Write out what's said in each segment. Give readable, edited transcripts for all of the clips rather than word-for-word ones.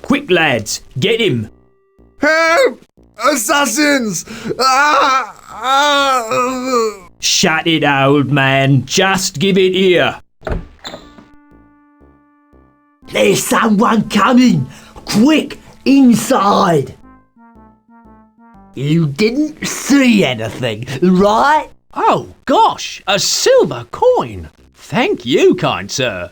Quick, lads, get him! Help! Assassins! Shut it, old man. Just give it here. There's someone coming! Quick, inside! You didn't see anything, right? Oh, gosh, a silver coin! Thank you, kind sir.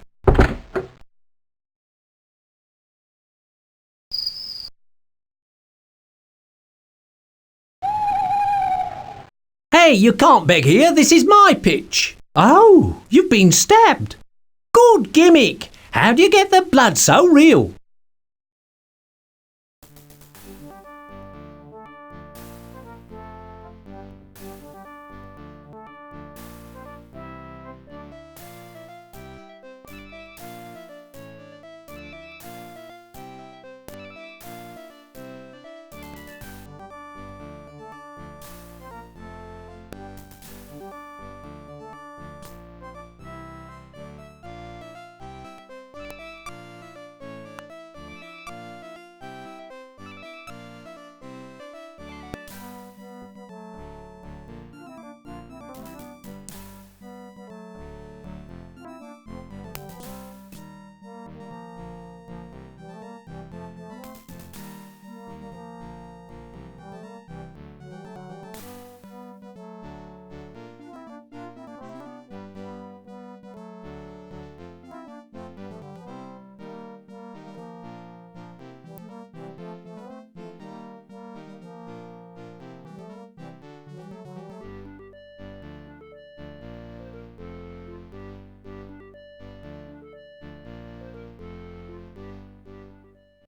Hey, you can't beg here, this is my pitch. Oh, you've been stabbed. Good gimmick. How do you get the blood so real?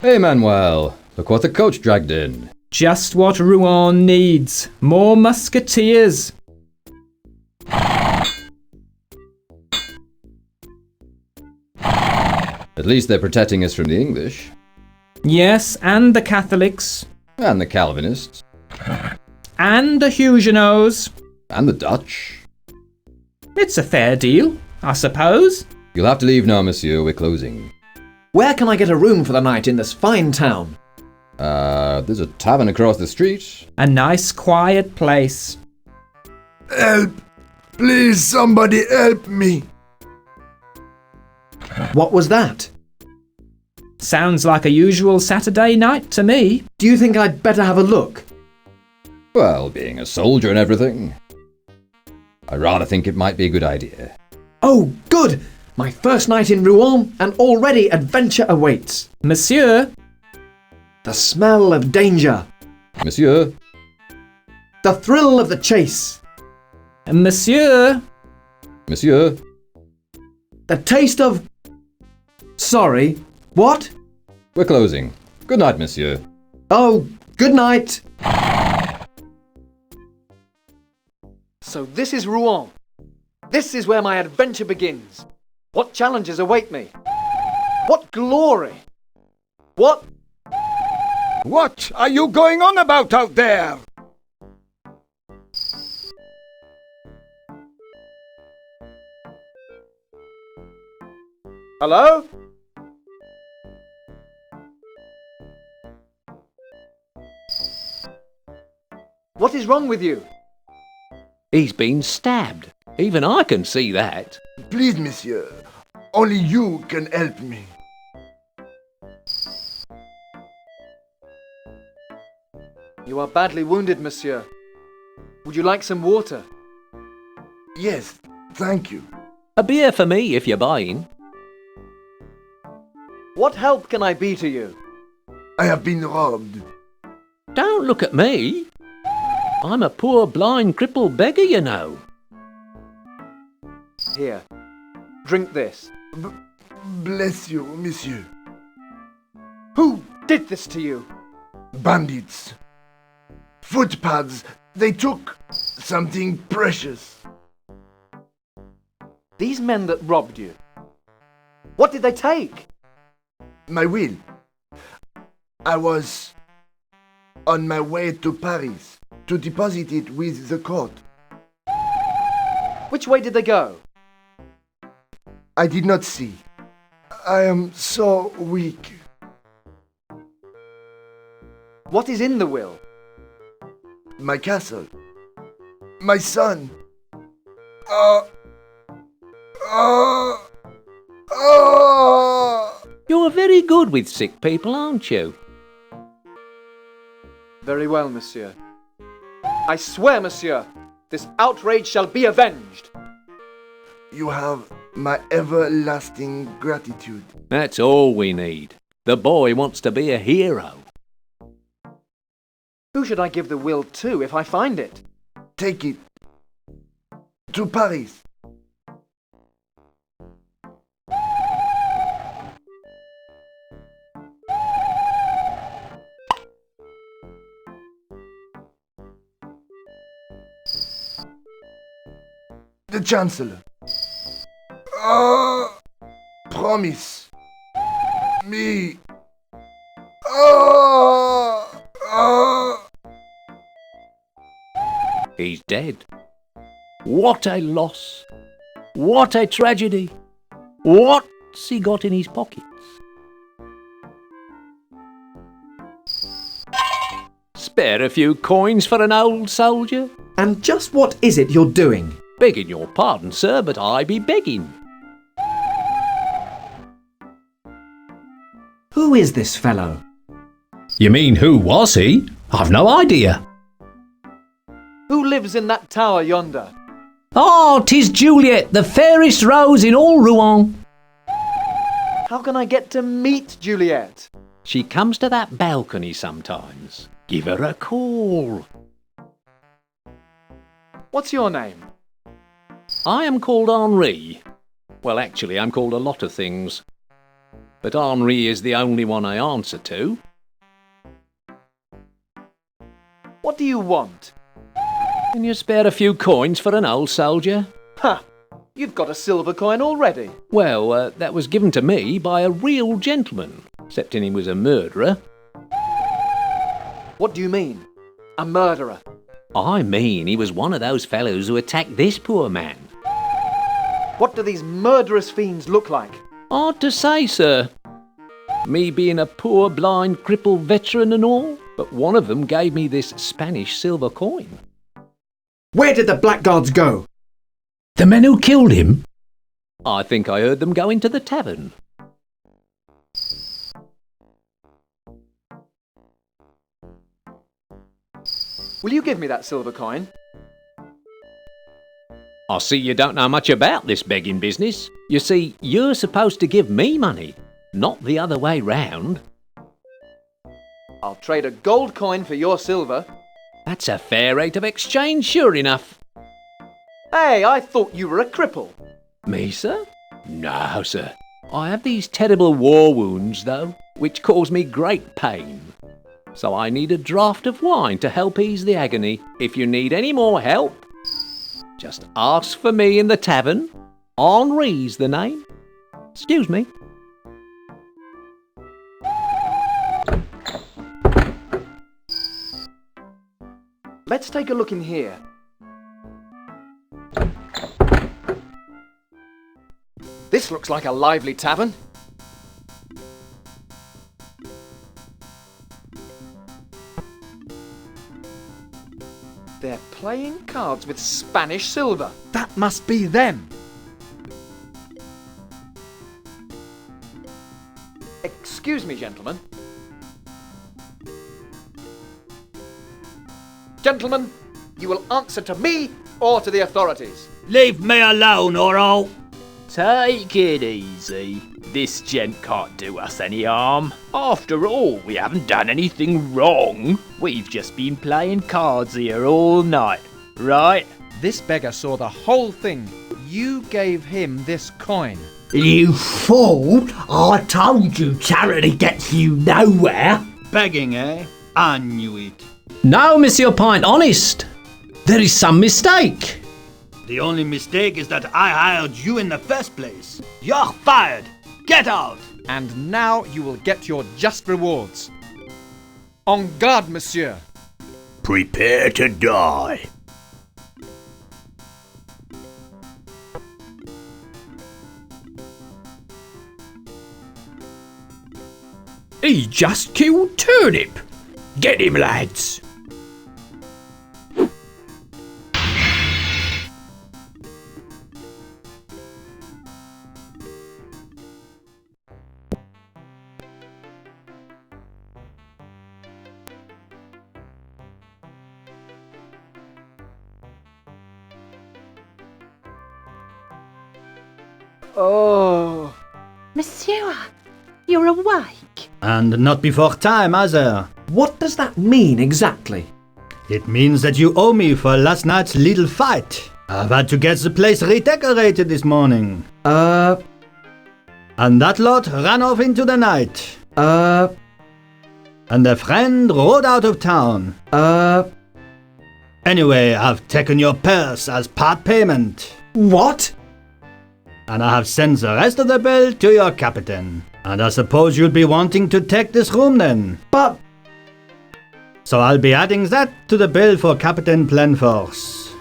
Hey, Manuel, look what the coach dragged in. Just what Rouen needs. More musketeers. At least they're protecting us from the English. Yes, and the Catholics. And the Calvinists. And the Huguenots. And the Dutch. It's a fair deal, I suppose. You'll have to leave now, monsieur, we're closing. Where can I get a room for the night in this fine town? There's a tavern across the street. A nice quiet place. Help! Please, somebody help me! What was that? Sounds like a usual Saturday night to me. Do you think I'd better have a look? Well, being a soldier and everything, I rather think it might be a good idea. Oh, good! My first night in Rouen, and already adventure awaits. Monsieur, The smell of danger. Monsieur, The thrill of the chase. Monsieur, monsieur, The taste of... Sorry, what? we're closing. Good night, monsieur. Oh, good night. So this is Rouen. This is where my adventure begins. What challenges await me? What glory? What? What are you going on about out there? Hello? What is wrong with you? He's been stabbed. Even I can see that. Please, monsieur. Only you can help me. You are badly wounded, monsieur. Would you like some water? Yes, thank you. A beer for me if you're buying. What help can I be to you? I have been robbed. Don't look at me. I'm a poor blind crippled beggar, you know. Here, drink this. Bless you, monsieur. Who did this to you? Bandits. Footpads. They took something precious. These men that robbed you. What did they take? My will. I was on my way to Paris to deposit it with the court. Which way did they go? I did not see. I am so weak. What is in the will? My castle. My son. You're very good with sick people, aren't you? Very well, monsieur. I swear, monsieur, this outrage shall be avenged. You have my everlasting gratitude. That's all we need. The boy wants to be a hero. Who should I give the will to if I find it? Take it. To Paris. The Chancellor. Promise. Me. He's dead. What a loss. What a tragedy. What's he got in his pockets? Spare a few coins for an old soldier? And just what is it you're doing? Begging your pardon, sir, but I be begging. Who is this fellow? You mean who was he? I've no idea. Who lives in that tower yonder? Oh, 'tis Juliet, the fairest rose in all Rouen. How can I get to meet Juliet? She comes to that balcony sometimes. Give her a call. What's your name? I am called Henri. Well, actually, I'm called a lot of things. But Henri is the only one I answer to. What do you want? Can you spare a few coins for an old soldier? Ha! You've got a silver coin already. Well, that was given to me by a real gentleman, excepting he was a murderer. What do you mean? A murderer? I mean he was one of those fellows who attacked this poor man. What do these murderous fiends look like? Hard to say, sir. Me being a poor, blind, crippled veteran and all, but one of them gave me this Spanish silver coin. Where did the blackguards go? The men who killed him? I think I heard them go into the tavern. Will you give me that silver coin? I see you don't know much about this begging business. You see, you're supposed to give me money, not the other way round. I'll trade a gold coin for your silver. That's a fair rate of exchange, sure enough. Hey, I thought you were a cripple. Me, sir? No, sir. I have these terrible war wounds, though, which cause me great pain. So I need a draught of wine to help ease the agony. If you need any more help, just ask for me in the tavern. Henri's the name. Excuse me. Let's take a look in here. This looks like a lively tavern. They're playing cards with Spanish silver. That must be them. Excuse me, gentlemen. Gentlemen, you will answer to me or to the authorities. Leave me alone, or I'll... Take it easy. This gent can't do us any harm. After all, we haven't done anything wrong. We've just been playing cards here all night, right? This beggar saw the whole thing. You gave him this coin. You fool! I told you charity gets you nowhere. Begging, eh? I knew it. No, Monsieur Pint, honest. There is some mistake. The only mistake is that I hired you in the first place. You're fired. Get out. And now you will get your just rewards. En garde, monsieur. Prepare to die. He just killed Turnip. Get him, lads! Oh. Monsieur, you're awake. And not before time, either. What does that mean exactly? It means that you owe me for last night's little fight. I've had to get the place redecorated this morning. And that lot ran off into the night. And a friend rode out of town. Anyway, I've taken your purse as part payment. What? And I have sent the rest of the bill to your captain. And I suppose you'll be wanting to take this room then. But... So I'll be adding that to the bill for Captain Plenforce.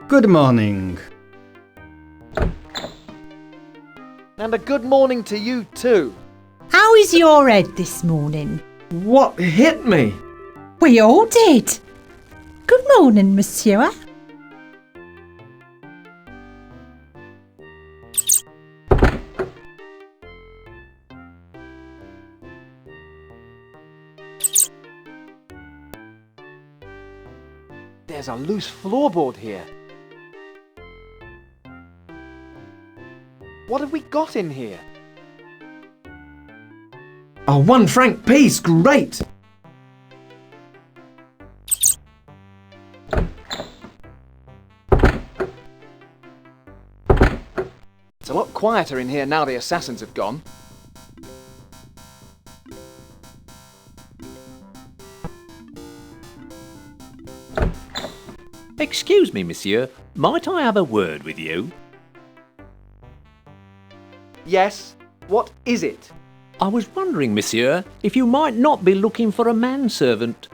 Good morning. And a good morning to you too. How is your head this morning? What hit me? We all did. Good morning, monsieur. There's a loose floorboard here. What have we got in here? A 1 franc piece, great! It's a lot quieter in here now the assassins have gone. Excuse me, monsieur. Might I have a word with you? Yes, what is it? I was wondering, monsieur, if you might not be looking for a manservant.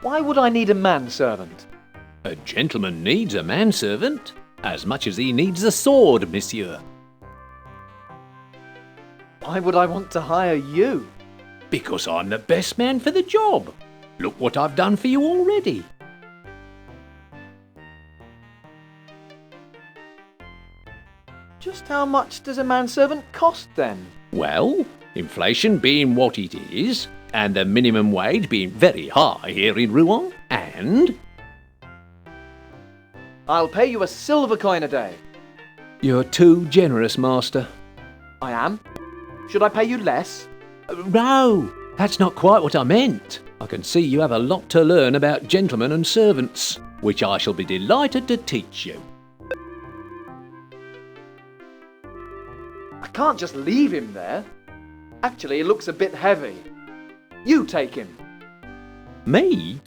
Why would I need a manservant? A gentleman needs a manservant, as much as he needs a sword, monsieur. Why would I want to hire you? Because I'm the best man for the job. Look what I've done for you already. Just how much does a manservant cost then? Well, inflation being what it is, and the minimum wage being very high here in Rouen, and... I'll pay you a silver coin a day. You're too generous, master. I am? Should I pay you less? No, that's not quite what I meant. I can see you have a lot to learn about gentlemen and servants, which I shall be delighted to teach you. I can't just leave him there. Actually, he looks a bit heavy. You take him. Me?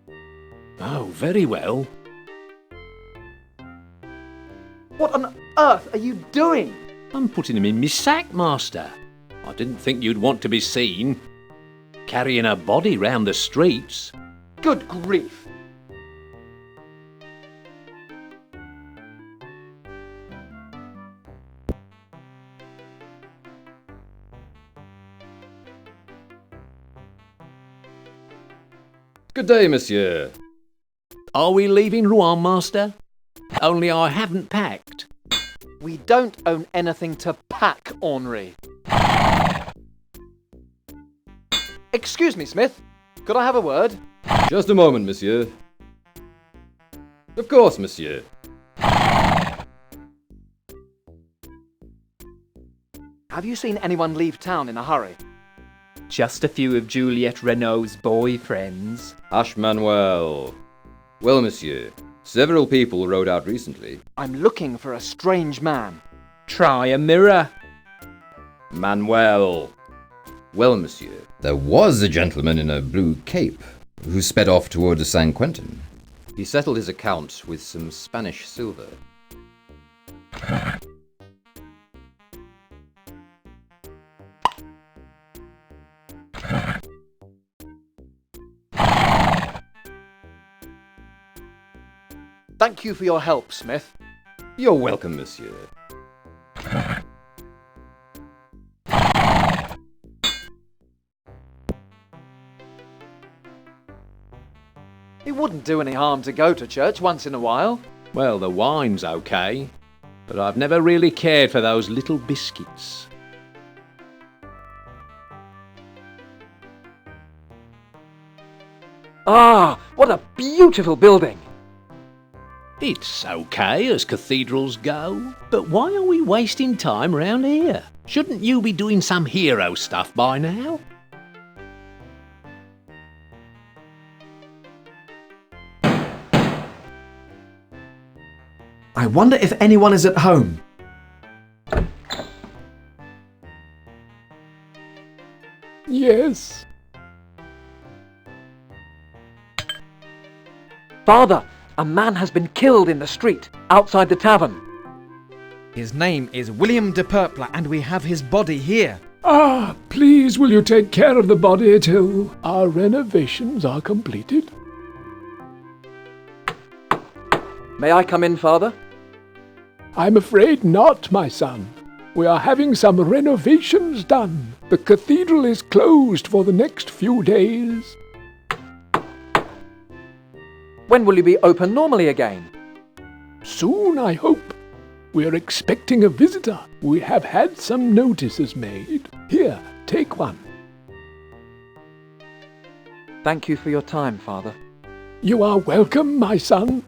Oh, very well. What on earth are you doing? I'm putting him in my sack, master. I didn't think you'd want to be seen carrying a body round the streets. Good grief. Good day, monsieur. Are we leaving Rouen, master? Only I haven't packed. We don't own anything to pack, Henri. Excuse me, Smith. Could I have a word? Just a moment, monsieur. Of course, monsieur. Have you seen anyone leave town in a hurry? Just a few of Juliette Renault's boyfriends. Hush, Manuel. Well, monsieur, several people rode out recently. I'm looking for a strange man. Try a mirror. Manuel. Well, monsieur, there was a gentleman in a blue cape who sped off toward San Quentin. He settled his account with some Spanish silver. Thank you for your help, Smith. You're welcome, monsieur. It wouldn't do any harm to go to church once in a while. Well, the wine's okay, but I've never really cared for those little biscuits. Ah, what a beautiful building! It's okay as cathedrals go, but why are we wasting time round here? Shouldn't you be doing some hero stuff by now? I wonder if anyone is at home. Yes. Father, a man has been killed in the street, outside the tavern. His name is William de Purple, and we have his body here. Ah, please will you take care of the body till our renovations are completed? May I come in, Father? I'm afraid not, my son. We are having some renovations done. The cathedral is closed for the next few days. When will you be open normally again? Soon, I hope. We're expecting a visitor. We have had some notices made. Here, take one. Thank you for your time, Father. You are welcome, my son.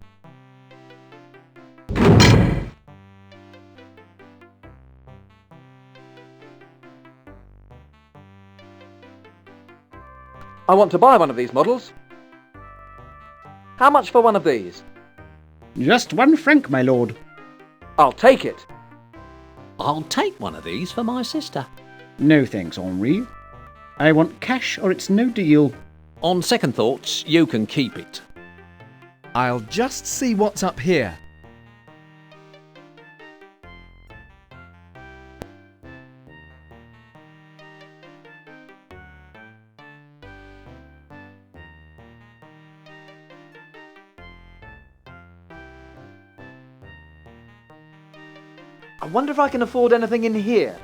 I want to buy one of these models. How much for one of these? Just 1 franc, my lord. I'll take it. I'll take one of these for my sister. No thanks, Henri. I want cash or it's no deal. On second thoughts, you can keep it. I'll just see what's up here. I wonder if I can afford anything in here.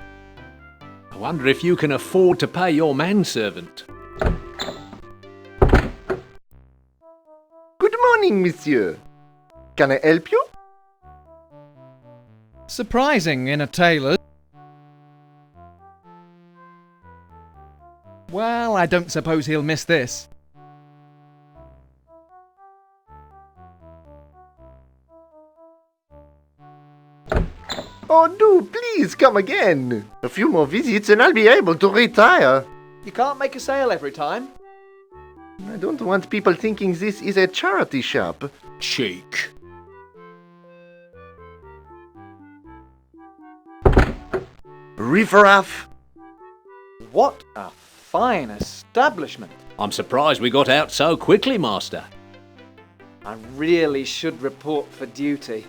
I wonder if you can afford to pay your manservant. Good morning, monsieur. Can I help you? Surprising in a tailor. Well, I don't suppose he'll miss this. Oh, do please come again. A few more visits and I'll be able to retire. You can't make a sale every time. I don't want people thinking this is a charity shop. Cheek. Riffraff. What a fine establishment. I'm surprised we got out so quickly, Master. I really should report for duty.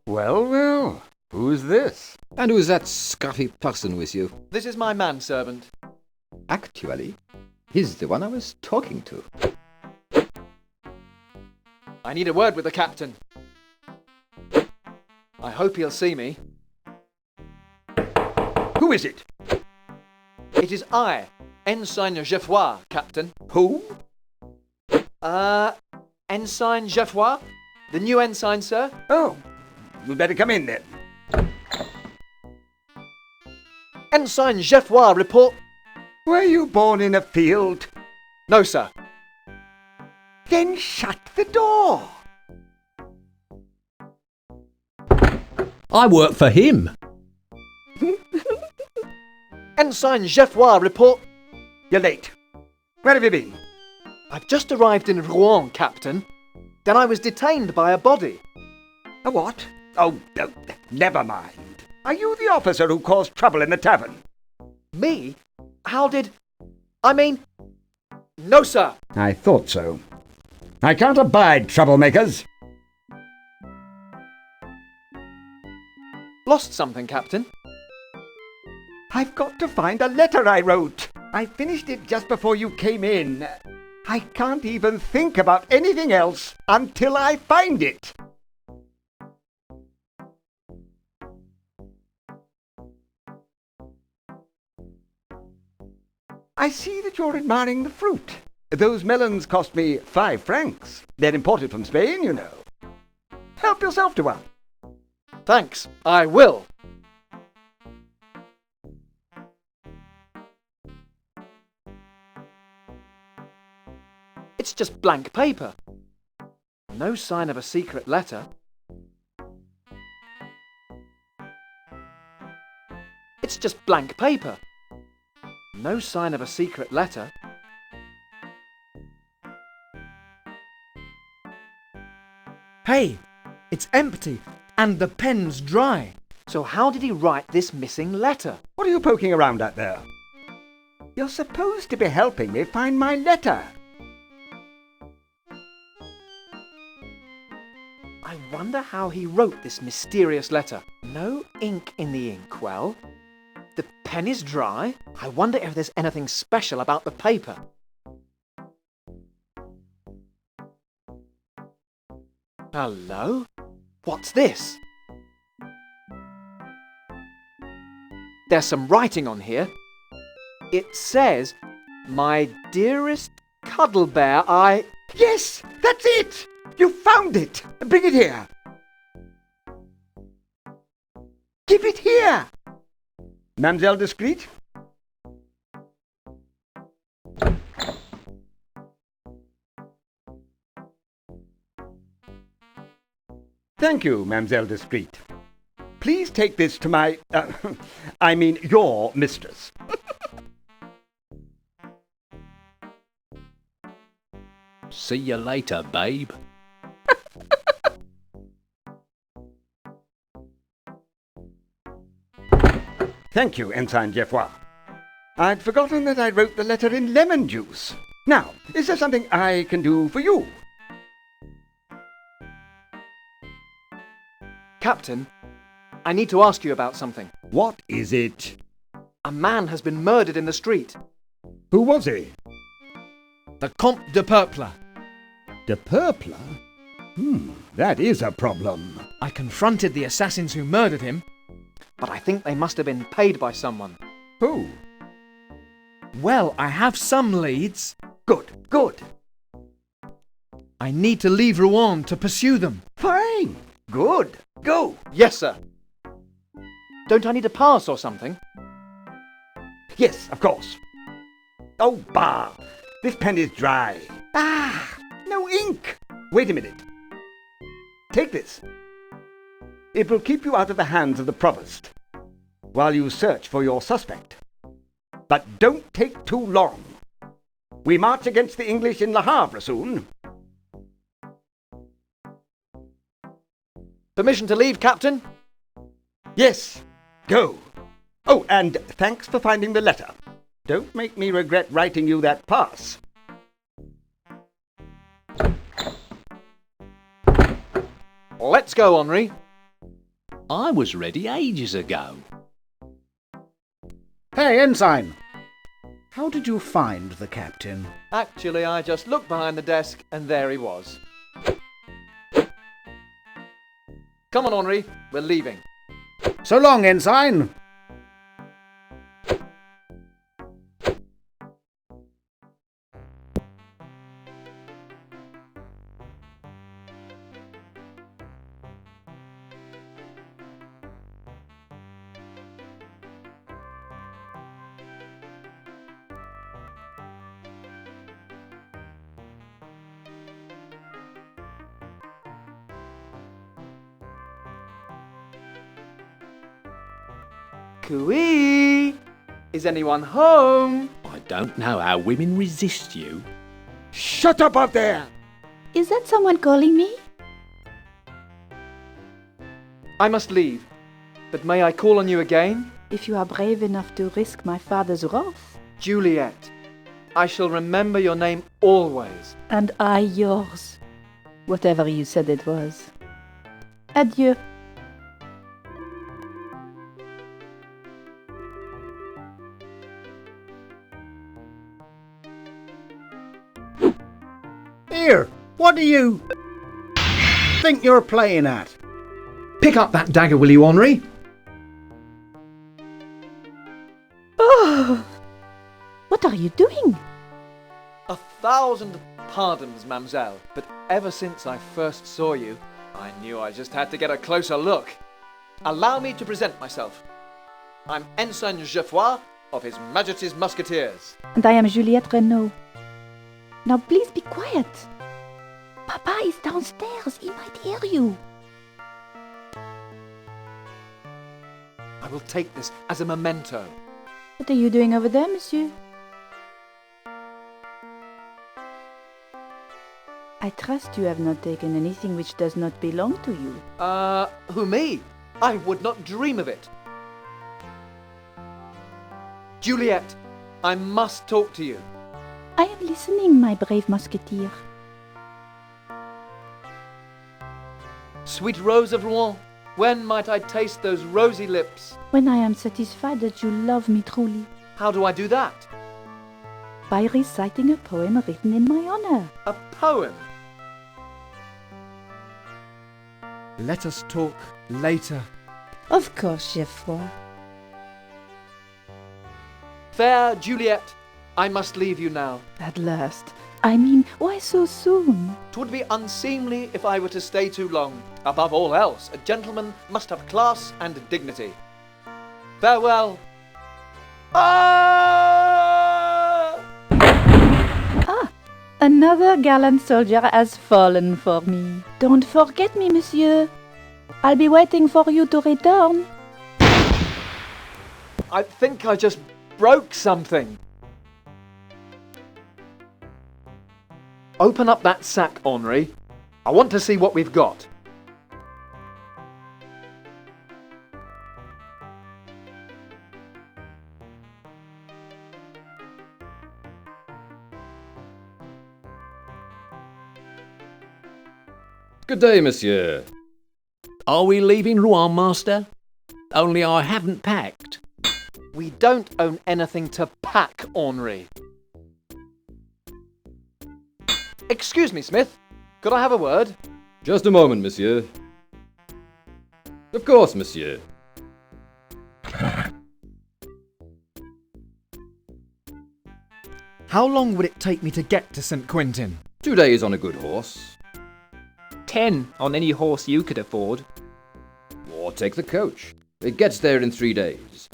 Well, well, who's this? And who's that scruffy person with you? This is my manservant. Actually, he's the one I was talking to. I need a word with the captain. I hope he'll see me. Who is it? It is I, Ensign GeForce, Captain. Who? Ensign GeForce? The new ensign, sir? Oh, you'd better come in then. Ensign GeForce report. Were you born in a field? No, sir. Then shut the door. I work for him. Ensign GeForce report. You're late. Where have you been? I've just arrived in Rouen, Captain. Then I was detained by a body. A what? Oh, no, never mind. Are you the officer who caused trouble in the tavern? Me? How did... I mean... No, sir. I thought so. I can't abide troublemakers. Lost something, Captain? I've got to find a letter I wrote. I finished it just before you came in. I can't even think about anything else until I find it. I see that you're admiring the fruit. Those melons cost me 5 francs. They're imported from Spain, you know. Help yourself to one. Thanks, I will. It's just blank paper. No sign of a secret letter. It's just blank paper. No sign of a secret letter. Hey, it's empty, and the pen's dry. So how did he write this missing letter? What are you poking around at there? You're supposed to be helping me find my letter. I wonder how he wrote this mysterious letter. No ink in the inkwell. The pen is dry. I wonder if there's anything special about the paper. Hello? What's this? There's some writing on here. It says, "My dearest cuddle bear, I..." Yes, that's it! You found it! Bring it here! Give it here! Mademoiselle Discreet? Thank you, Mademoiselle Discreet. Please take this to my... I mean, your mistress. See you later, babe. Thank you, Ensign Geoffroy. I'd forgotten that I wrote the letter in lemon juice. Now, is there something I can do for you? Captain, I need to ask you about something. What is it? A man has been murdered in the street. Who was he? The Comte de Purple. De Purple? That is a problem. I confronted the assassins who murdered him. But I think they must have been paid by someone. Who? Well, I have some leads. Good, good. I need to leave Rouen to pursue them. Fine. Good. Go. Yes, sir. Don't I need a pass or something? Yes, of course. Oh, bah! This pen is dry. No ink! Wait a minute. Take this. It will keep you out of the hands of the provost while you search for your suspect. But don't take too long. We march against the English in Le Havre soon. Permission to leave, Captain? Yes, go. Oh, and thanks for finding the letter. Don't make me regret writing you that pass. Let's go, Henri. I was ready ages ago. Hey, Ensign! How did you find the captain? Actually, I just looked behind the desk and there he was. Come on, Henri. We're leaving. So long, Ensign! Cooey! Is anyone home? I don't know how women resist you. Shut up out there! Is that someone calling me? I must leave. But may I call on you again? If you are brave enough to risk my father's wrath. Juliet. I shall remember your name always. And I yours. Whatever you said it was. Adieu. Here, what do you think you're playing at? Pick up that dagger, will you, Henri? Oh! What are are you doing? 1,000 pardons, mademoiselle, but ever since I first saw you, I knew I just had to get a closer look. Allow me to present myself. I'm Ensign Geoffroy of His Majesty's Musketeers. And I am Juliette Renault. Now please be quiet. Papa is downstairs. He might hear you. I will take this as a memento. What are you doing over there, monsieur? I trust you have not taken anything which does not belong to you. Who, me? I would not dream of it. Juliette, I must talk to you. I am listening, my brave musketeer. Sweet Rose of Rouen, when might I taste those rosy lips? When I am satisfied that you love me truly. How do I do that? By reciting a poem written in my honor. A poem? Let us talk later. Of course, Geoffroy. Fair Juliette, I must leave you now. At last. I mean, why so soon? 'Twould be unseemly if I were to stay too long. Above all else, a gentleman must have class and dignity. Farewell. Another gallant soldier has fallen for me. Don't forget me, monsieur. I'll be waiting for you to return. I think I just broke something. Open up that sack, Henri. I want to see what we've got. Good day, monsieur. Are we leaving Rouen, master? Only I haven't packed. We don't own anything to pack, Henri. Excuse me, Smith. Could I have a word? Just a moment, monsieur. Of course, monsieur. How long would it take me to get to St. Quentin? 2 days on a good horse. 10 on any horse you could afford. Or take the coach. It gets there in 3 days.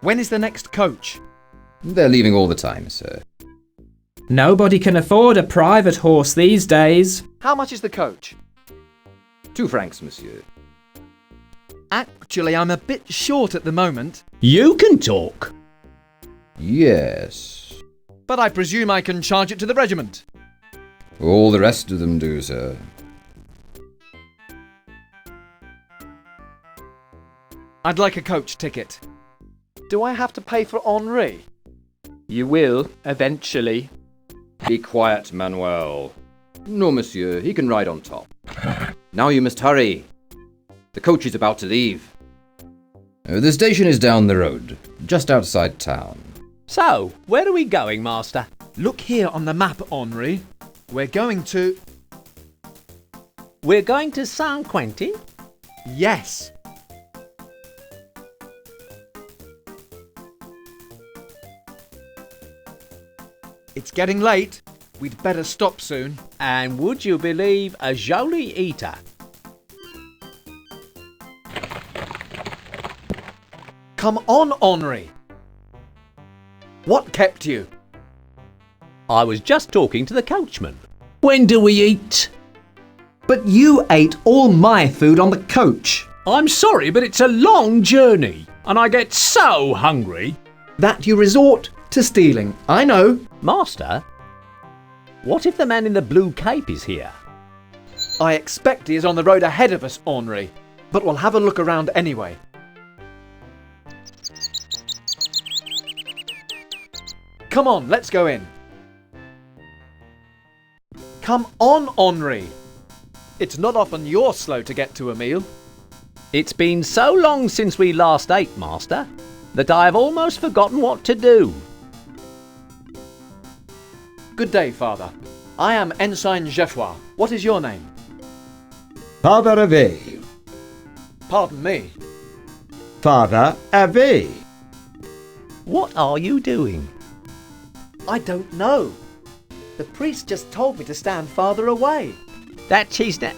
When is the next coach? They're leaving all the time, sir. Nobody can afford a private horse these days. How much is the coach? 2 francs, monsieur. Actually, I'm a bit short at the moment. You can talk. Yes. But I presume I can charge it to the regiment. All the rest of them do, sir. I'd like a coach ticket. Do I have to pay for Henri? You will, eventually. Be quiet, Manuel. No, monsieur, he can ride on top. Now you must hurry. The coach is about to leave. The station is down the road, just outside town. So, where are we going, master? Look here on the map, Henri. We're going to... We're going to Saint Quentin? Yes. It's getting late. We'd better stop soon. And would you believe a joli eater? Come on, Henri. What kept you? I was just talking to the coachman. When do we eat? But you ate all my food on the coach. I'm sorry, but it's a long journey, and I get so hungry. That you resort to stealing, I know. Master, what if the man in the blue cape is here? I expect he is on the road ahead of us, Henri, but we'll have a look around anyway. Come on, let's go in. Come on, Henri. It's not often you're slow to get to a meal. It's been so long since we last ate, master, that I have almost forgotten what to do. Good day, father. I am Ensign Geoffroy. What is your name? Pas de réveil. Pardon me. Father Abbé. What are you doing? I don't know. The priest just told me to stand farther away. That cheese net.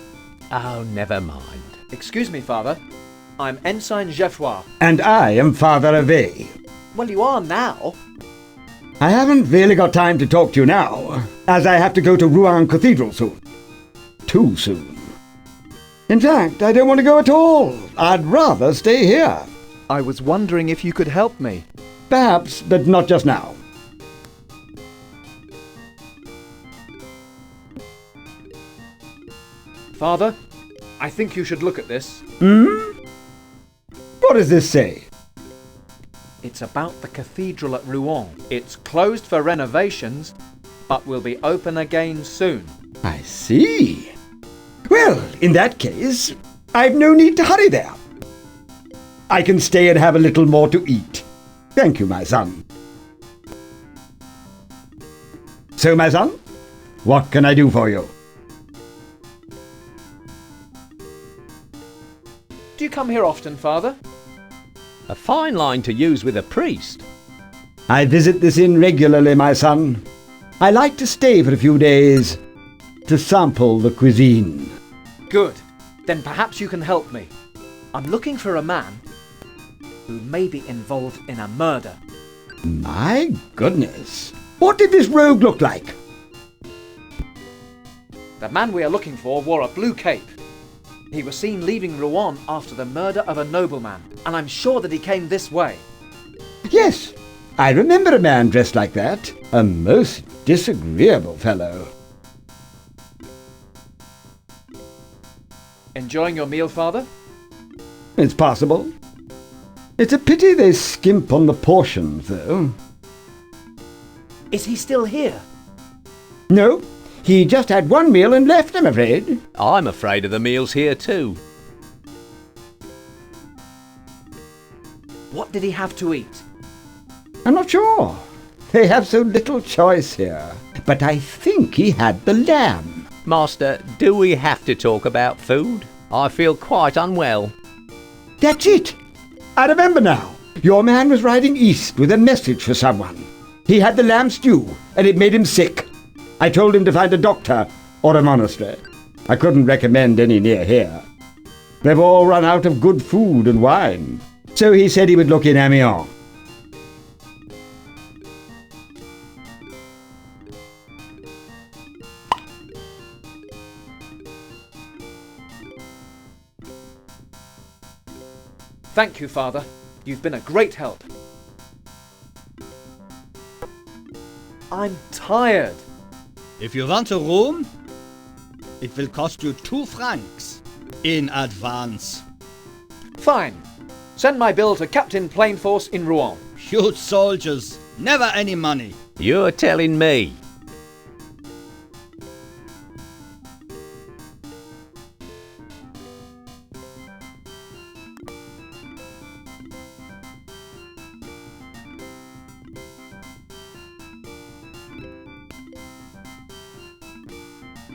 Oh, never mind. Excuse me, Father. I'm Ensign GeForce. And I am Father Abbé. Well, you are now. I haven't really got time to talk to you now, as I have to go to Rouen Cathedral soon. Too soon. In fact, I don't want to go at all. I'd rather stay here. I was wondering if you could help me. Perhaps, but not just now. Father, I think you should look at this. What does this say? It's about the cathedral at Rouen. It's closed for renovations, but will be open again soon. I see. Well, in that case, I've no need to hurry there. I can stay and have a little more to eat. Thank you, my son. So, my son, what can I do for you? Do you come here often, Father? A fine line to use with a priest. I visit this inn regularly, my son. I like to stay for a few days to sample the cuisine. Good. Then perhaps you can help me. I'm looking for a man who may be involved in a murder. My goodness. What did this rogue look like? The man we are looking for wore a blue cape. He was seen leaving Rouen after the murder of a nobleman, and I'm sure that he came this way. Yes, I remember a man dressed like that. A most disagreeable fellow. Enjoying your meal, Father? It's possible. It's a pity they skimp on the portions, though. Is he still here? No, he just had one meal and left, I'm afraid. I'm afraid of the meals here too. What did he have to eat? I'm not sure. They have so little choice here. But I think he had the lamb. Master, do we have to talk about food? I feel quite unwell. That's it. I remember now. Your man was riding east with a message for someone. He had the lamb stew, and it made him sick. I told him to find a doctor or a monastery. I couldn't recommend any near here. They've all run out of good food and wine. So he said he would look in Amiens. Thank you, Father. You've been a great help. I'm tired. If you want a room, it will cost you 2 francs in advance. Fine. Send my bill to Captain Plainforce in Rouen. You soldiers, never any money. You're telling me.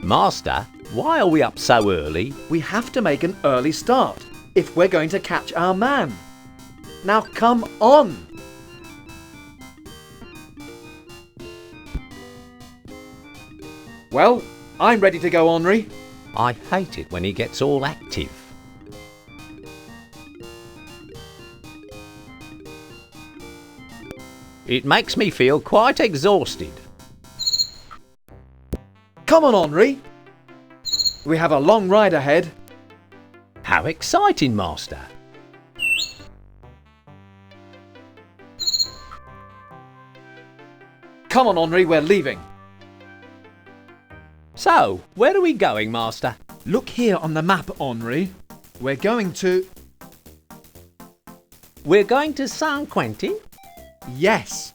Master, why are we up so early? We have to make an early start if we're going to catch our man. Now come on! Well, I'm ready to go, Henri. I hate it when he gets all active. It makes me feel quite exhausted. Come on, Henri. We have a long ride ahead. How exciting, Master. Come on, Henri, we're leaving. So, where are we going, Master? Look here on the map, Henri. We're going to... We're going to Saint Quentin? Yes.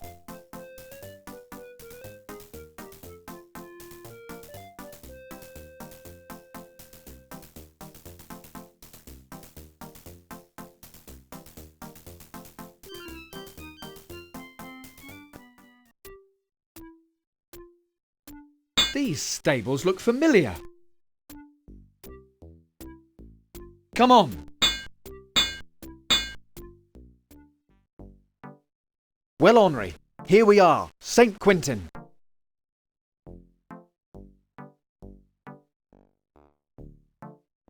These stables look familiar. Come on. Well, Henri, here we are, St. Quentin.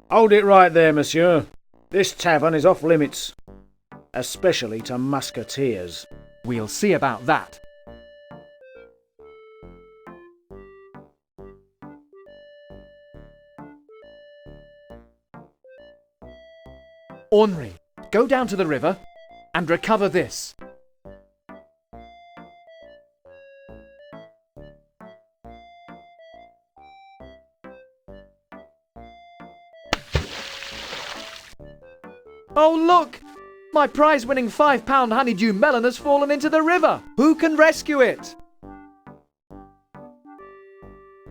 Hold it right there, monsieur. This tavern is off limits, especially to musketeers. We'll see about that. Henri, go down to the river and recover this. Oh, look! My prize-winning £5 honeydew melon has fallen into the river. Who can rescue it?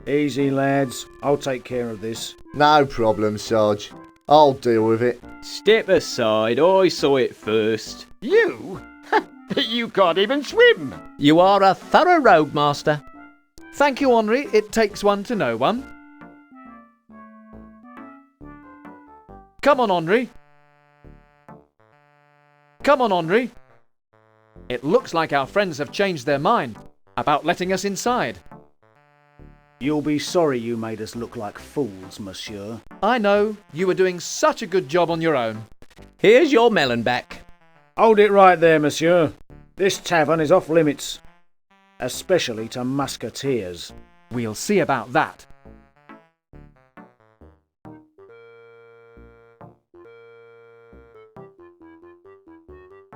Easy, lads. I'll take care of this. No problem, Sarge. I'll deal with it. Step aside, I saw it first. You? You can't even swim. You are a thorough rogue, master. Thank you, Henri. It takes one to know one. Come on, Henri. Come on, Henri. It looks like our friends have changed their mind about letting us inside. You'll be sorry you made us look like fools, monsieur. I know. You were doing such a good job on your own. Here's your melon back. Hold it right there, monsieur. This tavern is off limits, especially to musketeers. We'll see about that.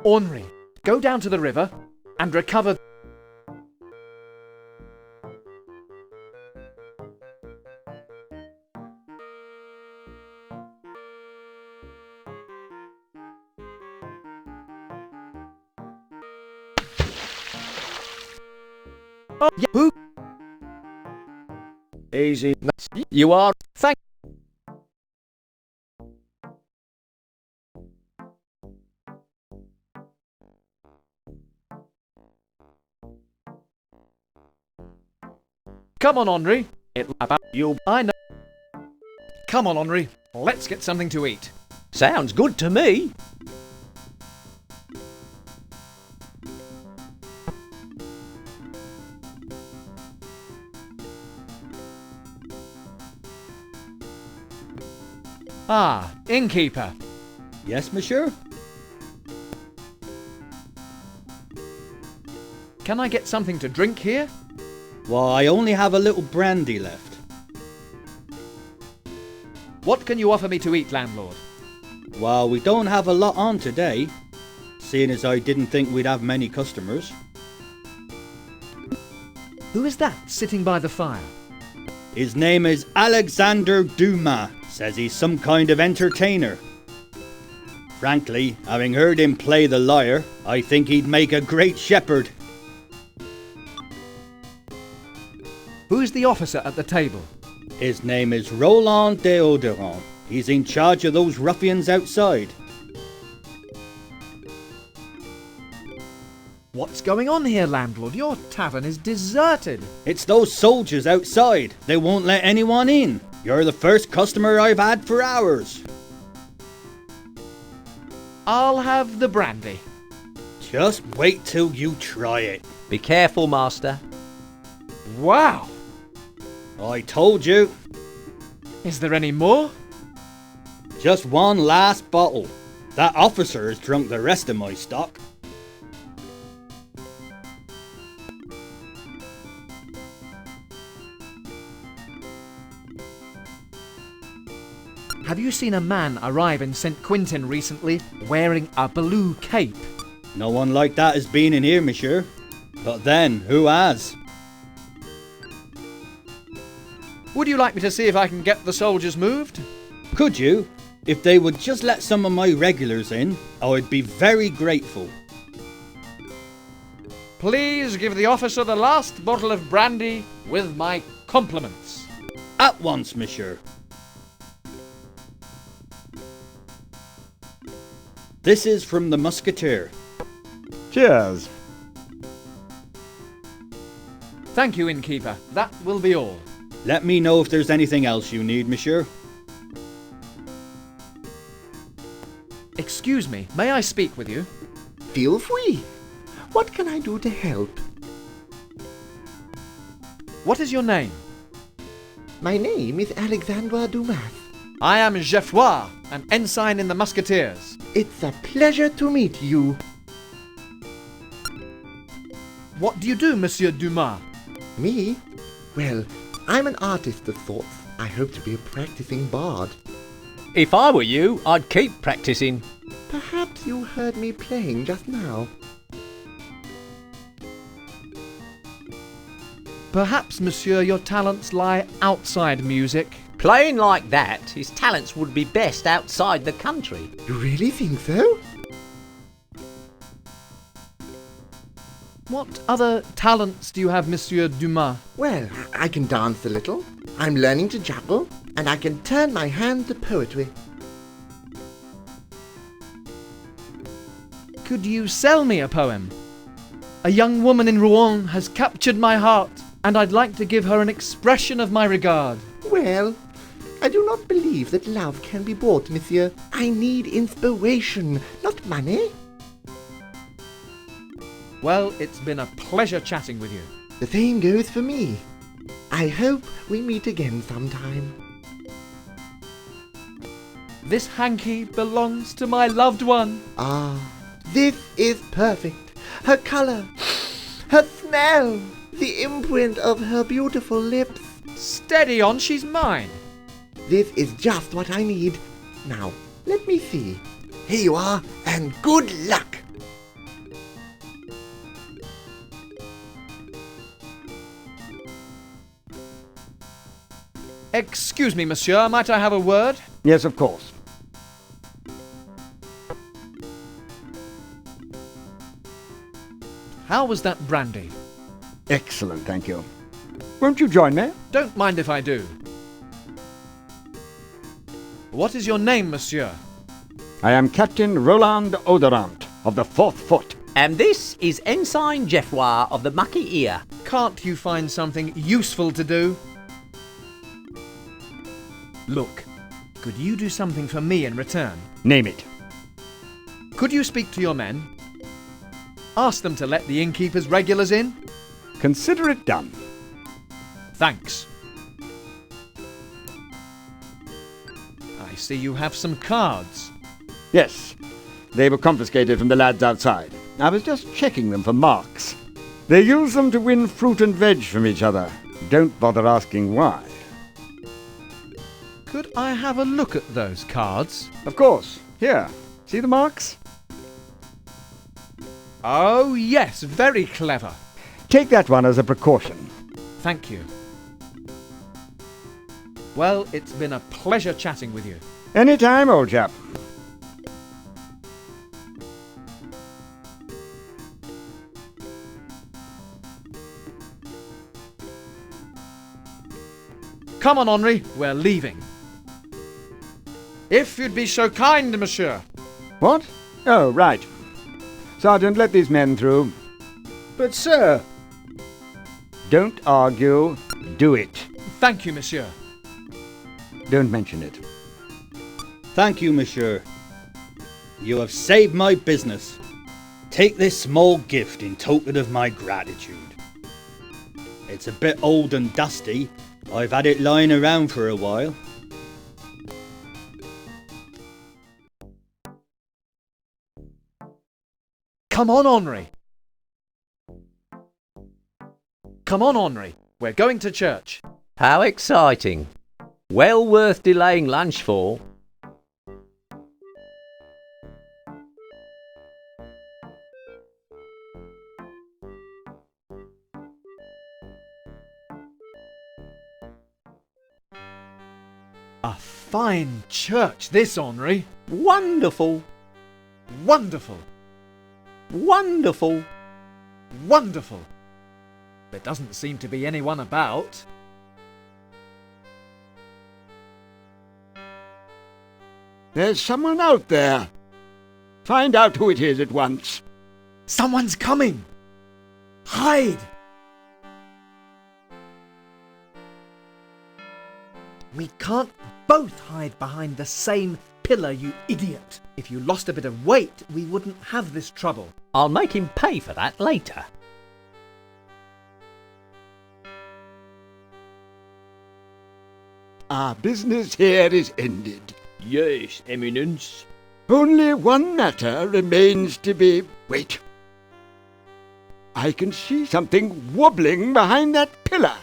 Henri, go down to the river and recover... Oh, yeah, who? Easy. You are... Thank... Come on, Henri. It about you. I know. Come on, Henri. Let's get something to eat. Sounds good to me. Ah, innkeeper. Yes, monsieur? Can I get something to drink here? Well, I only have a little brandy left. What can you offer me to eat, landlord? Well, we don't have a lot on today, seeing as I didn't think we'd have many customers. Who is that sitting by the fire? His name is Alexander Dumas. Says he's some kind of entertainer. Frankly, having heard him play the lyre, I think he'd make a great shepherd. Who's the officer at the table? His name is Roland Deodorant. He's in charge of those ruffians outside. What's going on here, landlord? Your tavern is deserted. It's those soldiers outside. They won't let anyone in. You're the first customer I've had for hours. I'll have the brandy. Just wait till you try it. Be careful, master. Wow! I told you. Is there any more? Just one last bottle. That officer has drunk the rest of my stock. Have you seen a man arrive in St. Quentin recently wearing a blue cape? No one like that has been in here, monsieur. But then, who has? Would you like me to see if I can get the soldiers moved? Could you? If they would just let some of my regulars in, I would be very grateful. Please give the officer the last bottle of brandy with my compliments. At once, monsieur. This is from the Musketeer. Cheers. Thank you, innkeeper. That will be all. Let me know if there's anything else you need, monsieur. Excuse me, may I speak with you? Feel free. What can I do to help? What is your name? My name is Alexandre Dumas. I am GeForce, an ensign in the Musketeers. It's a pleasure to meet you. What do you do, Monsieur Dumas? Me? Well, I'm an artist of sorts. I hope to be a practicing bard. If I were you, I'd keep practicing. Perhaps you heard me playing just now. Perhaps, monsieur, your talents lie outside music. Playing like that, his talents would be best outside the country. You really think so? What other talents do you have, Monsieur Dumas? Well, I can dance a little. I'm learning to juggle, and I can turn my hand to poetry. Could you sell me a poem? A young woman in Rouen has captured my heart, and I'd like to give her an expression of my regard. Well, I do not believe that love can be bought, monsieur. I need inspiration, not money. Well, it's been a pleasure chatting with you. The same goes for me. I hope we meet again sometime. This hanky belongs to my loved one. Ah, this is perfect. Her colour, her smell, the imprint of her beautiful lips. Steady on, she's mine. This is just what I need. Now, let me see. Here you are, and good luck. Excuse me, monsieur, might I have a word? Yes, of course. How was that brandy? Excellent, thank you. Won't you join me? Don't mind if I do. What is your name, monsieur? I am Captain Roland Odorant of the 4th Foot. And this is Ensign GeForce of the Mucky Ear. Can't you find something useful to do? Look, could you do something for me in return? Name it. Could you speak to your men? Ask them to let the innkeeper's regulars in? Consider it done. Thanks. I see you have some cards. Yes, they were confiscated from the lads outside. I was just checking them for marks. They use them to win fruit and veg from each other. Don't bother asking why. Could I have a look at those cards? Of course. Here, see the marks? Oh, yes, very clever. Take that one as a precaution. Thank you. Well, it's been a pleasure chatting with you. Any time, old chap. Come on, Henri, we're leaving. If you'd be so kind, monsieur. What? Oh, right. Sergeant, let these men through. But, sir... Don't argue. Do it. Thank you, monsieur. Don't mention it. Thank you, monsieur. You have saved my business. Take this small gift in token of my gratitude. It's a bit old and dusty. I've had it lying around for a while. Come on, Henri. Come on, Henri. We're going to church. How exciting. Well worth delaying lunch for. A fine church, this, Henri. Wonderful. Wonderful. Wonderful. Wonderful. There doesn't seem to be anyone about. There's someone out there. Find out who it is at once. Someone's coming. Hide. We can't both hide behind the same pillar, you idiot. If you lost a bit of weight, we wouldn't have this trouble. I'll make him pay for that later. Our business here is ended. Yes, Eminence. Only one matter remains to be... Wait. I can see something wobbling behind that pillar.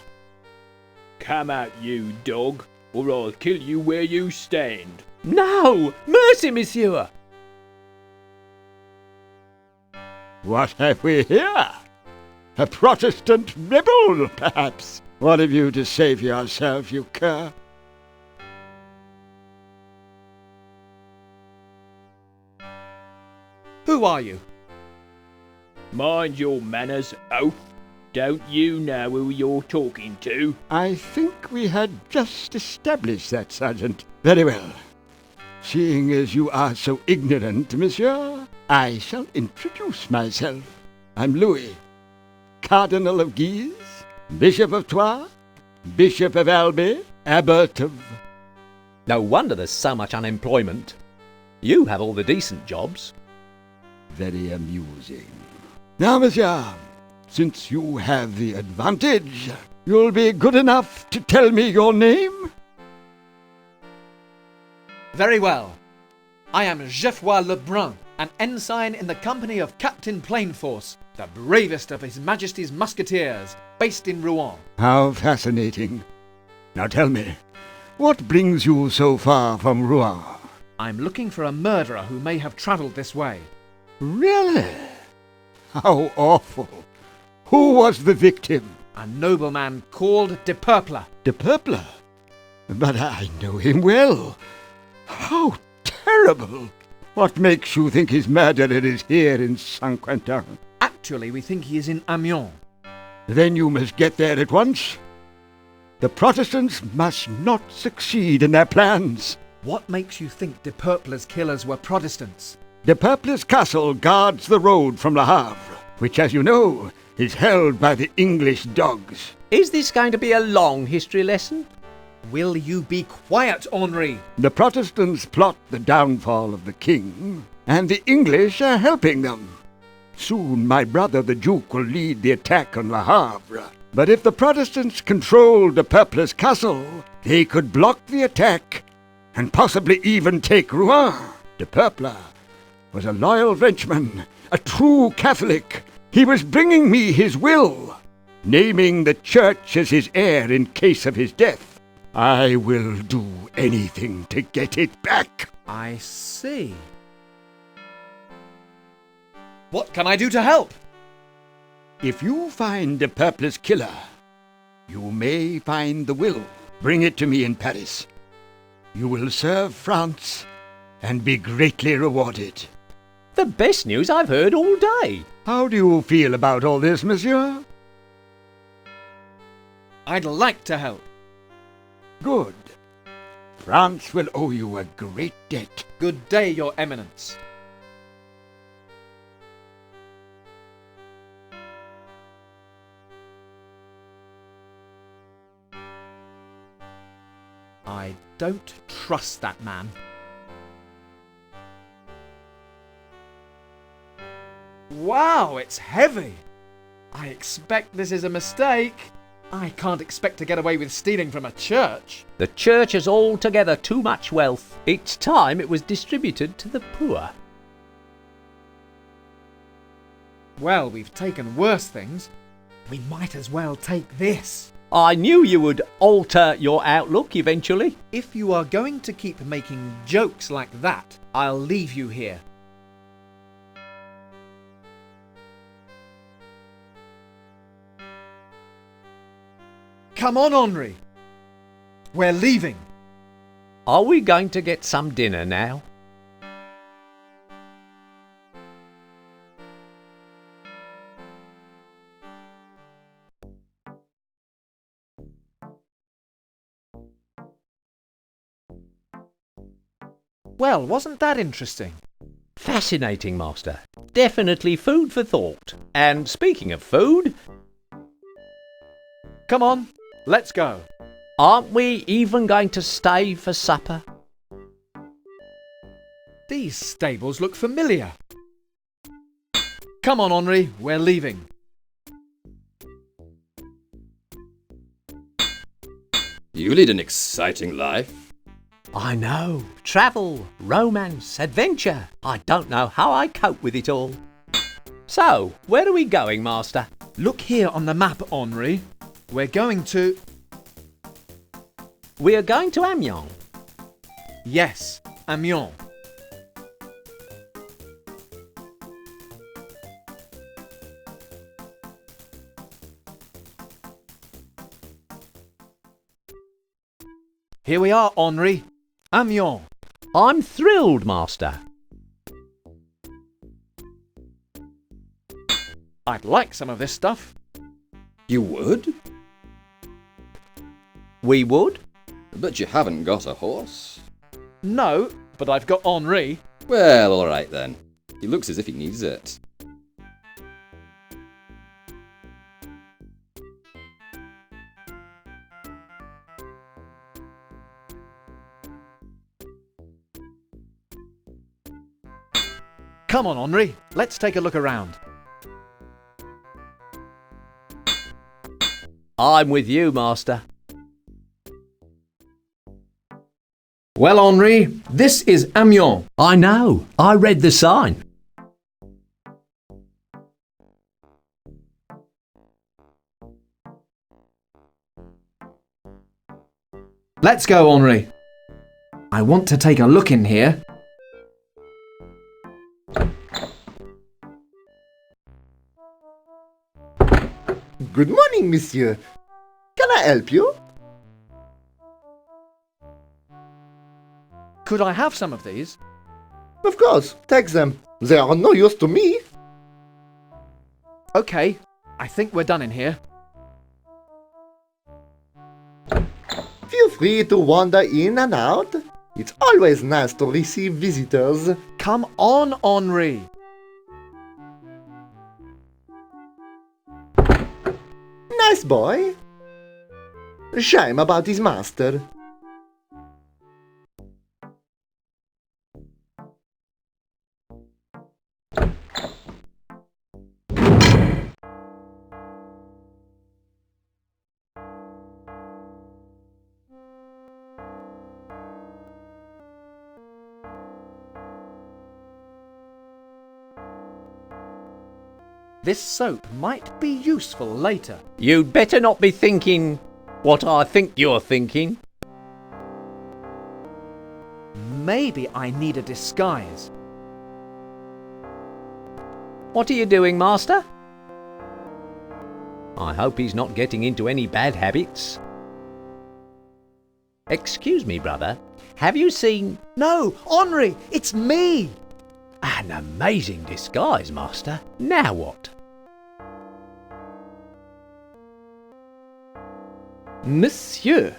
Come out, you dog, or I'll kill you where you stand. No! Mercy, monsieur! What have we here? A Protestant rebel, perhaps? What have you to say for yourself, you cur? Who are you? Mind your manners, oaf. Don't you know who you're talking to? I think we had just established that, Sergeant. Very well. Seeing as you are so ignorant, monsieur, I shall introduce myself. I'm Louis, Cardinal of Guise, Bishop of Troyes, Bishop of Albi, Abbot of... No wonder there's so much unemployment. You have all the decent jobs. Very amusing. Now, monsieur, since you have the advantage, you'll be good enough to tell me your name? Very well. I am Geoffroy Lebrun, an ensign in the company of Captain Plainforce, the bravest of His Majesty's Musketeers, based in Rouen. How fascinating. Now tell me, what brings you so far from Rouen? I'm looking for a murderer who may have travelled this way. Really? How awful. Who was the victim? A nobleman called De Purple. De Purple? But I know him well. How terrible! What makes you think his murderer is here in Saint-Quentin? Actually, we think he is in Amiens. Then you must get there at once. The Protestants must not succeed in their plans. What makes you think De Purple's killers were Protestants? De Purple's castle guards the road from Le Havre, which, as you know, is held by the English dogs. Is this going to be a long history lesson? Will you be quiet, Henri? The Protestants plot the downfall of the king, and the English are helping them. Soon my brother the Duke will lead the attack on Le Havre. But if the Protestants control De Purple's castle, they could block the attack and possibly even take Rouen. De Purple was a loyal Frenchman, a true Catholic. He was bringing me his will, naming the church as his heir in case of his death. I will do anything to get it back. I see. What can I do to help? If you find De Purple's killer, you may find the will. Bring it to me in Paris. You will serve France and be greatly rewarded. The best news I've heard all day. How do you feel about all this, monsieur? I'd like to help. Good. France will owe you a great debt. Good day, Your Eminence. I don't trust that man. Wow, it's heavy. I expect this is a mistake. I can't expect to get away with stealing from a church. The church has altogether too much wealth. It's time it was distributed to the poor. Well, we've taken worse things. We might as well take this. I knew you would alter your outlook eventually. If you are going to keep making jokes like that, I'll leave you here. Come on, Henri. We're leaving. Are we going to get some dinner now? Well, wasn't that interesting? Fascinating, Master. Definitely food for thought. And speaking of food... Come on, let's go. Aren't we even going to stay for supper? These stables look familiar. Come on, Henri, we're leaving. You lead an exciting life. I know. Travel, romance, adventure. I don't know how I cope with it all. So, where are we going, Master? Look here on the map, Henri. We're going to... We are going to Amiens. Yes, Amiens. Here we are, Henri. Amiens. I'm thrilled, Master. I'd like some of this stuff. You would? We would? But you haven't got a horse. No, but I've got Henri. Well, all right then. He looks as if he needs it. Come on, Henri. Let's take a look around. I'm with you, Master. Well, Henri, this is Amiens. I know. I read the sign. Let's go, Henri. I want to take a look in here. Good morning, monsieur. Can I help you? Could I have some of these? Of course, take them. They are no use to me. Okay, I think we're done in here. Feel free to wander in and out. It's always nice to receive visitors. Come on, Henri. Nice boy. Shame about his master. This soap might be useful later. You'd better not be thinking what I think you're thinking. Maybe I need a disguise. What are you doing, Master? I hope he's not getting into any bad habits. Excuse me, brother. Have you seen... No, Henri, it's me! An amazing disguise, Master. Now what? Monsieur!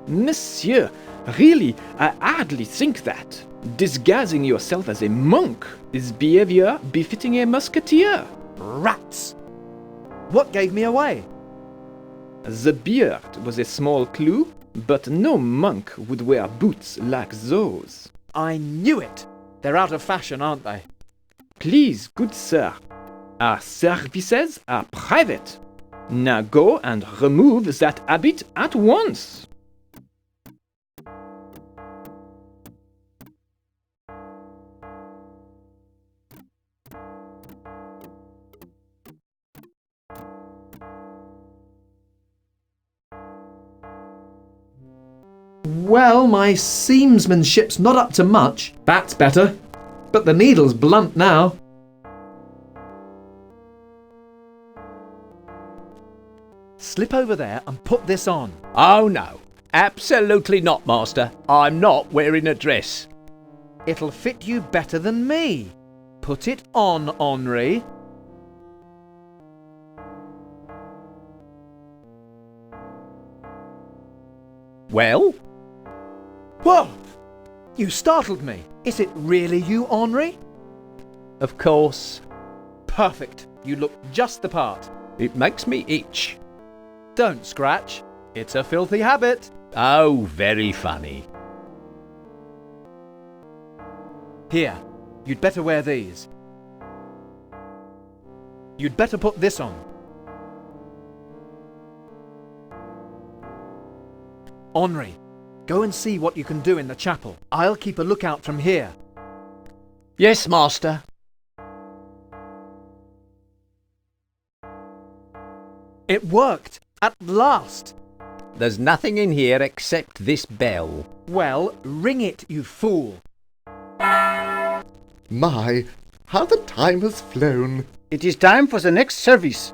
Monsieur, really, I hardly think that. Disguising yourself as a monk is behavior befitting a musketeer. Rats! What gave me away? The beard was a small clue, but no monk would wear boots like those. I knew it! They're out of fashion, aren't they? Please, good sir, our services are private. Now go and remove that habit at once. Well, my seamsmanship's not up to much. That's better. But the needle's blunt now. Slip over there and put this on. Oh no, absolutely not, Master. I'm not wearing a dress. It'll fit you better than me. Put it on, Henri. Well? Whoa! You startled me. Is it really you, Henri? Of course. Perfect. You look just the part. It makes me itch. Don't scratch. It's a filthy habit. Oh, very funny. Here, you'd better wear these. You'd better put this on. Henri, go and see what you can do in the chapel. I'll keep a lookout from here. Yes, master. It worked! At last! There's nothing in here except this bell. Well, ring it, you fool! My, how the time has flown. It is time for the next service.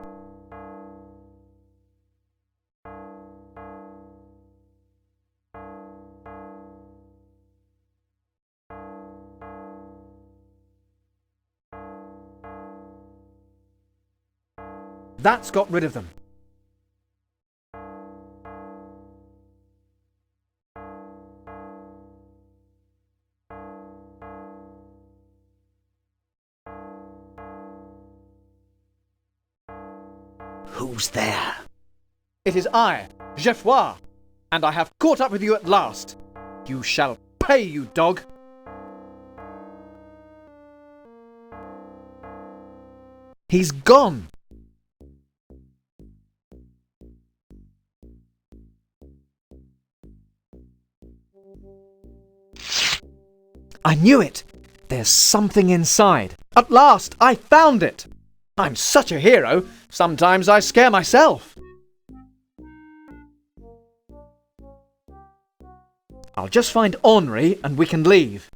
That's got rid of them. Who's there? It is I, GeForce, and I have caught up with you at last. You shall pay, you dog! He's gone! I knew it! There's something inside. At last, I found it! I'm such a hero, sometimes I scare myself. I'll just find Henri and we can leave.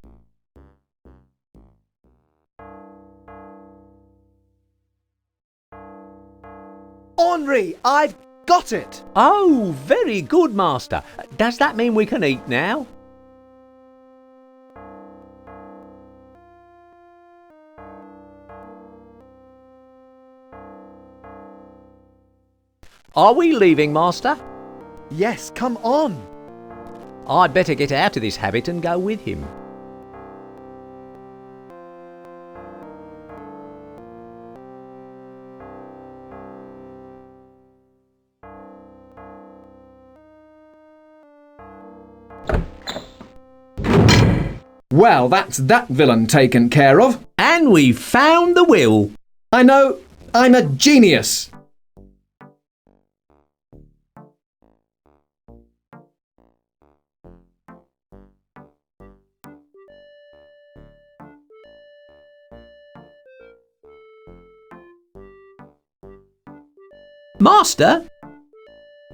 Henri, I've got it! Oh, very good, master. Does that mean we can eat now? Are we leaving, master? Yes, come on. I'd better get out of this habit and go with him. Well, that's that villain taken care of. And we've found the will. I know, I'm a genius. Master?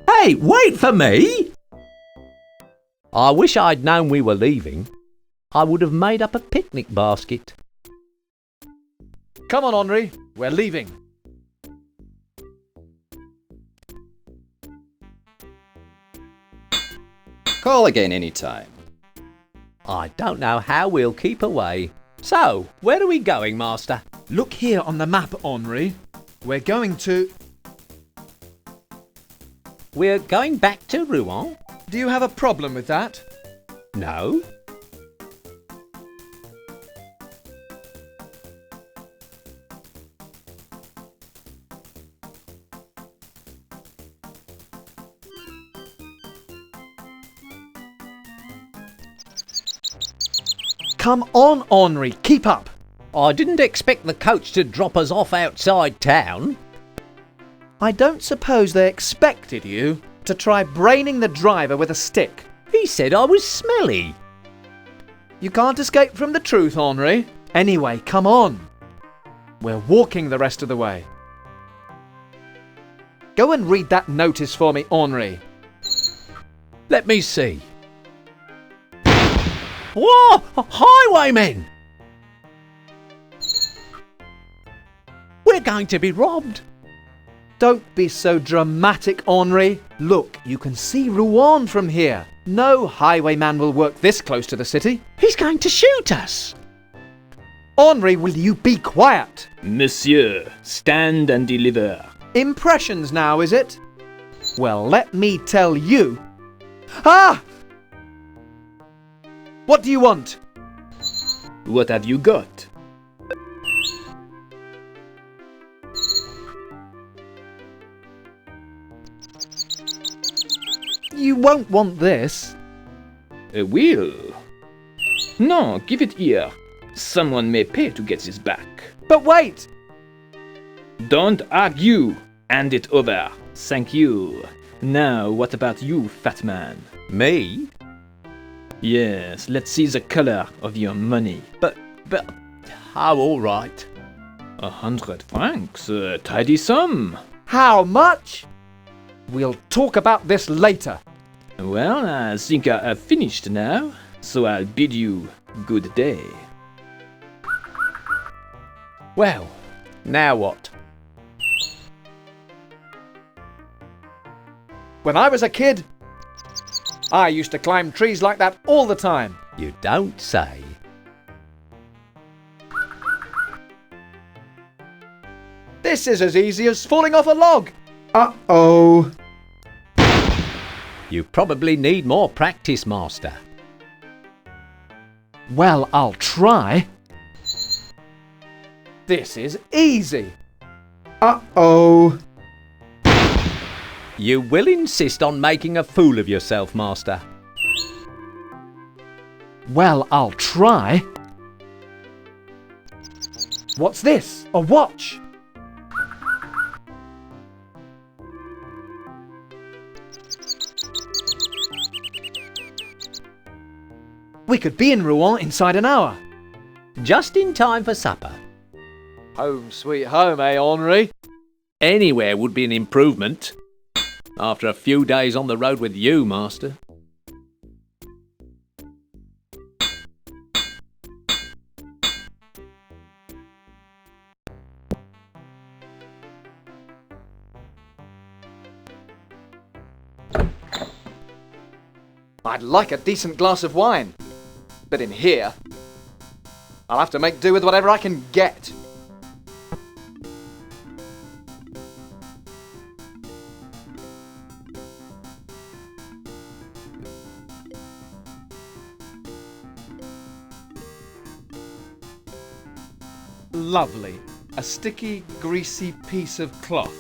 Hey, wait for me! I wish I'd known we were leaving. I would have made up a picnic basket. Come on, Henri, we're leaving. Call again any time. I don't know how we'll keep away. So, where are we going, master? Look here on the map, Henri. We're going to... We're going back to Rouen? Do you have a problem with that? No. Come on, Henri, keep up. I didn't expect the coach to drop us off outside town. I don't suppose they expected you to try braining the driver with a stick. He said I was smelly. You can't escape from the truth, Henri. Anyway, come on. We're walking the rest of the way. Go and read that notice for me, Henri. Let me see. Whoa! Highwaymen! We're going to be robbed. Don't be so dramatic, Henri. Look, you can see Rouen from here. No highwayman will work this close to the city. He's going to shoot us. Henri, will you be quiet? Monsieur, stand and deliver. Impressions now, is it? Well, let me tell you. Ah! What do you want? What have you got? You won't want this. A will? No, give it here. Someone may pay to get this back. But wait! Don't argue. Hand it over. Thank you. Now, what about you, fat man? Me? Yes, let's see the color of your money. But, how all right? 100 francs, a tidy sum. How much? We'll talk about this later. Well, I think I have finished now, so I'll bid you good day. Well, now what? When I was a kid, I used to climb trees like that all the time. You don't say. This is as easy as falling off a log. Uh-oh. You probably need more practice, Master. Well, I'll try. This is easy. Uh-oh. You will insist on making a fool of yourself, Master. Well, I'll try. What's this? A watch? We could be in Rouen inside an hour. Just in time for supper. Home sweet home, eh, Henri? Anywhere would be an improvement. After a few days on the road with you, Master. I'd like a decent glass of wine. But in here, I'll have to make do with whatever I can get. Lovely. A sticky, greasy piece of cloth.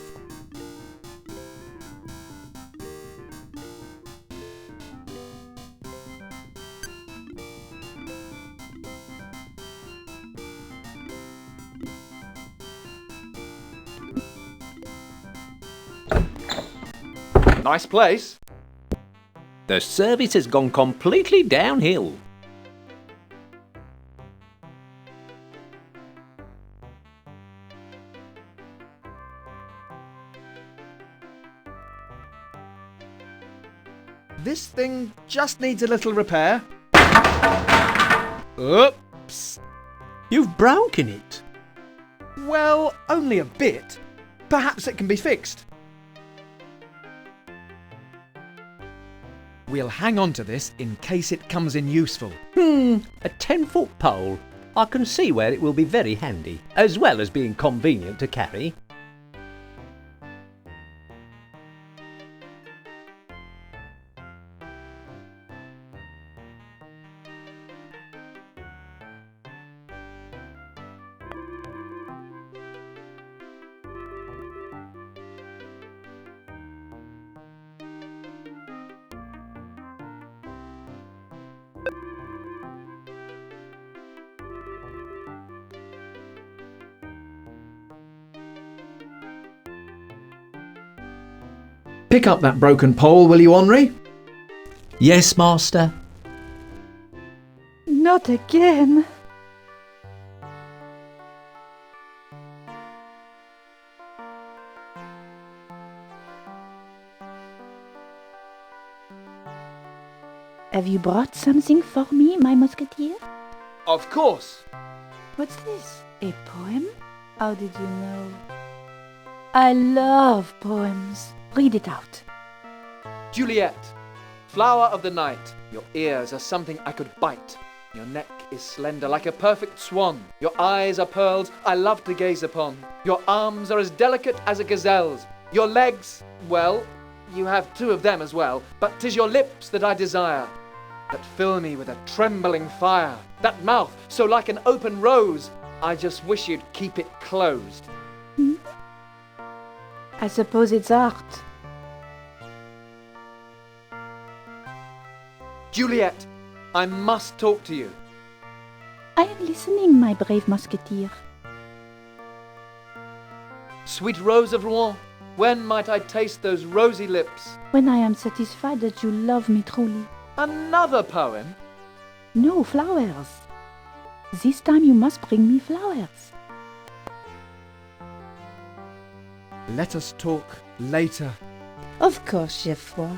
Nice place. The service has gone completely downhill. This thing just needs a little repair. Oops! You've broken it. Well, only a bit. Perhaps it can be fixed. We'll hang on to this in case it comes in useful. A 10-foot pole. I can see where it will be very handy, as well as being convenient to carry. Pick up that broken pole, will you, Henri? Yes, Master. Not again. Have you brought something for me, my musketeer? Of course. What's this? A poem? How did you know? I love poems. Read it out. Juliet, flower of the night, your ears are something I could bite. Your neck is slender like a perfect swan. Your eyes are pearls I love to gaze upon. Your arms are as delicate as a gazelle's. Your legs, well, you have two of them as well, but 'tis your lips that I desire, that fill me with a trembling fire. That mouth, so like an open rose, I just wish you'd keep it closed. I suppose it's art. Juliet, I must talk to you. I am listening, my brave musketeer. Sweet Rose of Rouen, when might I taste those rosy lips? When I am satisfied that you love me truly. Another poem? No, flowers. This time you must bring me flowers. Let us talk later. Of course, Geoffroy.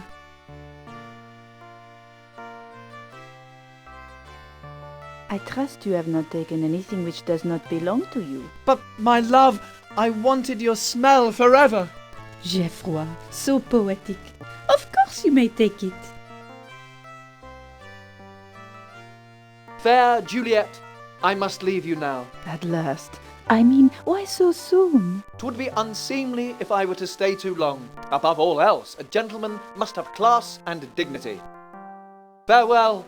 I trust you have not taken anything which does not belong to you. But, my love, I wanted your smell forever. Geoffroy, so poetic. Of course you may take it. Fair Juliet, I must leave you now. At last. I mean, why so soon? 'Twould be unseemly if I were to stay too long. Above all else, a gentleman must have class and dignity. Farewell.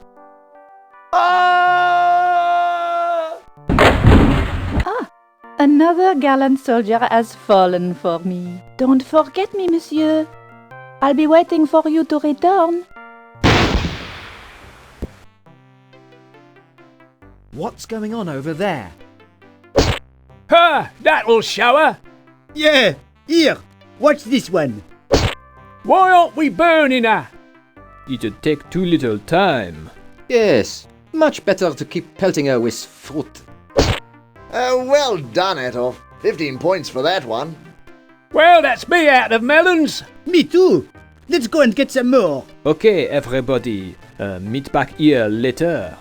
Another gallant soldier has fallen for me. Don't forget me, monsieur. I'll be waiting for you to return. What's going on over there? Ha! That'll show her! Yeah, here, watch this one. Why aren't we burning her? It'd take too little time. Yes, much better to keep pelting her with fruit. Well done, Etolf. 15 points for that one. Well, that's me out of melons. Me too. Let's go and get some more. Okay, everybody, meet back here later.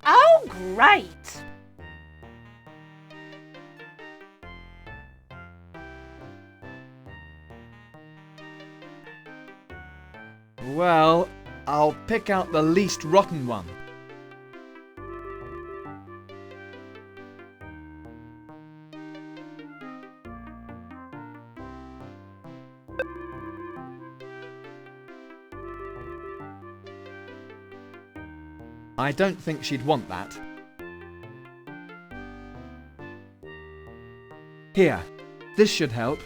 Oh, great! Well, I'll pick out the least rotten one. I don't think she'd want that. Here, this should help.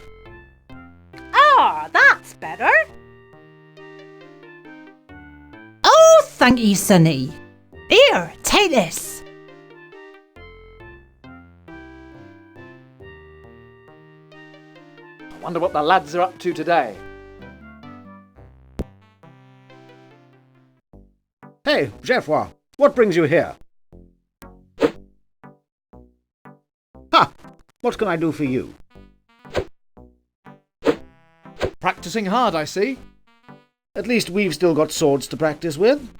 Ah, that's better. Oh, thank you, Sonny. Here, take this. I wonder what the lads are up to today. Hey, Geoffroy, what brings you here? Ha! What can I do for you? Practicing hard, I see. At least we've still got swords to practice with.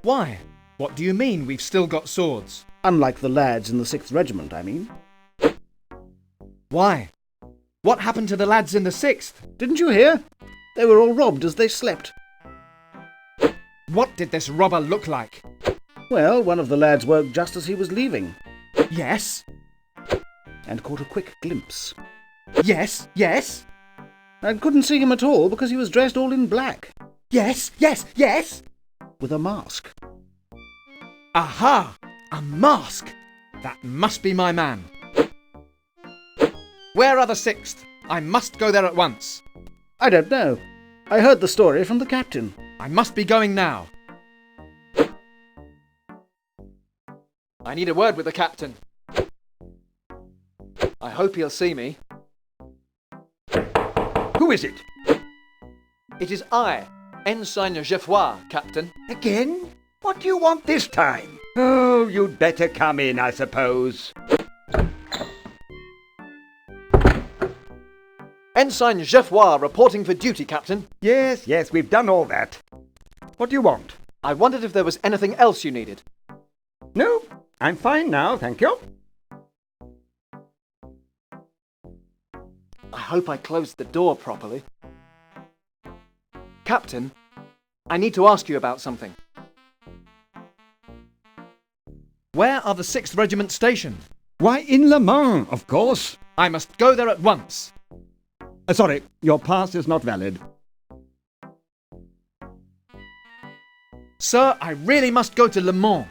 Why? What do you mean we've still got swords? Unlike the lads in the 6th Regiment, I mean. Why? What happened to the lads in the 6th? Didn't you hear? They were all robbed as they slept. What did this robber look like? Well, one of the lads woke just as he was leaving. Yes? And caught a quick glimpse. Yes, yes? And couldn't see him at all because he was dressed all in black. Yes, yes, yes? With a mask. Aha! A mask! That must be my man. Where are the 6th? I must go there at once. I don't know. I heard the story from the captain. I must be going now. I need a word with the captain. I hope he'll see me. Who is it? It is I, Ensign Geoffroy, Captain. Again? What do you want this time? Oh, you'd better come in, I suppose. Ensign Geoffroy reporting for duty, Captain. Yes, we've done all that. What do you want? I wondered if there was anything else you needed. No, I'm fine now, thank you. I hope I closed the door properly. Captain, I need to ask you about something. Where are the 6th Regiment stationed? Why, in Le Mans, of course. I must go there at once. Sorry, your pass is not valid. Sir, I really must go to Le Mans.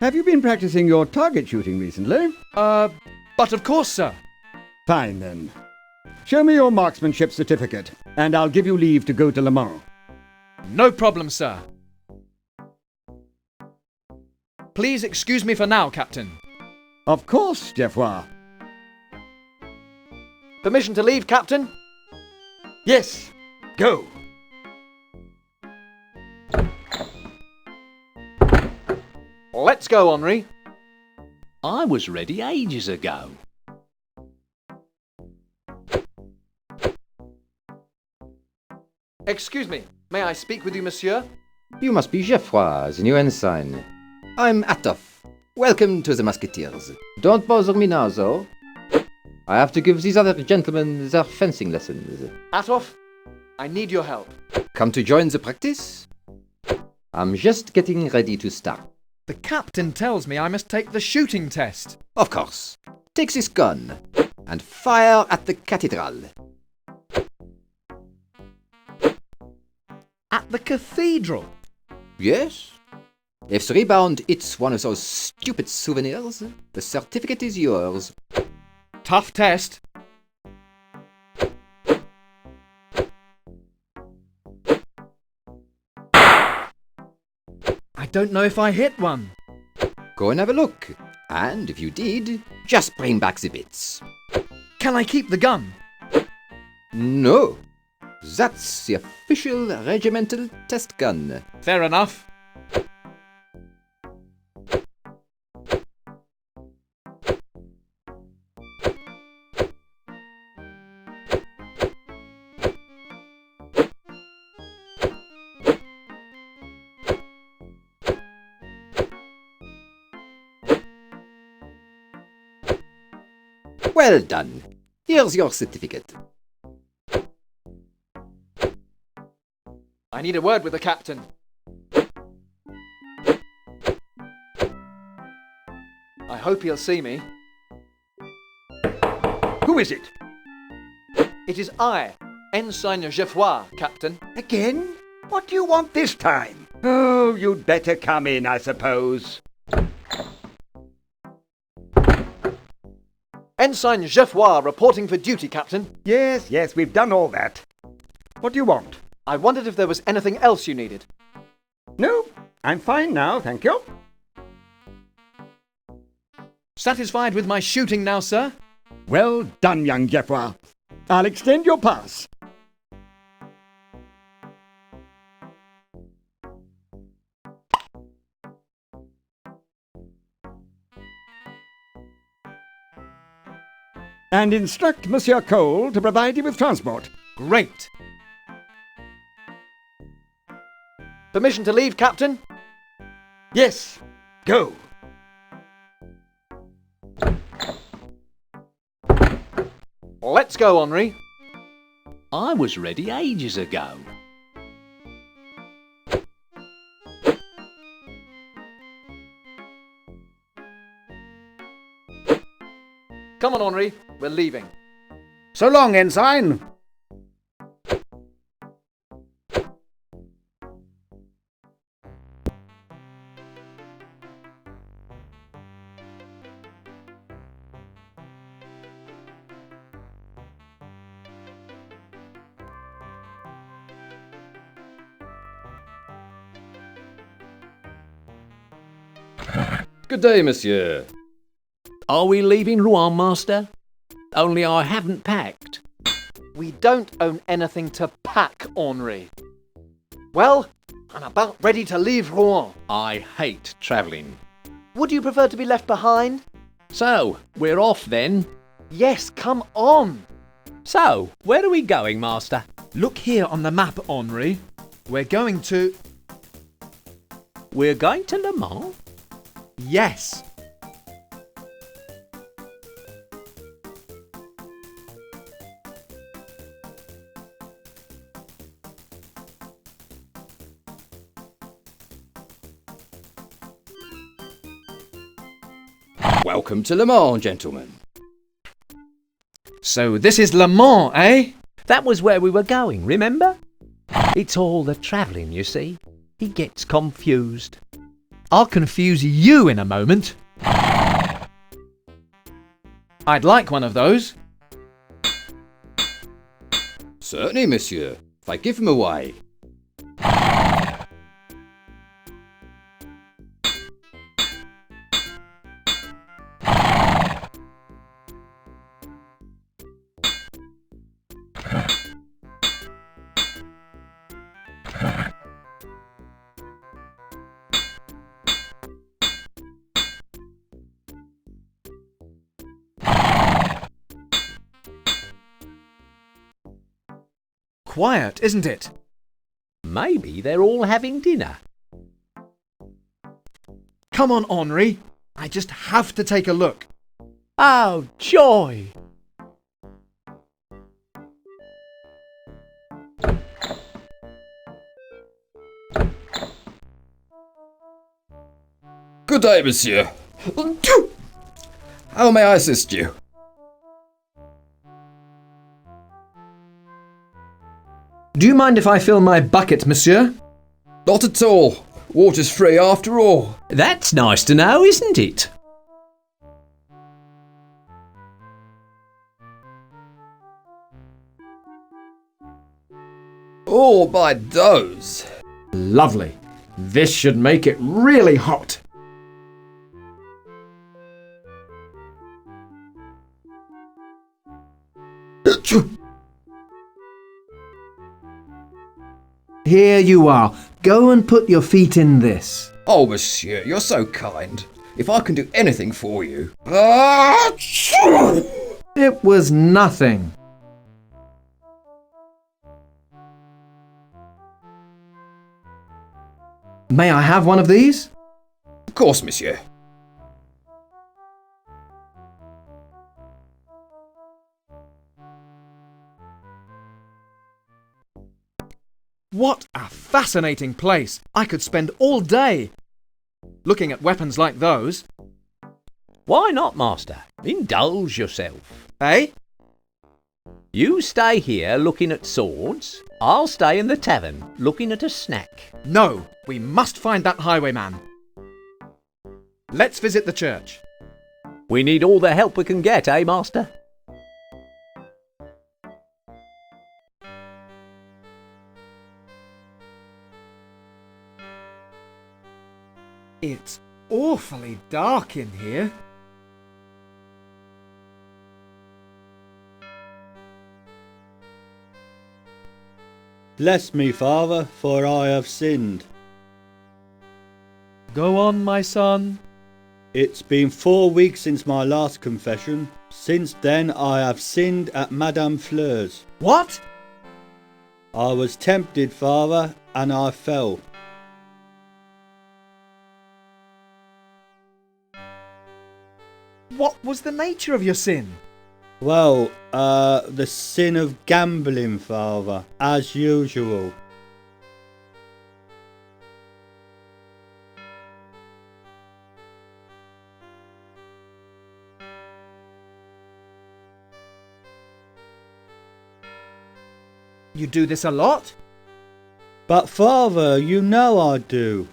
Have you been practicing your target shooting recently? But of course, sir. Fine then. Show me your marksmanship certificate, and I'll give you leave to go to Le Mans. No problem, sir. Please excuse me for now, Captain. Of course, Geoffroy. Permission to leave, Captain? Yes, go. Let's go, Henri. I was ready ages ago. Excuse me, may I speak with you, monsieur? You must be Geoffroy, the new ensign. I'm Atof. Welcome to the Musketeers. Don't bother me now, though. I have to give these other gentlemen their fencing lessons. Atof, I need your help. Come to join the practice? I'm just getting ready to start. The captain tells me I must take the shooting test. Of course. Take this gun and fire at the cathedral. At the cathedral? Yes. If the rebound hits one of those stupid souvenirs, the certificate is yours. Tough test. I don't know if I hit one. Go and have a look. And if you did, just bring back the bits. Can I keep the gun? No. That's the official regimental test gun. Fair enough. Well done. Here's your certificate. I need a word with the captain. I hope he'll see me. Who is it? It is I, Ensign Geoffroy, Captain. Again? What do you want this time? Oh, you'd better come in, I suppose. Ensign Geoffroy reporting for duty, Captain. Yes, we've done all that. What do you want? I wondered if there was anything else you needed. No, I'm fine now, thank you. Satisfied with my shooting now, sir? Well done, young Geoffroy. I'll extend your pass. And instruct Monsieur Cole to provide you with transport. Great. Permission to leave, Captain? Yes, go. Let's go, Henri. I was ready ages ago. Come on, Henri. We're leaving. So long, Ensign. Good day, monsieur. Are we leaving Rouen, master? Only I haven't packed. We don't own anything to pack, Henri. Well, I'm about ready to leave Rouen. I hate travelling. Would you prefer to be left behind? So, we're off then? Yes, come on. So, where are we going, master? Look here on the map, Henri. We're going to... We're going to Le Mans? Yes. Welcome to Le Mans, gentlemen. So this is Le Mans, eh? That was where we were going, remember? It's all the travelling, you see. He gets confused. I'll confuse you in a moment. I'd like one of those. Certainly, monsieur, if I give him away. Quiet, isn't it? Maybe they're all having dinner. Come on, Henri. I just have to take a look. Oh, joy! Good day, monsieur. How may I assist you? Do you mind if I fill my bucket, monsieur? Not at all. Water's free after all. That's nice to know, isn't it? Oh, by those. Lovely. This should make it really hot. Here you are. Go and put your feet in this. Oh, monsieur, you're so kind. If I can do anything for you. It was nothing. May I have one of these? Of course, monsieur. What a fascinating place. I could spend all day looking at weapons like those. Why not, master? Indulge yourself. Eh? You stay here looking at swords. I'll stay in the tavern looking at a snack. No, we must find that highwayman. Let's visit the church. We need all the help we can get, eh, master? It's awfully dark in here. Bless me, father, for I have sinned. Go on, my son. It's been 4 weeks since my last confession. Since then I have sinned at Madame Fleur's. What? I was tempted, father, and I fell. What was the nature of your sin? Well, the sin of gambling, father, as usual. You do this a lot? But father, you know I do.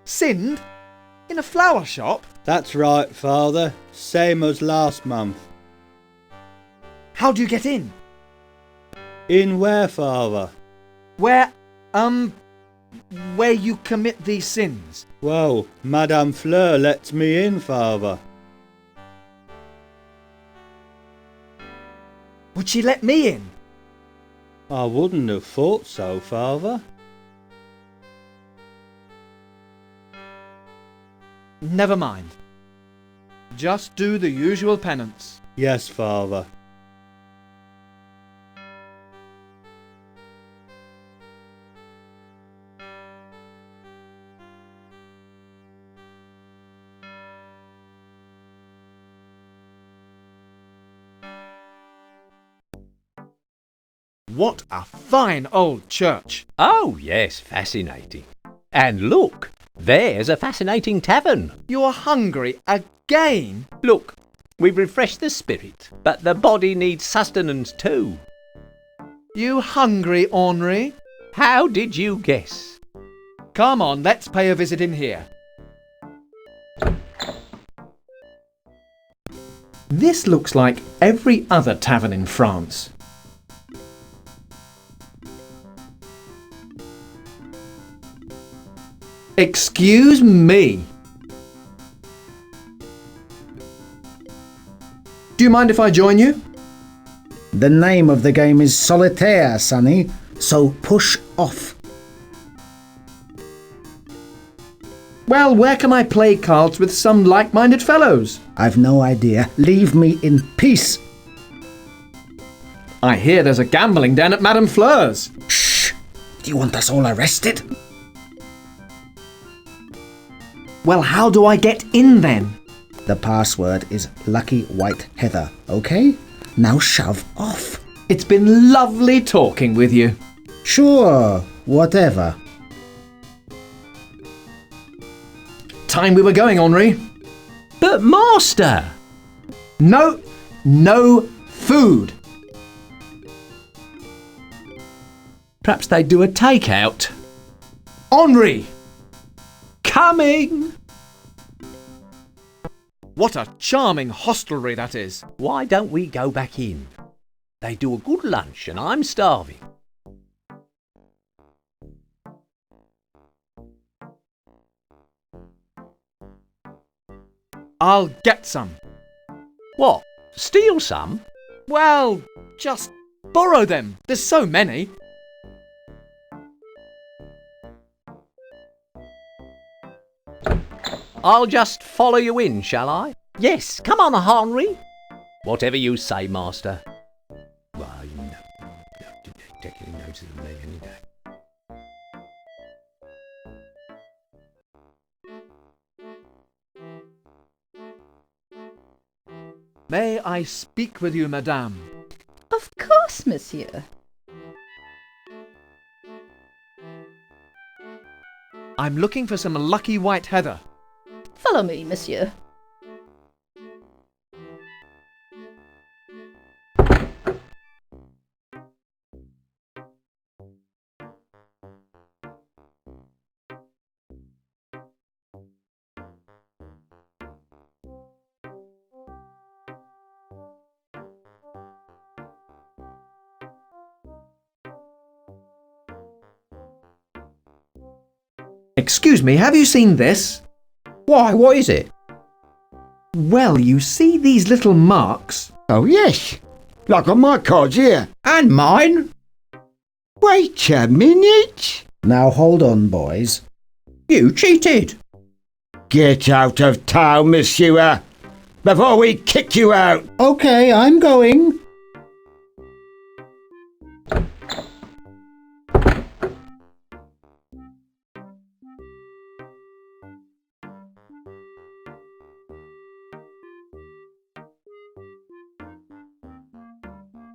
Sinned? In a flower shop? That's right, father. Same as last month. How do you get in? In where, father? Where you commit these sins? Well, Madame Fleur lets me in, father. Would she let me in? I wouldn't have thought so, father. Never mind. Just do the usual penance. Yes, father. What a fine old church! Oh, yes, fascinating. And look, there's a fascinating tavern. You're hungry again? Look, we've refreshed the spirit, but the body needs sustenance too. You hungry, Henri? How did you guess? Come on, let's pay a visit in here. This looks like every other tavern in France. Excuse me. Do you mind if I join you? The name of the game is Solitaire, Sonny, so push off. Well, where can I play cards with some like-minded fellows? I've no idea. Leave me in peace. I hear there's a gambling den at Madame Fleur's. Shh! Do you want us all arrested? Well, how do I get in then? The password is Lucky White Heather, okay? Now shove off. It's been lovely talking with you. Sure, whatever. Time we were going, Henri. But master! No food. Perhaps they do a takeout. Henri! Coming! What a charming hostelry that is. Why don't we go back in? They do a good lunch and I'm starving. I'll get some. What? Steal some? Well, just borrow them. There's so many. I'll just follow you in, shall I? Yes, come on, Henri. Whatever you say, master. Well, you know, taking notice of me any day. May I speak with you, madame? Of course, monsieur. I'm looking for some Lucky White Heather. Follow me, monsieur. Excuse me, have you seen this? Why, what is it? Well, you see these little marks? Oh, yes. Like on my cards here. And mine? Wait a minute. Now hold on, boys. You cheated. Get out of town, monsieur, before we kick you out. Okay, I'm going.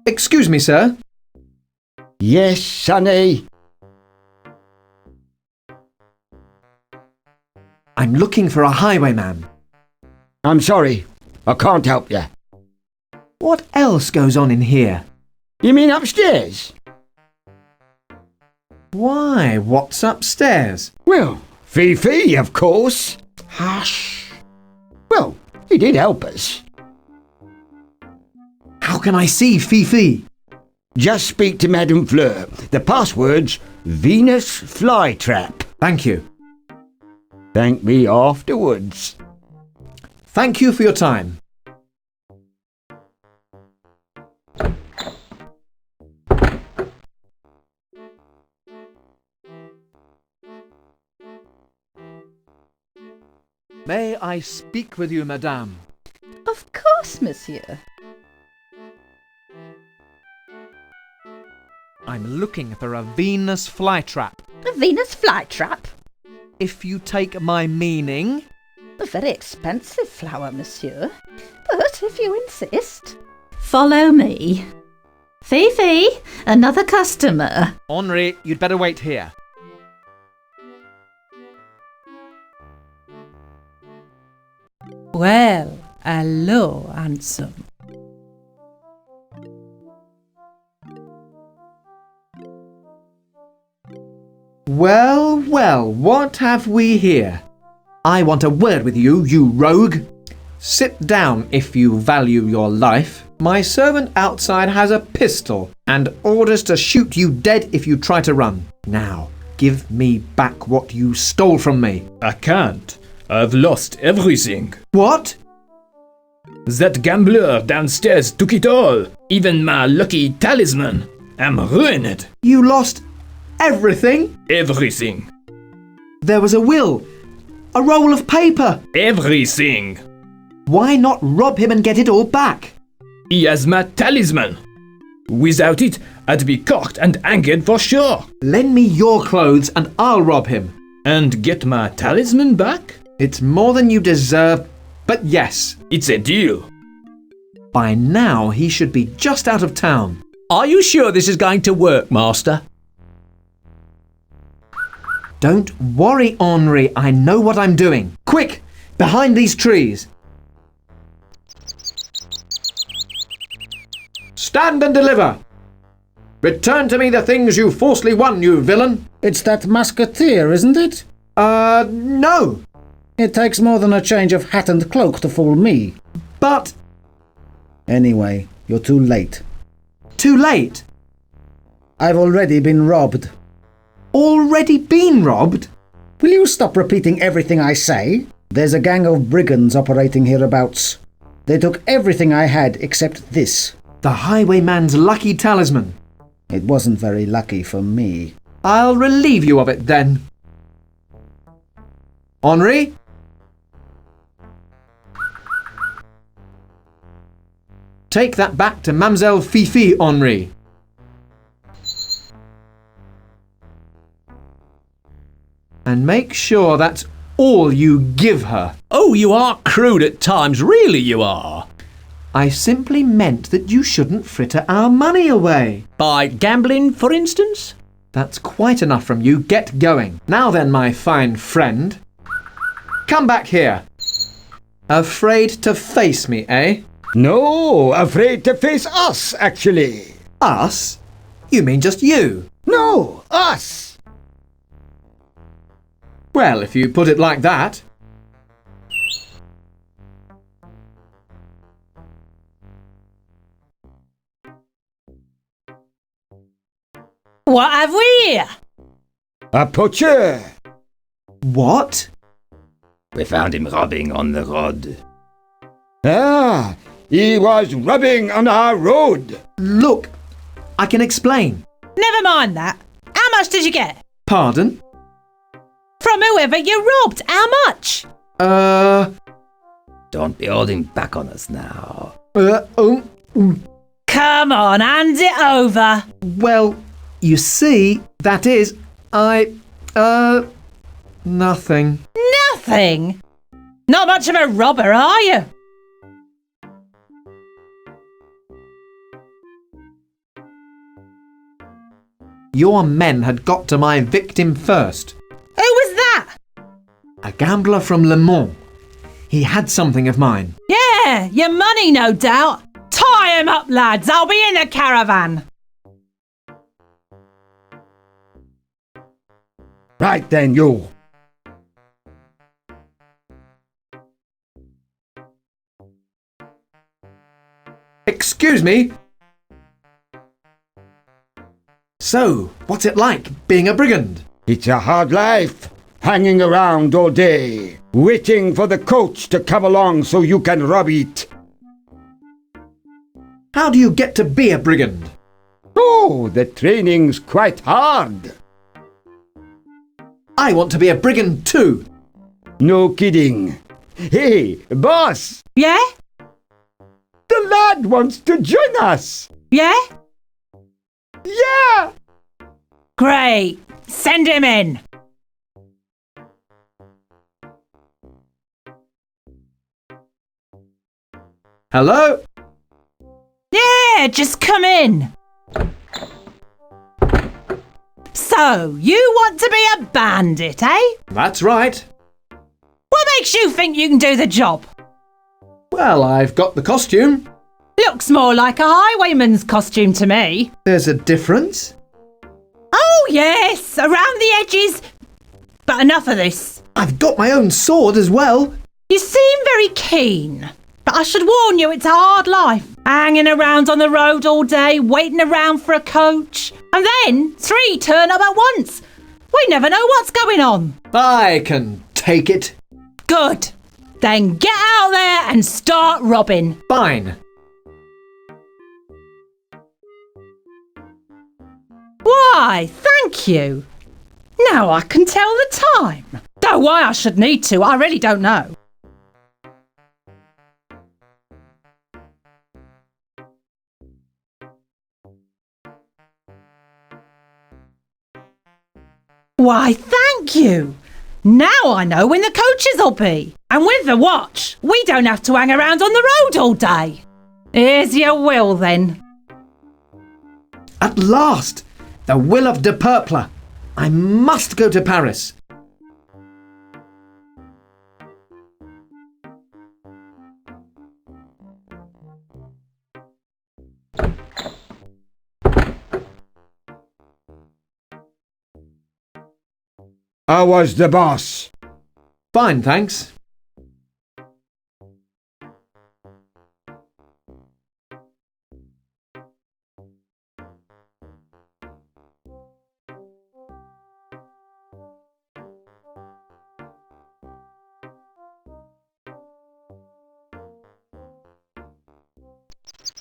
Excuse me, sir. Yes, Sonny. I'm looking for a highwayman. I'm sorry, I can't help you. What else goes on in here? You mean upstairs? Why, what's upstairs? Well, Fifi, of course. Hush. Well, he did help us. How can I see Fifi? Just speak to Madame Fleur. The password's Venus Flytrap. Thank you. Thank me afterwards. Thank you for your time. May I speak with you, madame? Of course, monsieur. I'm looking for a Venus flytrap. A Venus flytrap? If you take my meaning. A very expensive flower, monsieur. But if you insist. Follow me. Fifi, another customer. Henri, you'd better wait here. Well, hello, handsome. Well, well, what have we here? I want a word with you, you rogue. Sit down if you value your life. My servant outside has a pistol and orders to shoot you dead if you try to run. Now, give me back what you stole from me. I can't. I've lost everything. What? That gambler downstairs took it all. Even my lucky talisman. I'm ruined. You lost everything? Everything. There was a will. A roll of paper. Everything. Why not rob him and get it all back? He has my talisman. Without it, I'd be caught and hanged for sure. Lend me your clothes and I'll rob him. And get my talisman back? It's more than you deserve, but yes. It's a deal. By now, he should be just out of town. Are you sure this is going to work, Master? Don't worry, Henri. I know what I'm doing. Quick! Behind these trees. Stand and deliver! Return to me the things you falsely won, you villain! It's that musketeer, isn't it? No! It takes more than a change of hat and cloak to fool me. But... Anyway, you're too late. Too late? I've already been robbed. Already been robbed? Will you stop repeating everything I say? There's a gang of brigands operating hereabouts. They took everything I had except this. The highwayman's lucky talisman. It wasn't very lucky for me. I'll relieve you of it then. Henri? Take that back to Mademoiselle Fifi, Henri. And make sure that's all you give her. Oh, you are crude at times, really you are. I simply meant that you shouldn't fritter our money away. By gambling, for instance? That's quite enough from you. Get going. Now then, my fine friend. Come back here. Afraid to face me, eh? No, afraid to face us, actually. Us? You mean just you? No, us. Well, if you put it like that. What have we here? A poacher. What? We found him robbing on the road. Ah, he was robbing on our road. Look, I can explain. Never mind that. How much did you get? Pardon? From whoever you robbed. How much? Don't be holding back on us now. Come on, hand it over. Well, you see, that is, nothing. Nothing? Not much of a robber, are you? Your men had got to my victim first. Who was that? A gambler from Le Mans. He had something of mine. Yeah, your money, no doubt. Tie him up, lads. I'll be in the caravan. Right then, you. Excuse me. So, what's it like being a brigand? It's a hard life, hanging around all day, waiting for the coach to come along so you can rob it. How do you get to be a brigand? Oh, the training's quite hard. I want to be a brigand too. No kidding. Hey, boss! Yeah? The lad wants to join us. Yeah? Yeah! Great. Send him in. Hello? Yeah, just come in. So, you want to be a bandit, eh? That's right. What makes you think you can do the job? Well, I've got the costume. Looks more like a highwayman's costume to me. There's a difference. Oh, yes, around the edges. But enough of this. I've got my own sword as well. You seem very keen. But I should warn you, it's a hard life. Hanging around on the road all day, waiting around for a coach. And then 3 turn up at once. We never know what's going on. I can take it. Good. Then get out there and start robbing. Fine. Why, thank you. Now I can tell the time. Though why I should need to, I really don't know. Why, thank you. Now I know when the coaches will be. And with the watch, we don't have to hang around on the road all day. Here's your will then. At last! The will of de Purple. I must go to Paris. How was the boss? Fine, thanks.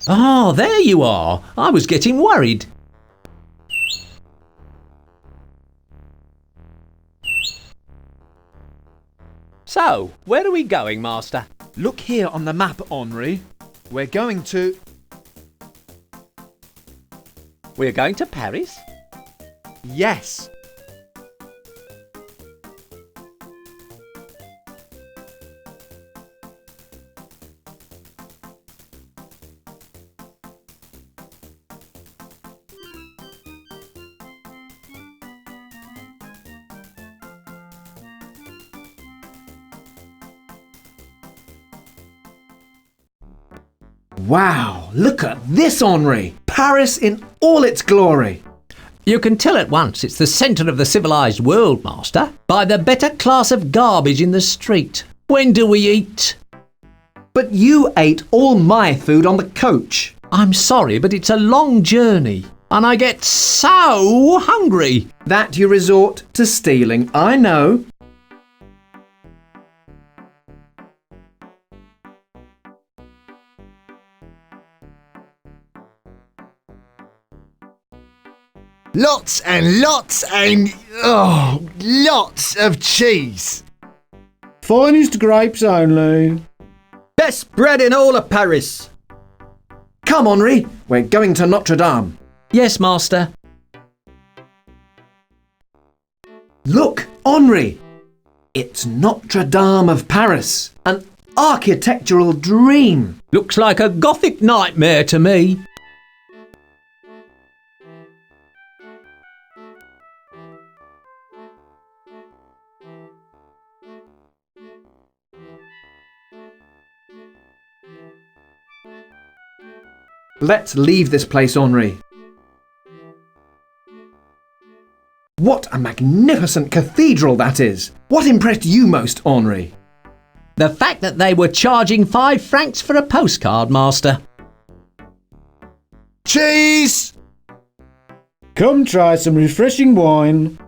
Ah, there you are. I was getting worried. So, where are we going, Master? Look here on the map, Henri. We're going to... We're going to Paris? Yes. Wow, look at this, Henri. Paris in all its glory. You can tell at once it's the centre of the civilised world, Master, by the better class of garbage in the street. When do we eat? But you ate all my food on the coach. I'm sorry, but it's a long journey, and I get so hungry. That you resort to stealing, I know. Lots and lots of cheese. Finest grapes only. Best bread in all of Paris. Come, Henri, we're going to Notre Dame. Yes, Master. Look, Henri. It's Notre Dame of Paris. An architectural dream. Looks like a Gothic nightmare to me. Let's leave this place, Henri. What a magnificent cathedral that is! What impressed you most, Henri? The fact that they were charging 5 francs for a postcard, Master. Cheese! Come try some refreshing wine.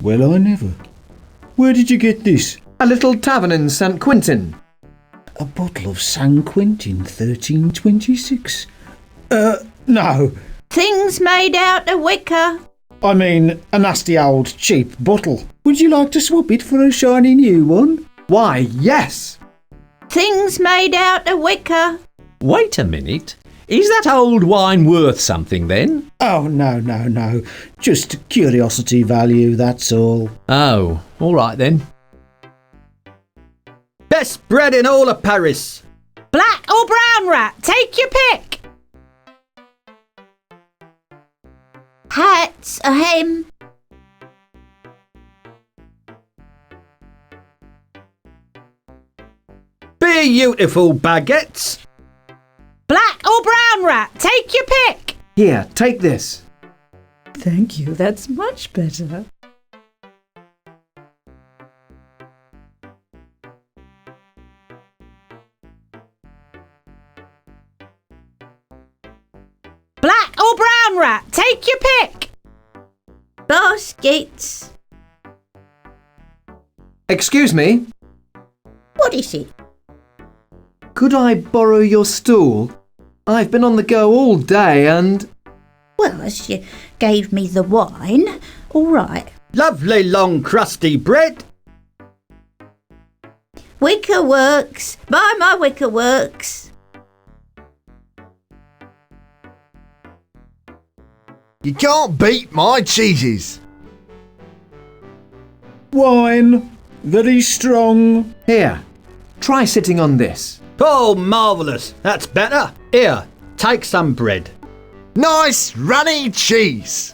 Well, I never. Where did you get this? A little tavern in St. Quentin. A bottle of San Quentin 1326. No. Things made out of wicker. I mean, a nasty old cheap bottle. Would you like to swap it for a shiny new one? Why, yes. Things made out of wicker. Wait a minute. Is that old wine worth something then? Oh, no. Just curiosity value, that's all. Oh, all right then. Best bread in all of Paris. Black or brown rat, take your pick. Hats, a hem. Beautiful baguettes. Black or brown rat, take your pick. Here, take this. Thank you, that's much better. or brown rat, take your pick. Baskets. Excuse me, What is it? could I borrow your stool? I've been on the go all day and... Well, as you gave me the wine, all right. Lovely long crusty bread. Wicker works. Buy my wicker works. You can't beat my cheeses. Wine. Very strong. Here, try sitting on this. Oh, marvellous. That's better. Here, take some bread. Nice runny cheese.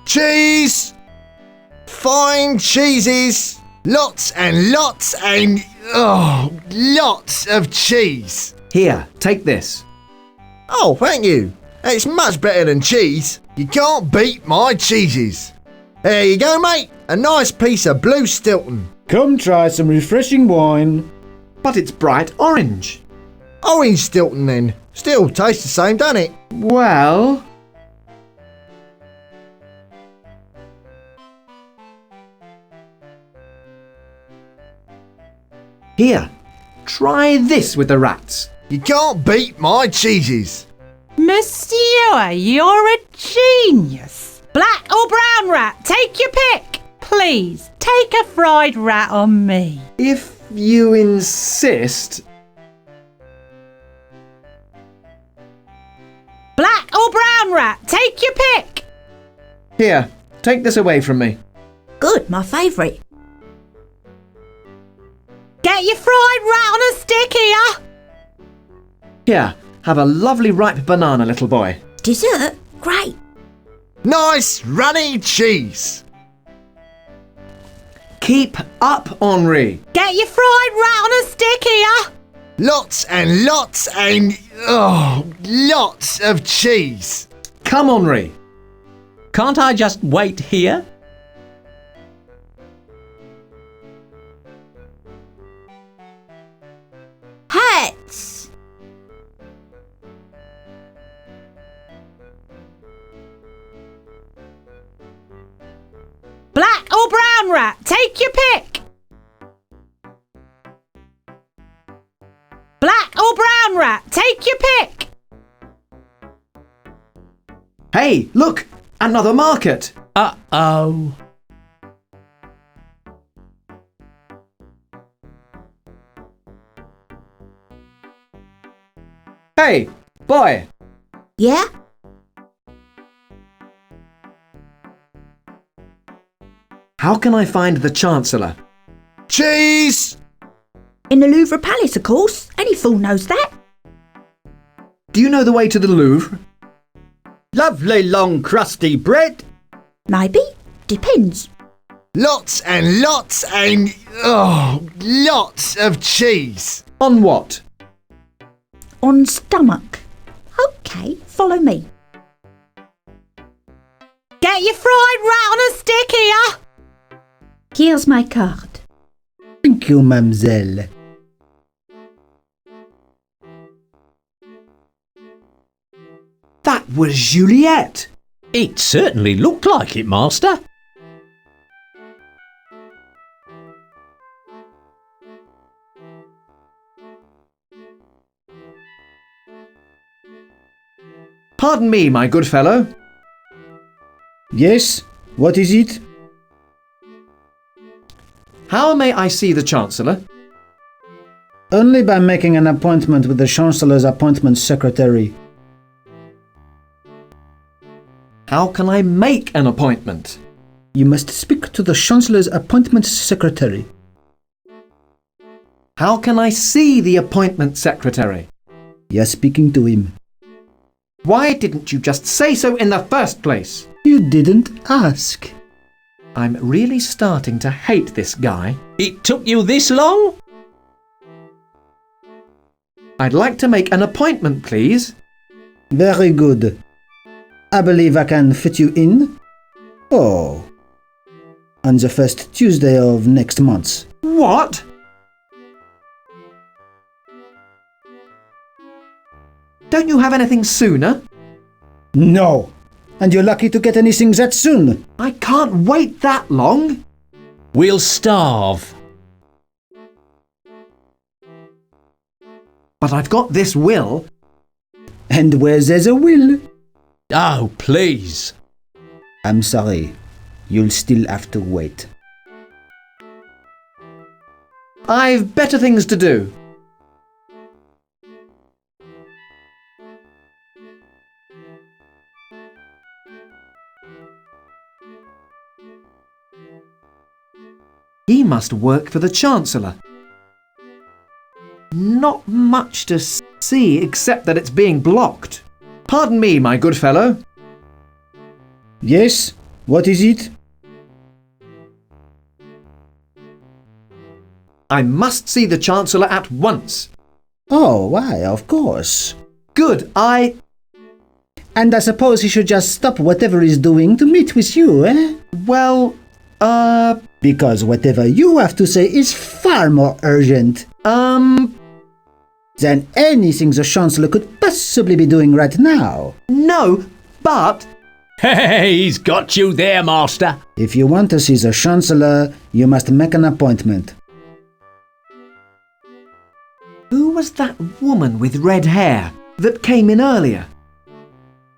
Cheese! Fine cheeses! Lots and lots and... oh, lots of cheese! Here, take this. Oh, thank you. It's much better than cheese. You can't beat my cheeses. There you go, mate. A nice piece of blue Stilton. Come try some refreshing wine. But it's bright orange. Orange Stilton then. Still tastes the same, doesn't it? Well... Here, try this with the rats. You can't beat my cheeses. Monsieur, you're a genius. Black or brown rat, take your pick. Please, take a fried rat on me. If you insist... Black or brown rat, take your pick. Here, take this away from me. Good, my favourite. Get your fried rat on a stick here. Here, have a lovely ripe banana, little boy. Dessert? Great. Nice runny cheese. Keep up, Henri. Get your fried rat on a stick here. Lots and lots and... oh, lots of cheese. Come, Henri. Can't I just wait here? Hats. Black or brown rat, take your pick. Black or brown rat, take your pick. Hey, look! Another market! Uh-oh. Hey, boy! Yeah? How can I find the Chancellor? Cheese! In the Louvre Palace, of course. Any fool knows that. Do you know the way to the Louvre? Lovely long crusty bread. Maybe. Depends. Lots and lots and... oh, lots of cheese. On what? On stomach. OK, follow me. Get your fried rat on a stick here. Here's my card. Thank you, mademoiselle. That was Juliet. It certainly looked like it, Master. Pardon me, my good fellow. Yes? What is it? How may I see the Chancellor? Only by making an appointment with the Chancellor's appointment secretary. How can I make an appointment? You must speak to the Chancellor's appointment secretary. How can I see the appointment secretary? You're speaking to him. Why didn't you just say so in the first place? You didn't ask. I'm really starting to hate this guy. It took you this long? I'd like to make an appointment, please. Very good. I believe I can fit you in. Oh. on the first Tuesday of next month. What? Don't you have anything sooner? No. And you're lucky to get anything that soon. I can't wait that long. We'll starve. But I've got this will. And where there's a will. Oh, please. I'm sorry. You'll still have to wait. I've better things to do. He must work for the Chancellor. Not much to see except that it's being blocked. Pardon me, my good fellow. Yes? What is it? I must see the Chancellor at once. Oh, why, of course. Good, And I suppose he should just stop whatever he's doing to meet with you, eh? Well, Because whatever you have to say is far more urgent. Than anything the Chancellor could possibly be doing right now. No, but... Hey, he's got you there, Master. If you want to see the Chancellor, you must make an appointment. Who was that woman with red hair that came in earlier?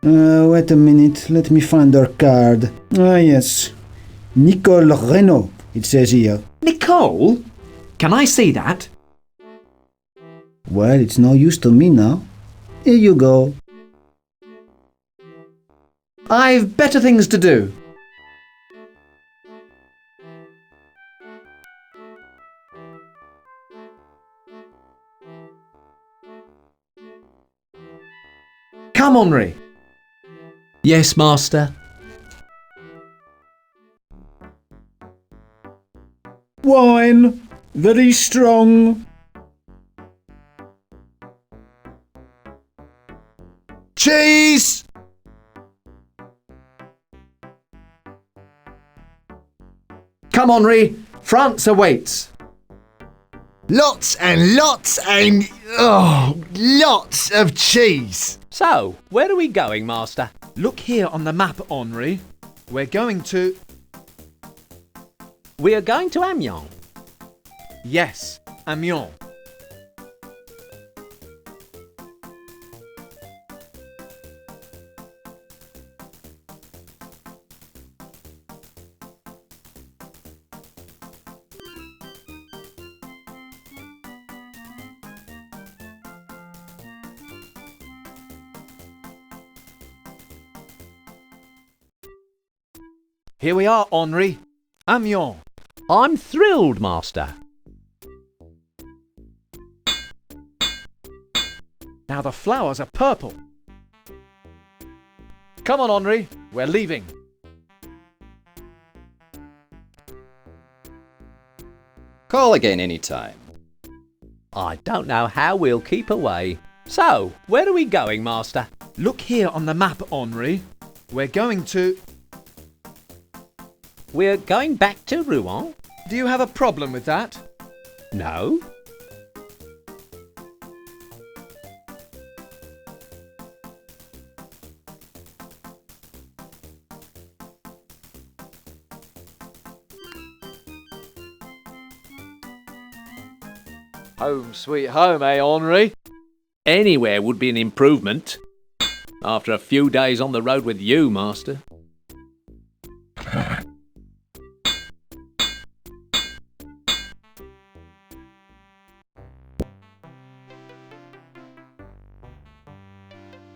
Wait a minute, let me find her card. Ah, yes. Nicole Renault, it says here. Nicole? Can I see that? Well, it's no use to me now. Here you go. I've better things to do. Come, Henri. Yes, Master. Wine. Very strong. Cheese! Come, Henri. France awaits. Lots and lots of cheese. So, where are we going, Master? Look here on the map, Henri. We're going to... We are going to Amiens. Yes, Amiens. Here we are, Henri. Amiens. I'm thrilled, Master. Now the flowers are purple. Come on, Henri. We're leaving. Call again anytime. I don't know how we'll keep away. So, where are we going, Master? Look here on the map, Henri. We're going to... We're going back to Rouen? Do you have a problem with that? No. Home sweet home, eh, Henri? Anywhere would be an improvement. After a few days on the road with you, Master.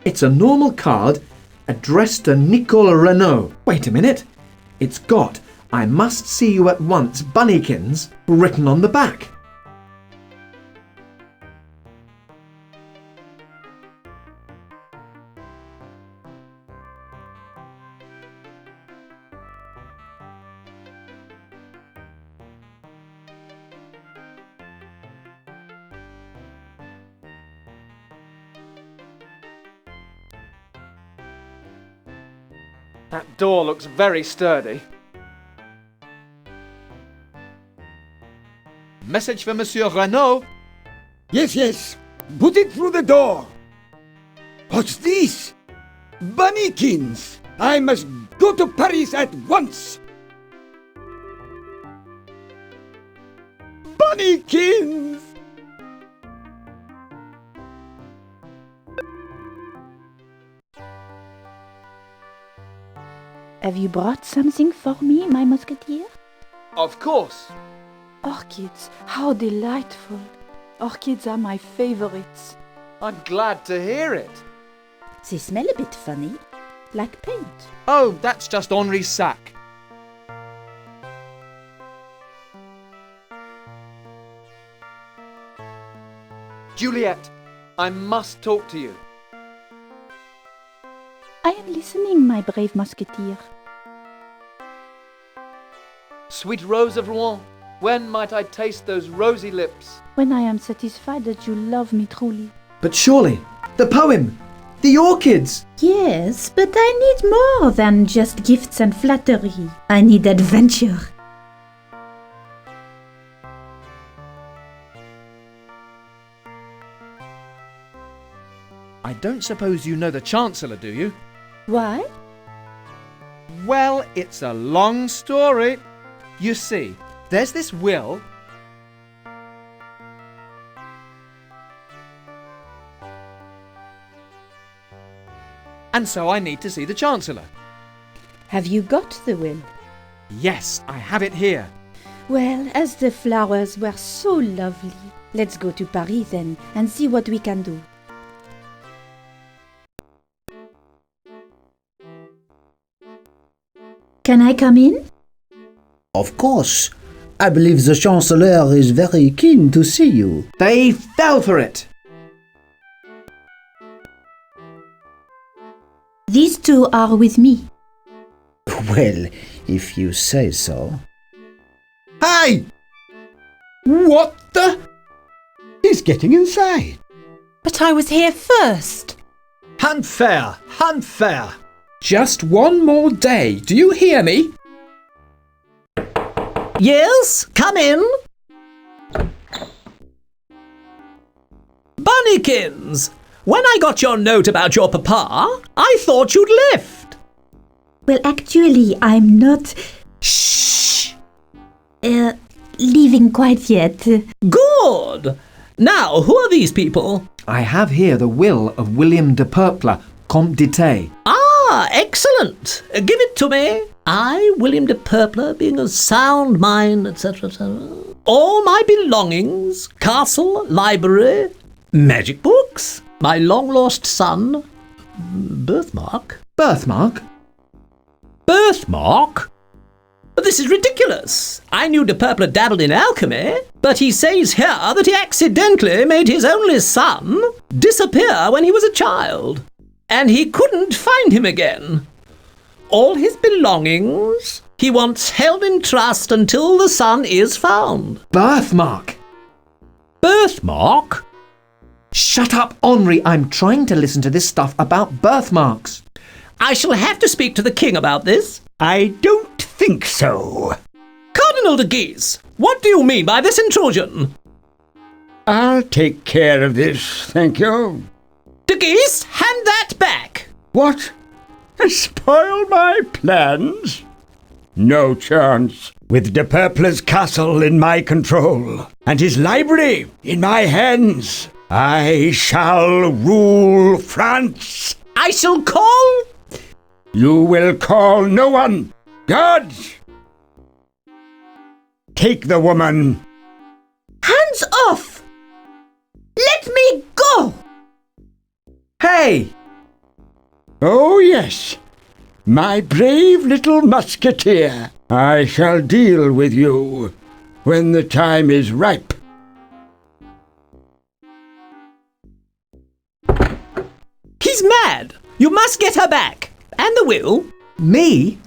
It's a normal card addressed to Nicole Renault. Wait a minute. It's got, I must see you at once, Bunnykins, written on the back. That door looks very sturdy. message for Monsieur Renault. Yes, yes. Put it through the door. What's this? Bunnykins! I must go to Paris at once. Bunnykins! Have you brought something for me, my musketeer? Of course. Orchids, how delightful. Orchids are my favorites. I'm glad to hear it. They smell a bit funny, like paint. Oh, that's just Henri's sack. Juliet, I must talk to you. I am listening, my brave musketeer. Sweet Rose of Rouen, when might I taste those rosy lips? When I am satisfied that you love me truly. But surely, the poem, the orchids. Yes, but I need more than just gifts and flattery. I need adventure. I don't suppose you know the Chancellor, do you? Why? Well, it's a long story. You see, there's this will. And so I need to see the Chancellor. Have you got the will? Yes, I have it here. Well, as the flowers were so lovely, let's go to Paris then and see what we can do. Can I come in? Of course. I believe the Chancellor is very keen to see you. They fell for it. These two are with me. Well, if you say so. Hey! What the? He's getting inside. But I was here first. Unfair! Unfair! Just one more day, do you hear me? Yes, come in. Bunnykins, when I got your note about your papa, I thought you'd left. Well, actually, I'm not... Shh! Leaving quite yet. Good! Now, who are these people? I have here the will of William de Purple, Comte d'Ité. Ah, excellent. Give it to me. I, William de Purple, being of sound mind, etc., etc. All my belongings, castle, library, magic books, my long-lost son, birthmark. Birthmark? Birthmark? But this is ridiculous. I knew de Purple dabbled in alchemy, but he says here that he accidentally made his only son disappear when he was a child, and he couldn't find him again. All his belongings he wants held in trust until the son is found. Birthmark? Birthmark? Shut up, Henri. I'm trying to listen to this stuff about birthmarks. I shall have to speak to the king about this. I don't think so. Cardinal de Guise, what do you mean by this intrusion? I'll take care of this, thank you. De Guise, hand that back. What? Spoil my plans? No chance. With de Purple's castle in my control, and his library in my hands, I shall rule France. I shall call... You will call no one. Guards! Take the woman. Hands off! Let me go! Hey! Oh, yes. My brave little musketeer. I shall deal with you when the time is ripe. He's mad. You must get her back. And the will. Me?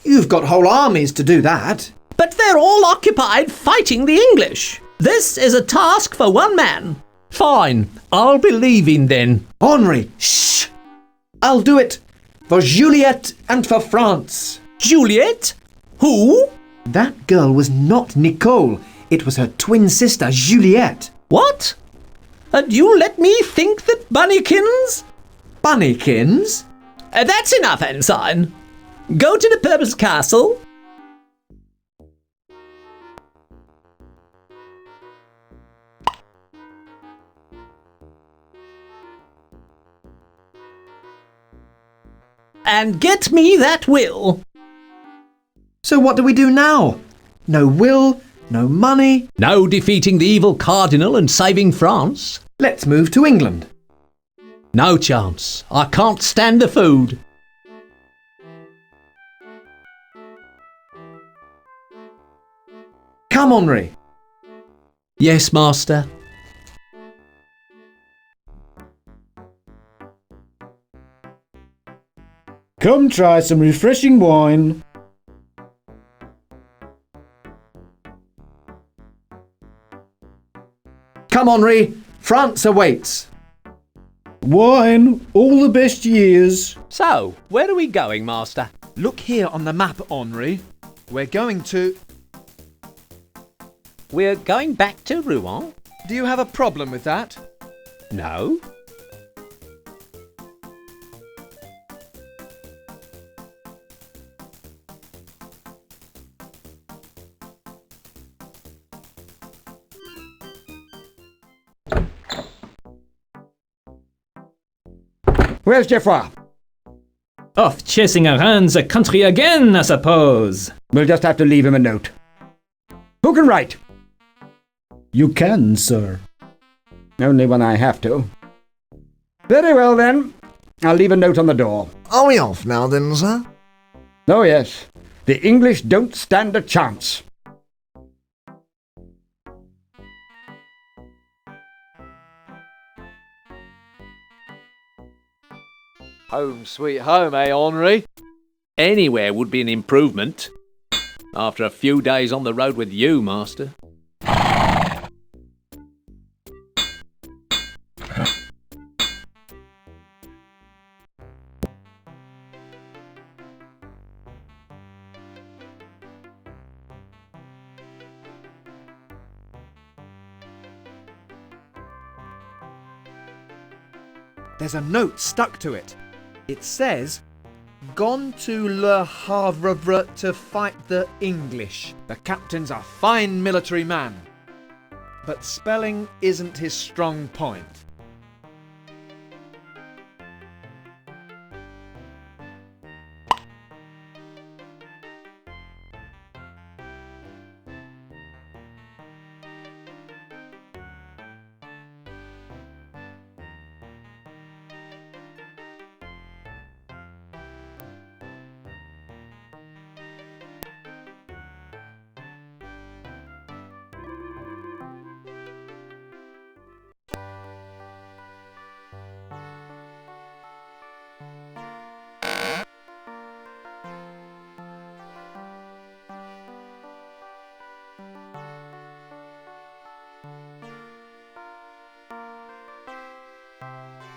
You've got whole armies to do that. But they're all occupied fighting the English. This is a task for one man. Fine, I'll be leaving then. Henri, shh! I'll do it. For Juliet and for France. Juliet? Who? That girl was not Nicole. It was her twin sister, Juliette. What? And you let me think that Bunnykins? Bunnykins? That's enough, Ensign. Go to the Purpose Castle. And get me that will. So what do we do now? No will, no money. No defeating the evil cardinal and saving France. Let's move to England. No chance. I can't stand the food. Come, Henri. Yes, master. Come try some refreshing wine. Come, Henri. France awaits. Wine, all the best years. So, where are we going, master? Look here on the map, Henri. We're going to... We're going back to Rouen? Do you have a problem with that? No. Where's Geoffroy? Off chasing around the country again, I suppose. We'll just have to leave him a note. Who can write? You can, sir. Only when I have to. Very well, then. I'll leave a note on the door. Are we off now, then, sir? Oh, yes. The English don't stand a chance. Home sweet home, eh, Henri? Anywhere would be an improvement. After a few days on the road with you, master. There's a note stuck to it. It says, "Gone to Le Havre to fight the English. The captain's a fine military man, but spelling isn't his strong point."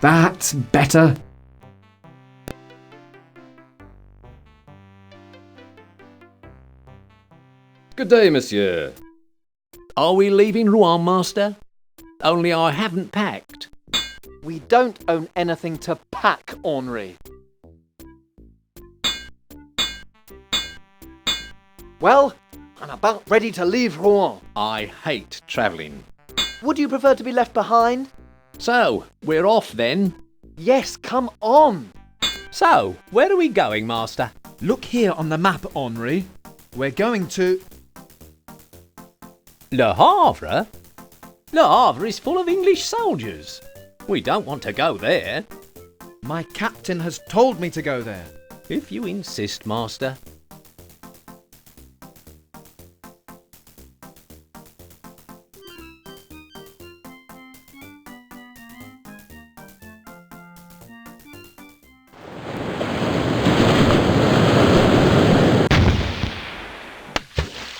That's better. Good day, monsieur. Are we leaving Rouen, master? Only I haven't packed. We don't own anything to pack, Henri. Well, I'm about ready to leave Rouen. I hate travelling. Would you prefer to be left behind? So, we're off then? Yes, come on. So, where are we going, master? Look here on the map, Henri. We're going to... Le Havre? Le Havre is full of English soldiers. We don't want to go there. My captain has told me to go there. If you insist, master.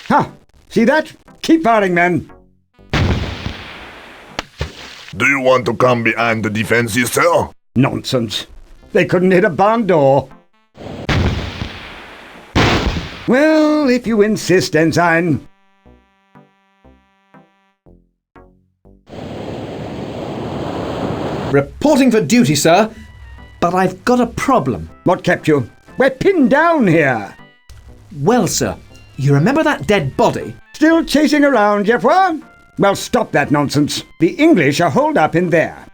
Ha! See that? Keep firing, men. Do you want to come behind the defences, sir? Nonsense. They couldn't hit a barn door. Well, if you insist, Ensign. Reporting for duty, sir. But I've got a problem. What kept you? We're pinned down here. Well, sir, you remember that dead body? Still chasing around, Geoffroy? Well, stop that nonsense. The English are holed up in there.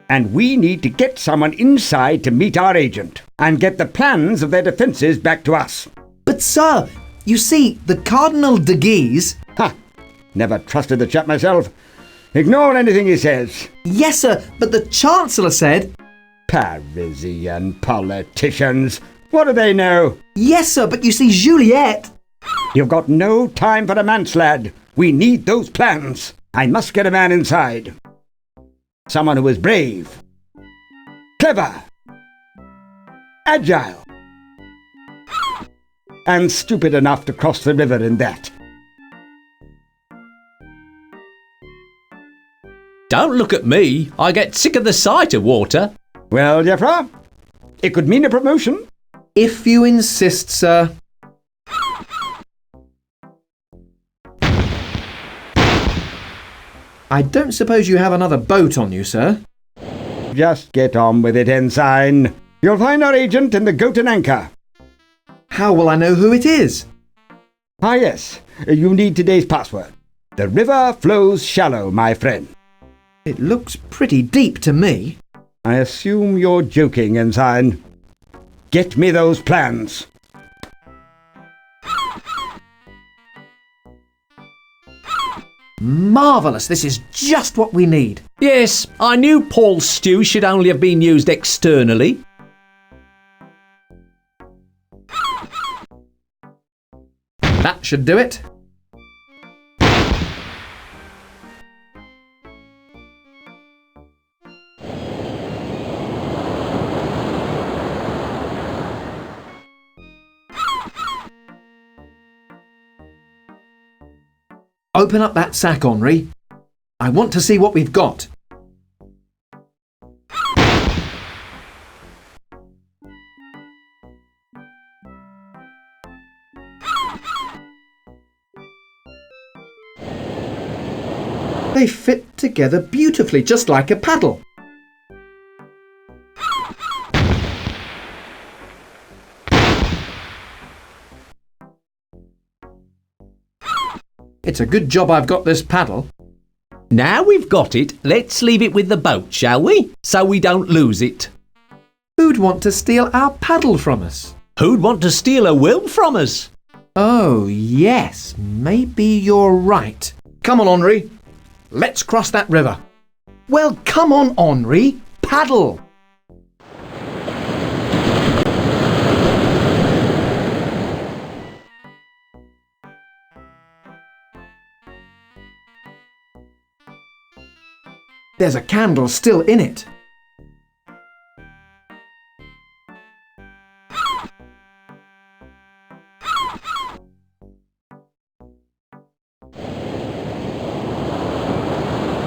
And we need to get someone inside to meet our agent and get the plans of their defences back to us. But, sir, you see, the Cardinal de Guise... Ha! Never trusted the chap myself. Ignore anything he says. Yes, sir, but the Chancellor said... Parisian politicians. What do they know? Yes, sir, but you see, Juliet... You've got no time for a manse, lad. We need those plans. I must get a man inside. Someone who is brave, clever, agile, and stupid enough to cross the river in that. Don't look at me. I get sick of the sight of water. Well, Geoffroy, it could mean a promotion. If you insist, sir. I don't suppose you have another boat on you, sir? Just get on with it, Ensign. You'll find our agent in the Goat and Anchor. How will I know who it is? Ah, yes. You need today's password. The river flows shallow, my friend. It looks pretty deep to me. I assume you're joking, Ensign. Get me those plans. Marvellous! This is just what we need. Yes, I knew Paul's stew should only have been used externally. That should do it. Open up that sack, Henri. I want to see what we've got. They fit together beautifully, just like a paddle. It's a good job I've got this paddle. Now we've got it, let's leave it with the boat, shall we? So we don't lose it. Who'd want to steal our paddle from us? Who'd want to steal a will from us? Oh, yes, maybe you're right. Come on, Henri. Let's cross that river. Well, come on, Henri. Paddle. There's a candle still in it.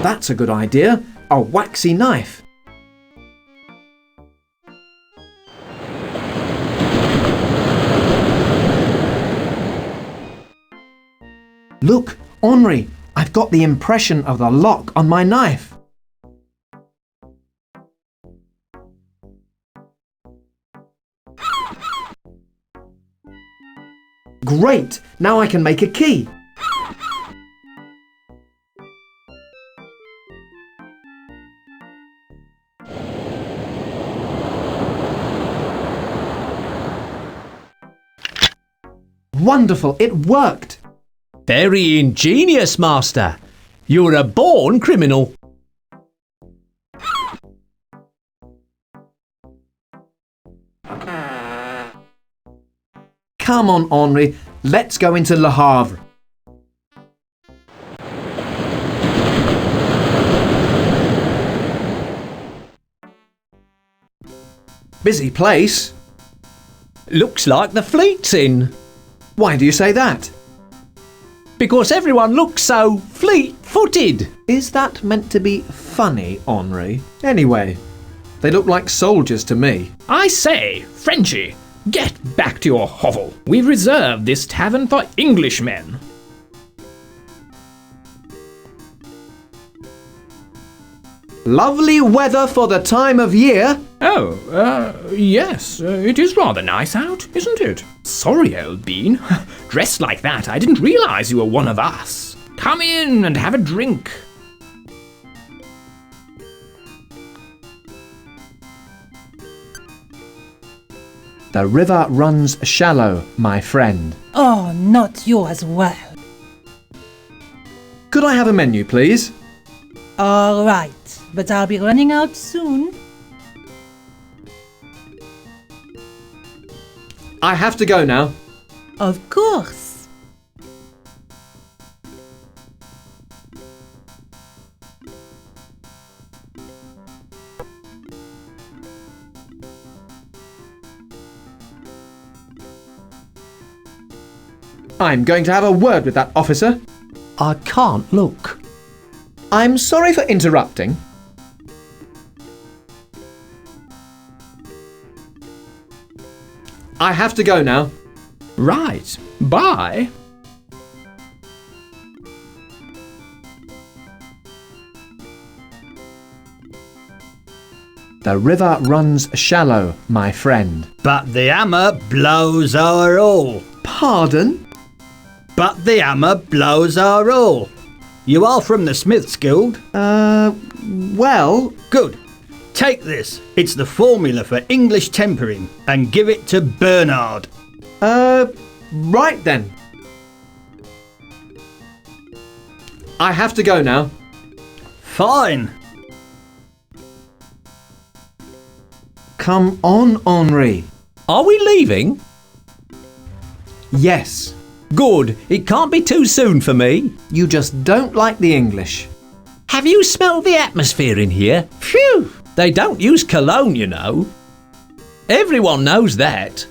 That's a good idea. A waxy knife. Look, Henri, I've got the impression of the lock on my knife. Great! Now I can make a key. Wonderful! It worked! Very ingenious, Master. You're a born criminal. Come on, Henri. Let's go into Le Havre. Busy place. Looks like the fleet's in. Why do you say that? Because everyone looks so fleet-footed. Is that meant to be funny, Henri? Anyway, they look like soldiers to me. I say, Frenchy, get back to your hovel. We've reserved this tavern for Englishmen. Lovely weather for the time of year. Oh, yes, it is rather nice out, isn't it? Sorry, old bean. Dressed like that, I didn't realise you were one of us. Come in and have a drink. The river runs shallow, my friend. Oh, not you as well. Could I have a menu, please? All right, but I'll be running out soon. I have to go now. Of course. I'm going to have a word with that officer. I can't look. I'm sorry for interrupting. I have to go now. Right. Bye. The river runs shallow, my friend. But the hammer blows our all. Pardon? But the hammer blows our all. You are from the Smiths Guild? Well... Good. Take this. It's the formula for English tempering, and give it to Bernard. Right then. I have to go now. Fine. Come on, Henri. Are we leaving? Yes. Good. It can't be too soon for me. You just don't like the English. Have you smelled the atmosphere in here? Phew! They don't use cologne, you know. Everyone knows that.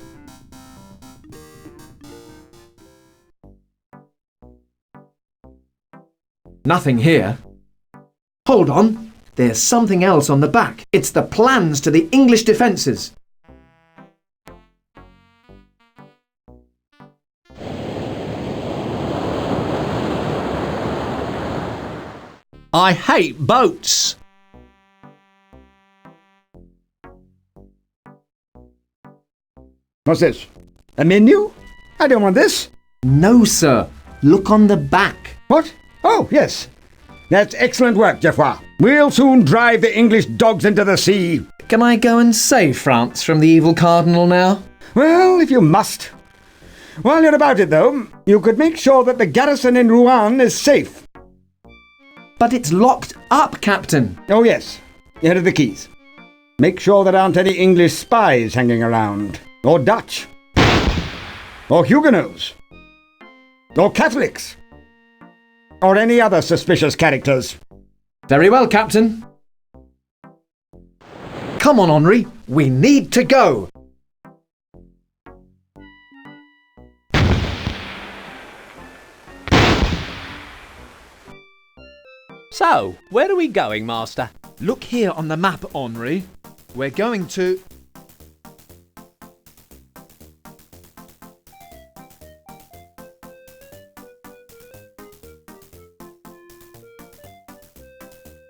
Nothing here. Hold on. There's something else on the back. It's the plans to the English defences. I hate boats. What's this? A menu? I don't want this. No, sir. Look on the back. What? Oh, yes. That's excellent work, Geoffroy. We'll soon drive the English dogs into the sea. Can I go and save France from the evil cardinal now? Well, if you must. While you're about it, though, you could make sure that the garrison in Rouen is safe. But it's locked up, Captain. Oh, yes. Here are the keys. Make sure there aren't any English spies hanging around. Or Dutch. Or Huguenots. Or Catholics. Or any other suspicious characters. Very well, Captain. Come on, Henri. We need to go. So, where are we going, Master? Look here on the map, Henri. We're going to...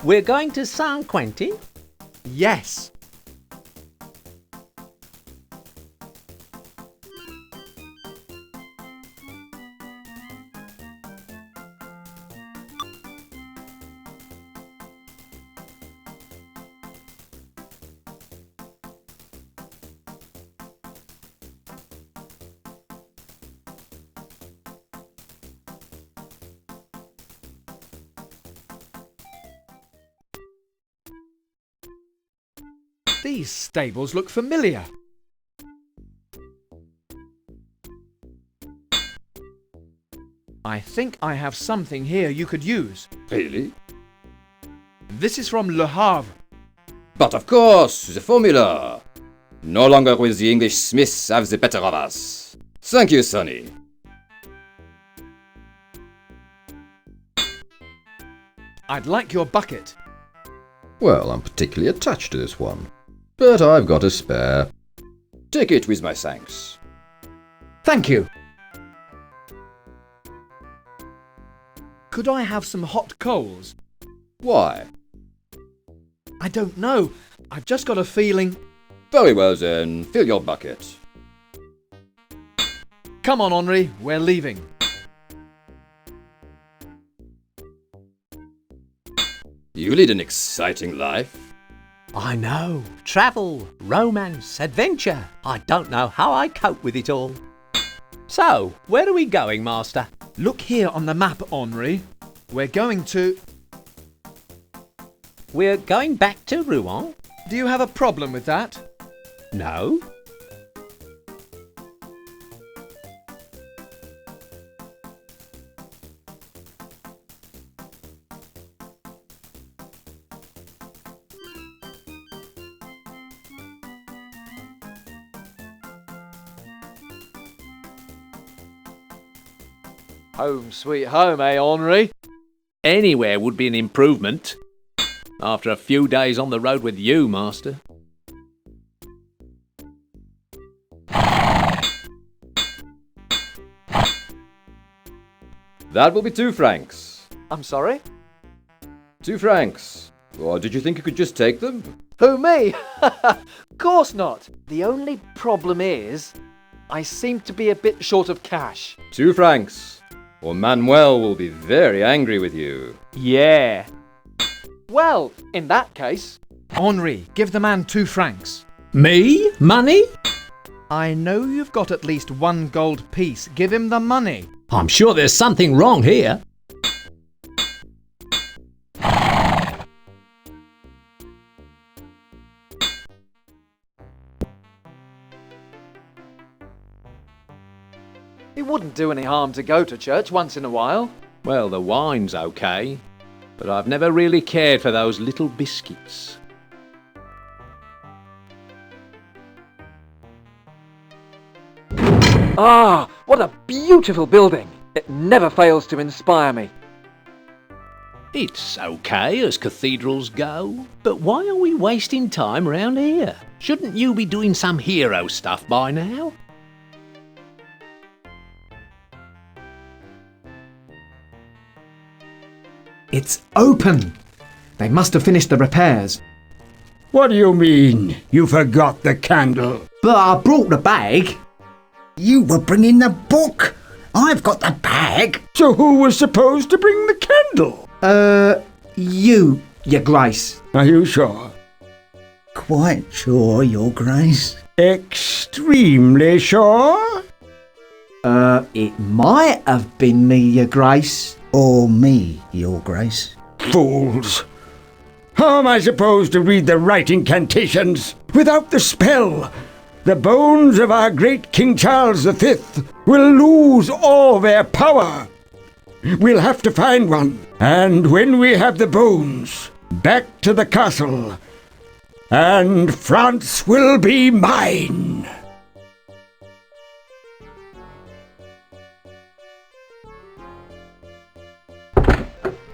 We're going to Saint Quentin? Yes. These stables look familiar. I think I have something here you could use. Really? This is from Le Havre. But of course, the formula. No longer will the English Smiths have the better of us. Thank you, Sonny. I'd like your bucket. Well, I'm particularly attached to this one. But I've got a spare. Take it with my thanks. Thank you. Could I have some hot coals? Why? I don't know. I've just got a feeling. Very well then, fill your bucket. Come on, Henri, we're leaving. You lead an exciting life. I know. Travel, romance, adventure. I don't know how I cope with it all. So, where are we going, Master? Look here on the map, Henri. We're going to... We're going back to Rouen? Do you have a problem with that? No. Home sweet home, eh, Henri? Anywhere would be an improvement. After a few days on the road with you, Master. That will be 2 francs. I'm sorry? 2 francs. Or did you think you could just take them? Who, me? Of course not. The only problem is, I seem to be a bit short of cash. 2 francs. Or Manuel will be very angry with you. Yeah. Well, in that case... Henri, give the man 2 francs. Me? Money? I know you've got at least 1 gold piece. Give him the money. I'm sure there's something wrong here. It wouldn't do any harm to go to church once in a while. Well, the wine's okay, but I've never really cared for those little biscuits. Ah, what a beautiful building! It never fails to inspire me. It's okay as cathedrals go, but why are we wasting time around here? Shouldn't you be doing some hero stuff by now? It's open. They must have finished the repairs. What do you mean? You forgot the candle. But I brought the bag. You were bringing the book. I've got the bag. So who was supposed to bring the candle? You, Your Grace. Are you sure? Quite sure, Your Grace. Extremely sure? It might have been me, Your Grace. Or me, Your Grace. Fools! How am I supposed to read the right incantations without the spell? The bones of our great King Charles V will lose all their power. We'll have to find one. And when we have the bones, back to the castle. And France will be mine.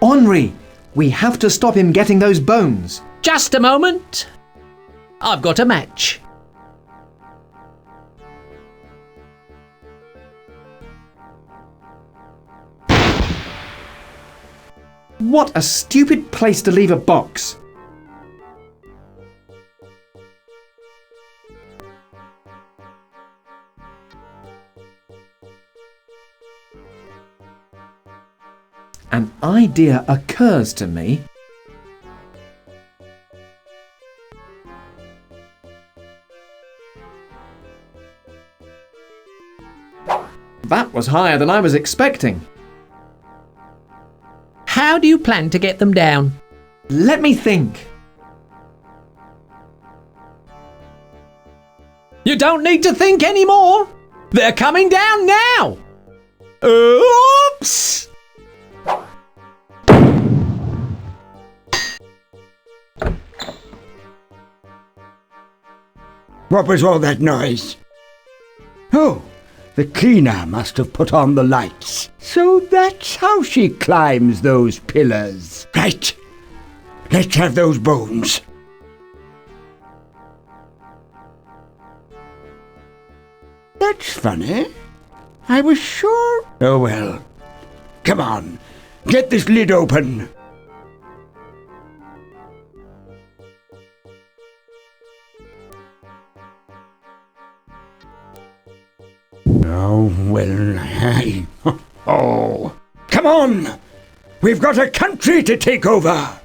Henri, we have to stop him getting those bones. Just a moment. I've got a match. What a stupid place to leave a box. An idea occurs to me. That was higher than I was expecting. How do you plan to get them down? Let me think. You don't need to think anymore. They're coming down now. Oops! What was all that noise? Oh, the cleaner must have put on the lights. So that's how she climbs those pillars. Right. Let's have those bones. That's funny. I was sure... Oh well. Come on. Get this lid open. Oh, well, hey. Oh, come on! We've got a country to take over!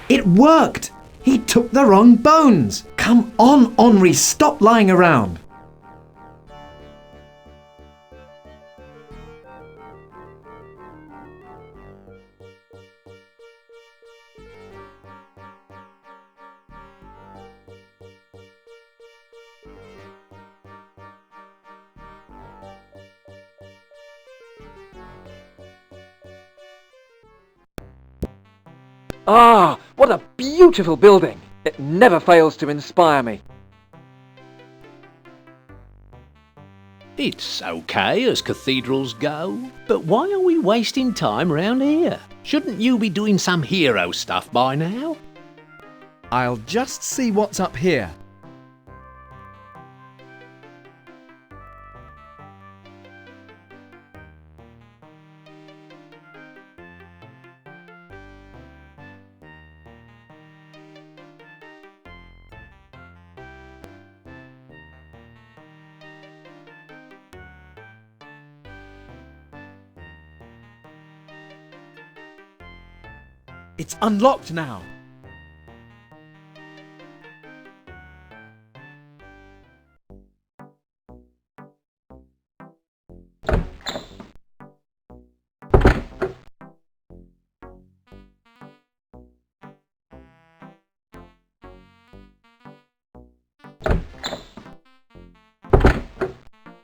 It worked! He took the wrong bones! Come on, Henri, stop lying around! Ah, what a beautiful building! It never fails to inspire me. It's okay as cathedrals go, but why are we wasting time round here? Shouldn't you be doing some hero stuff by now? I'll just see what's up here. It's unlocked now.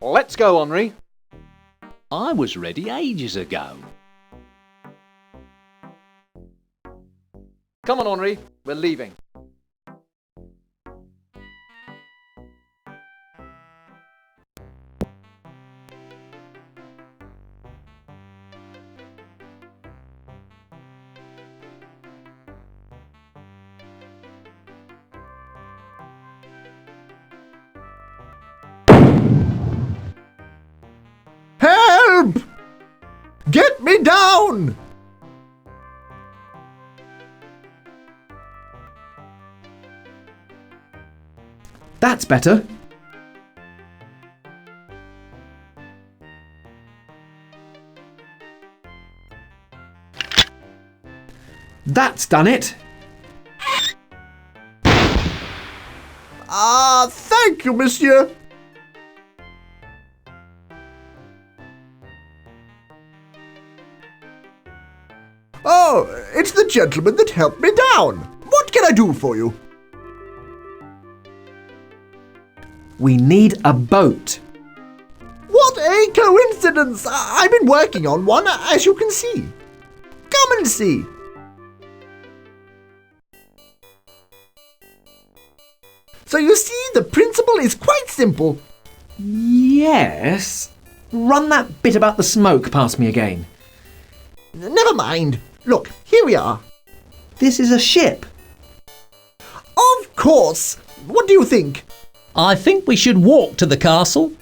Let's go, Henri. I was ready ages ago. Come on, Henri. We're leaving. Help! Get me down! That's better. That's done it. Ah, thank you, monsieur. Oh, it's the gentleman that helped me down. What can I do for you? We need a boat. What a coincidence! I've been working on one, as you can see. Come and see. So you see, the principle is quite simple. Yes. Run that bit about the smoke past me again. Never mind. Look, here we are. This is a ship. Of course. What do you think? I think we should walk to the castle.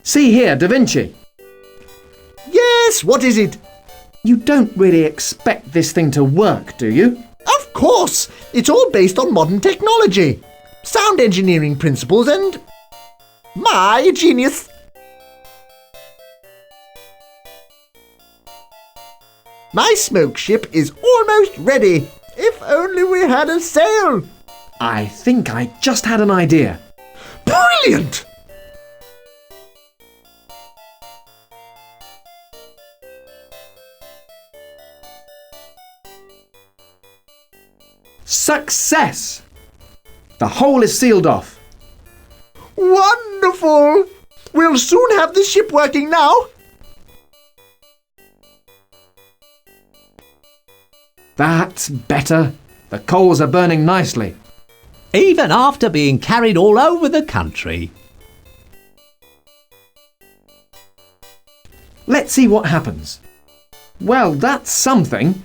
See here, Da Vinci. Yes, what is it? You don't really expect this thing to work, do you? Of course. It's all based on modern technology. Sound engineering principles and my genius. My smoke ship is almost ready. If only we had a sail. I think I just had an idea. Brilliant! Success! The hole is sealed off. Wonderful! We'll soon have the ship working now. That's better. The coals are burning nicely. Even after being carried all over the country. Let's see what happens. Well, that's something.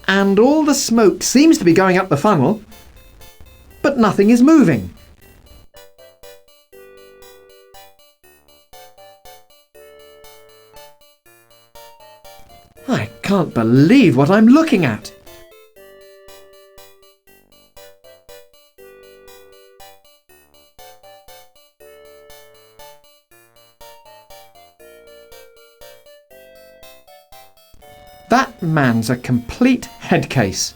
And all the smoke seems to be going up the funnel, but nothing is moving. I can't believe what I'm looking at. That man's a complete head case.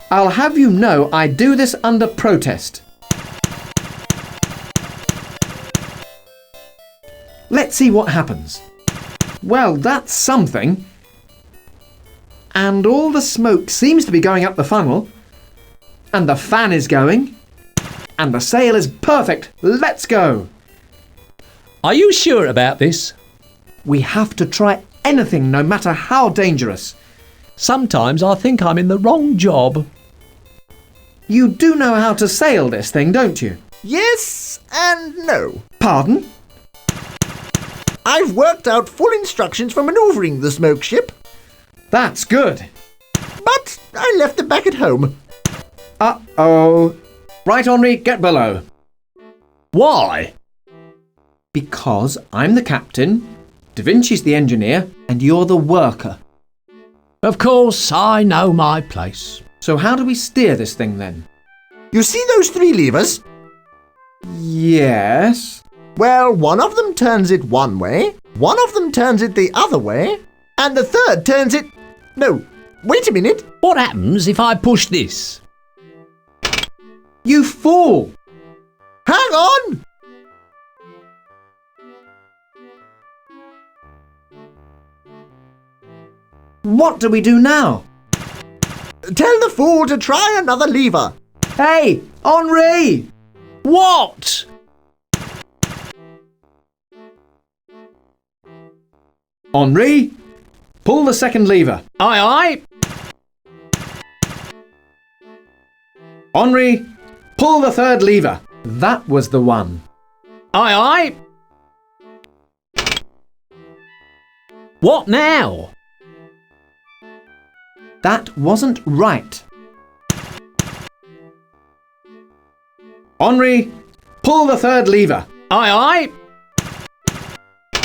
I'll have you know I do this under protest. Let's see what happens. Well, that's something. And all the smoke seems to be going up the funnel. And the fan is going. And the sail is perfect. Let's go. Are you sure about this? We have to try anything, no matter how dangerous. Sometimes I think I'm in the wrong job. You do know how to sail this thing, don't you? Yes and no. Pardon? I've worked out full instructions for manoeuvring the smoke ship. That's good. But I left it back at home. Uh-oh. Right, Henri, get below. Why? Because I'm the captain, Da Vinci's the engineer, and you're the worker. Of course, I know my place. So how do we steer this thing then? You see those 3 levers? Yes. Well, one of them turns it one way, one of them turns it the other way, and the third turns it... No, wait a minute. What happens if I push this? You fool! Hang on! What do we do now? Tell the fool to try another lever. Hey, Henri! What? Henri, pull the second lever. Aye, aye. Henri, pull the third lever. That was the one. Aye, aye. What now? That wasn't right. Henri, pull the third lever. Aye, aye.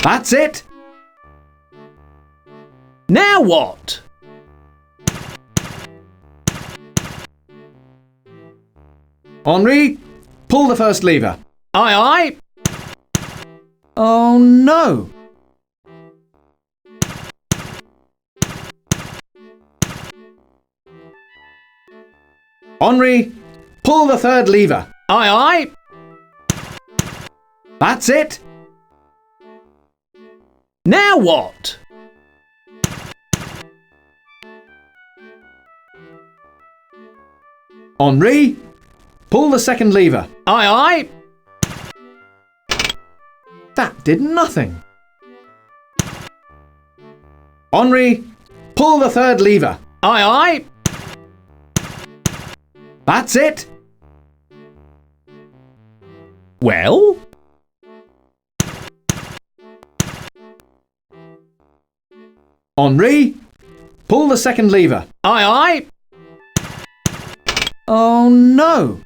That's it. Now what? Henri, pull the first lever. Aye, aye. Oh no. Henri, pull the third lever. Aye, aye. That's it. Now what? Henri, pull the second lever. Aye, aye. That did nothing. Henri, pull the third lever. Aye, aye. That's it. Well? Henri, pull the second lever. Aye, aye. Oh no.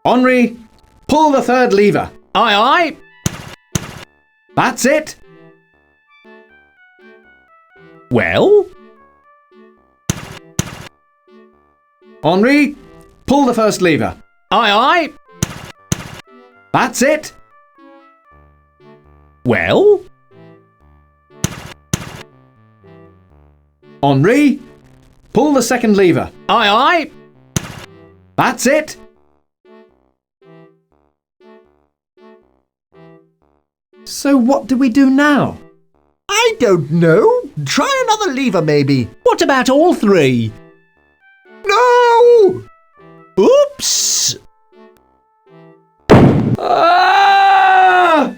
Henri, pull the third lever. Aye, aye. That's it. Well? Henri, pull the first lever. Aye, aye. That's it. Well? Henri, pull the second lever. Aye, aye. That's it. So what do we do now? I don't know. Try another lever, maybe. What about all 3? No! Oops! Ah!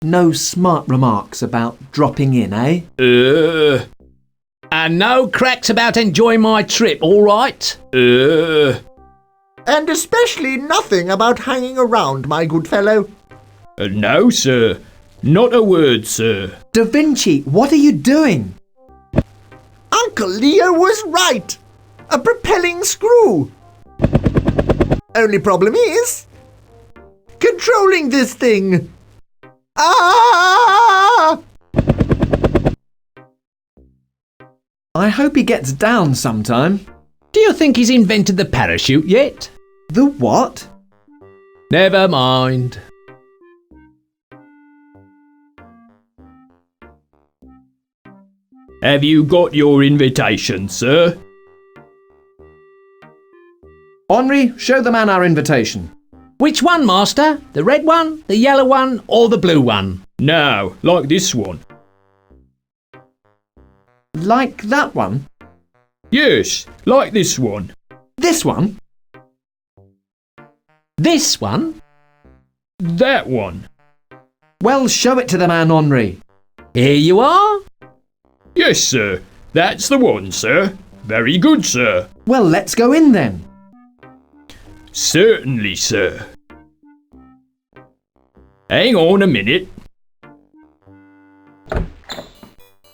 No smart remarks about dropping in, eh? And no cracks about enjoying my trip, all right? And especially nothing about hanging around, my good fellow. No, sir. Not a word, sir. Da Vinci, what are you doing? Uncle Leo was right. A propelling screw. Only problem is controlling this thing. Ah! I hope he gets down sometime. Do you think he's invented the parachute yet? The what? Never mind. Have you got your invitation, sir? Henri, show the man our invitation. Which one, Master? The red one, the yellow one, or the blue one? No, like this one. Like that one? Yes, like this one. This one? This one? That one. Well, show it to the man, Henri. Here you are. Yes, sir. That's the one, sir. Very good, sir. Well, let's go in then. Certainly, sir. Hang on a minute.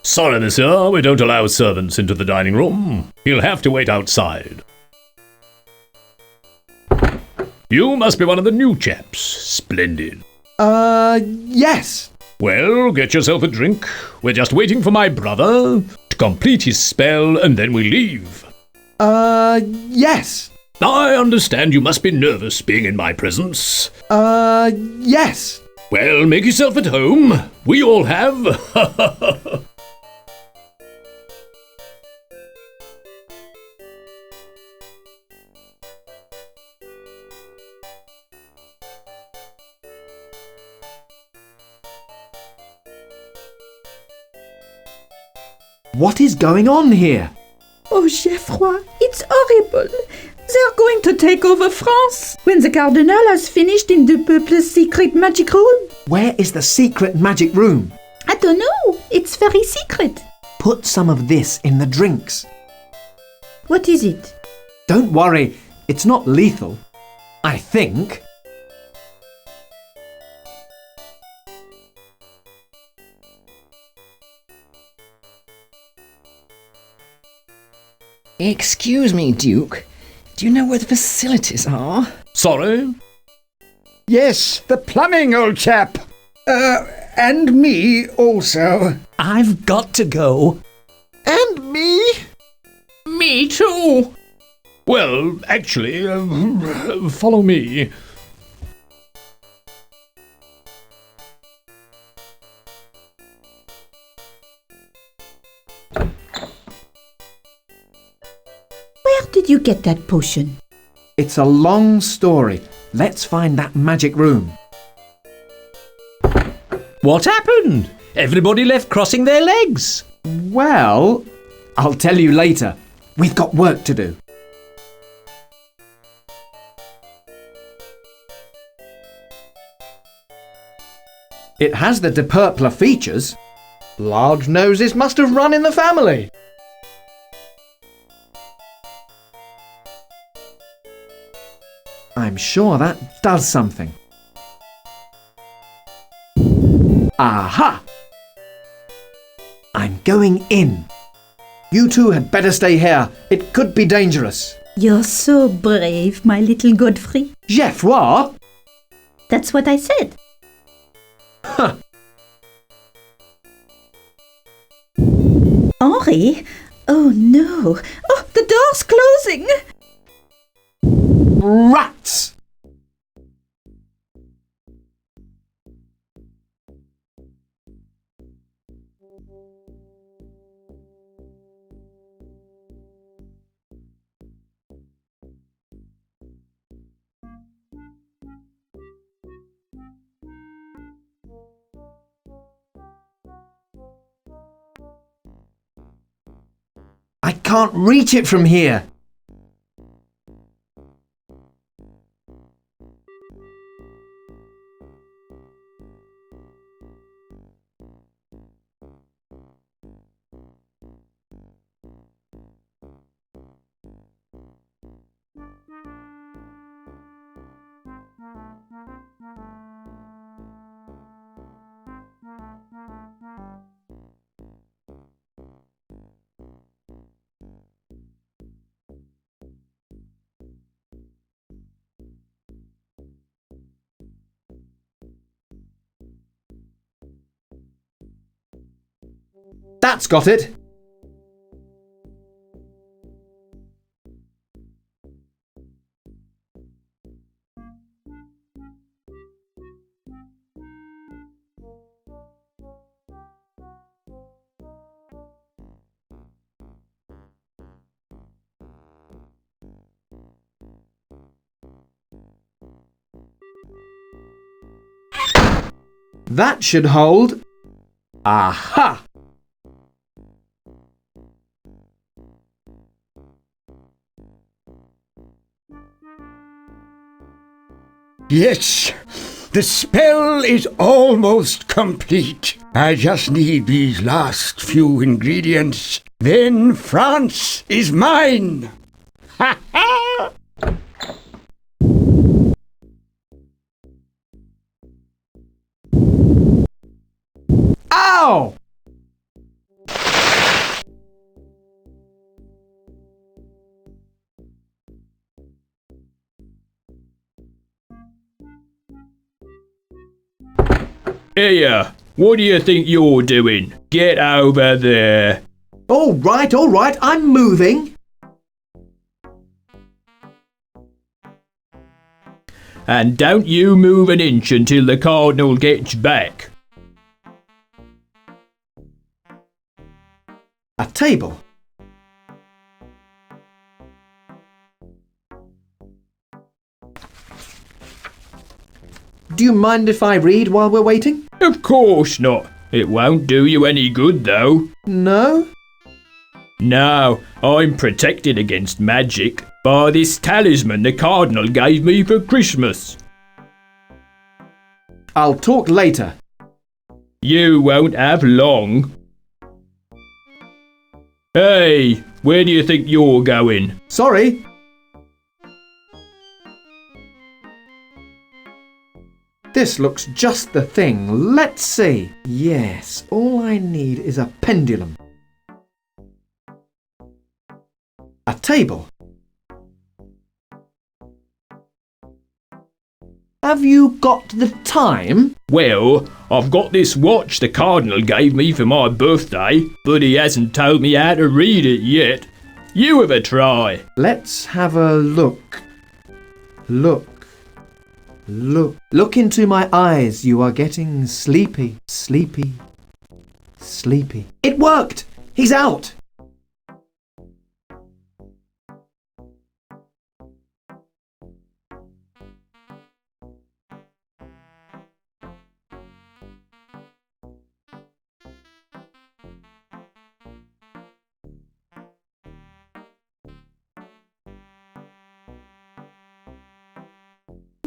Sorry, monsieur, we don't allow servants into the dining room. You'll have to wait outside. You must be one of the new chaps. Splendid. Yes. Well, get yourself a drink. We're just waiting for my brother to complete his spell and then we leave. Yes. I understand you must be nervous being in my presence. Yes. Well, make yourself at home. We all have. What is going on here? Oh, Geoffroy, it's horrible. They're going to take over France when the Cardinal has finished in the Peupl's secret magic room. Where is the secret magic room? I don't know. It's very secret. Put some of this in the drinks. What is it? Don't worry, it's not lethal. I think. Excuse me, Duke. Do you know where the facilities are? Sorry? Yes, the plumbing, old chap. And me also. I've got to go. And me? Me too. Well, actually, follow me. Where did you get that potion? It's a long story. Let's find that magic room. What happened? Everybody left crossing their legs. Well, I'll tell you later. We've got work to do. It has the De Purple features. Large noses must have run in the family. I'm sure that does something. Aha! I'm going in. You two had better stay here. It could be dangerous. You're so brave, my little Godfrey. Geoffroy? That's what I said. Huh. Henri? Oh no. Oh, the door's closing. Rats! I can't reach it from here. That's got it. That should hold. Aha! Yes, the spell is almost complete. I just need these last few ingredients. Then France is mine! Ha ha! Ow! Here, what do you think you're doing? Get over there. All right, I'm moving. And don't you move an inch until the Cardinal gets back. A table. Do you mind if I read while we're waiting? Of course not. It won't do you any good, though. No? No, I'm protected against magic by this talisman the Cardinal gave me for Christmas. I'll talk later. You won't have long. Hey, where do you think you're going? Sorry. This looks just the thing. Let's see. Yes, all I need is a pendulum. A table. Have you got the time? Well, I've got this watch the Cardinal gave me for my birthday, but he hasn't told me how to read it yet. You have a try. Let's have a look. Look. Look into my eyes. You are getting sleepy, sleepy, sleepy. It worked! He's out!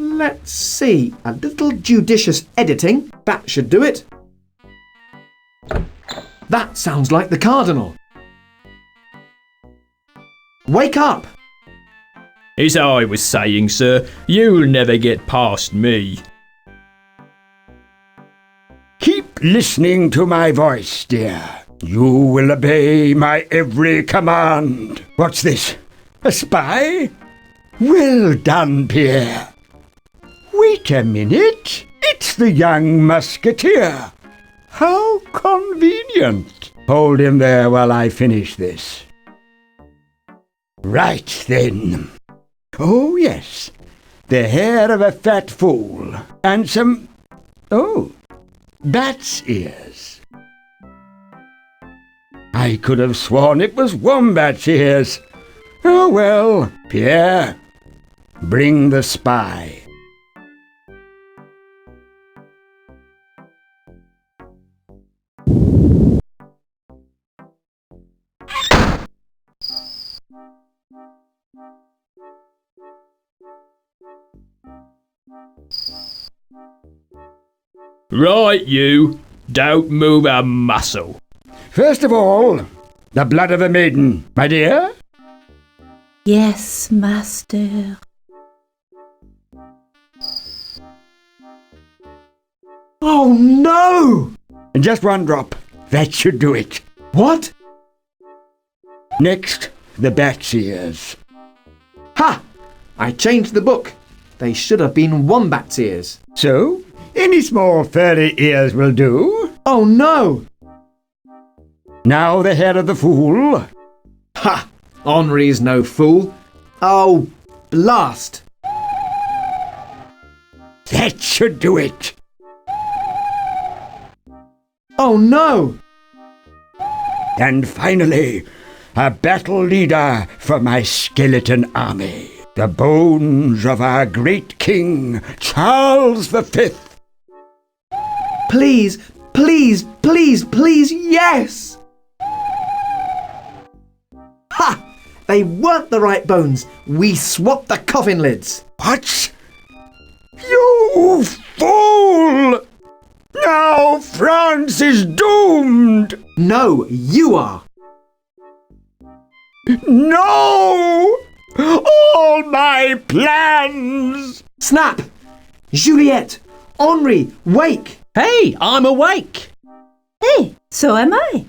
Let's see, a little judicious editing, that should do it. That sounds like the Cardinal. Wake up! As I was saying, sir, you'll never get past me. Keep listening to my voice, dear. You will obey my every command. What's this? A spy? Well done, Pierre. Wait a minute. It's the young musketeer. How convenient. Hold him there while I finish this. Right then. Oh, yes. The hair of a fat fool. And some... oh, bat's ears. I could have sworn it was wombat's ears. Oh, well. Pierre, bring the spy. Right, you. Don't move a muscle. First of all, the blood of a maiden, my dear. Yes, master. Oh no! Just one drop. That should do it. What? Next, the bat's ears. Ha! I changed the book. They should have been wombat's ears. So, any small furry ears will do. Oh no! Now the head of the fool. Ha! Henri's no fool. Oh, blast! That should do it. Oh no! And finally, a battle leader for my skeleton army. The bones of our great king, Charles V. Please, please, please, please, yes! Ha! They weren't the right bones. We swapped the coffin lids. What? You fool! Now France is doomed! No, you are. No! All my plans! Snap! Juliette! Henri, wake! Hey, I'm awake! Hey, so am I.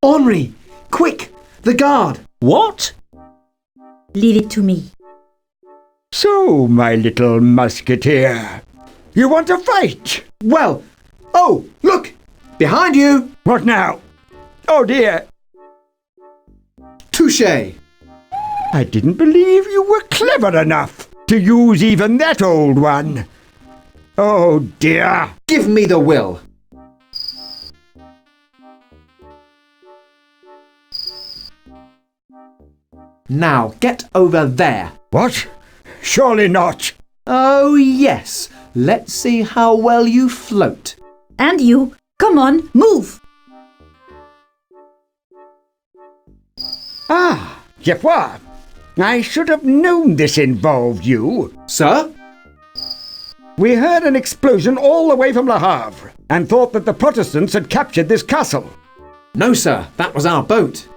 Henri, quick! The guard! What? Leave it to me. So, my little musketeer, you want to fight? Well, oh, look! Behind you! What now? Oh dear! Touché! I didn't believe you were clever enough to use even that old one. Oh dear! Give me the will! Now get over there. What? Surely not. Oh yes. Let's see how well you float. And you, come on, move. Ah, GeForce. I should have known this involved you. Sir? We heard an explosion all the way from Le Havre and thought that the Protestants had captured this castle. No, sir. That was our boat.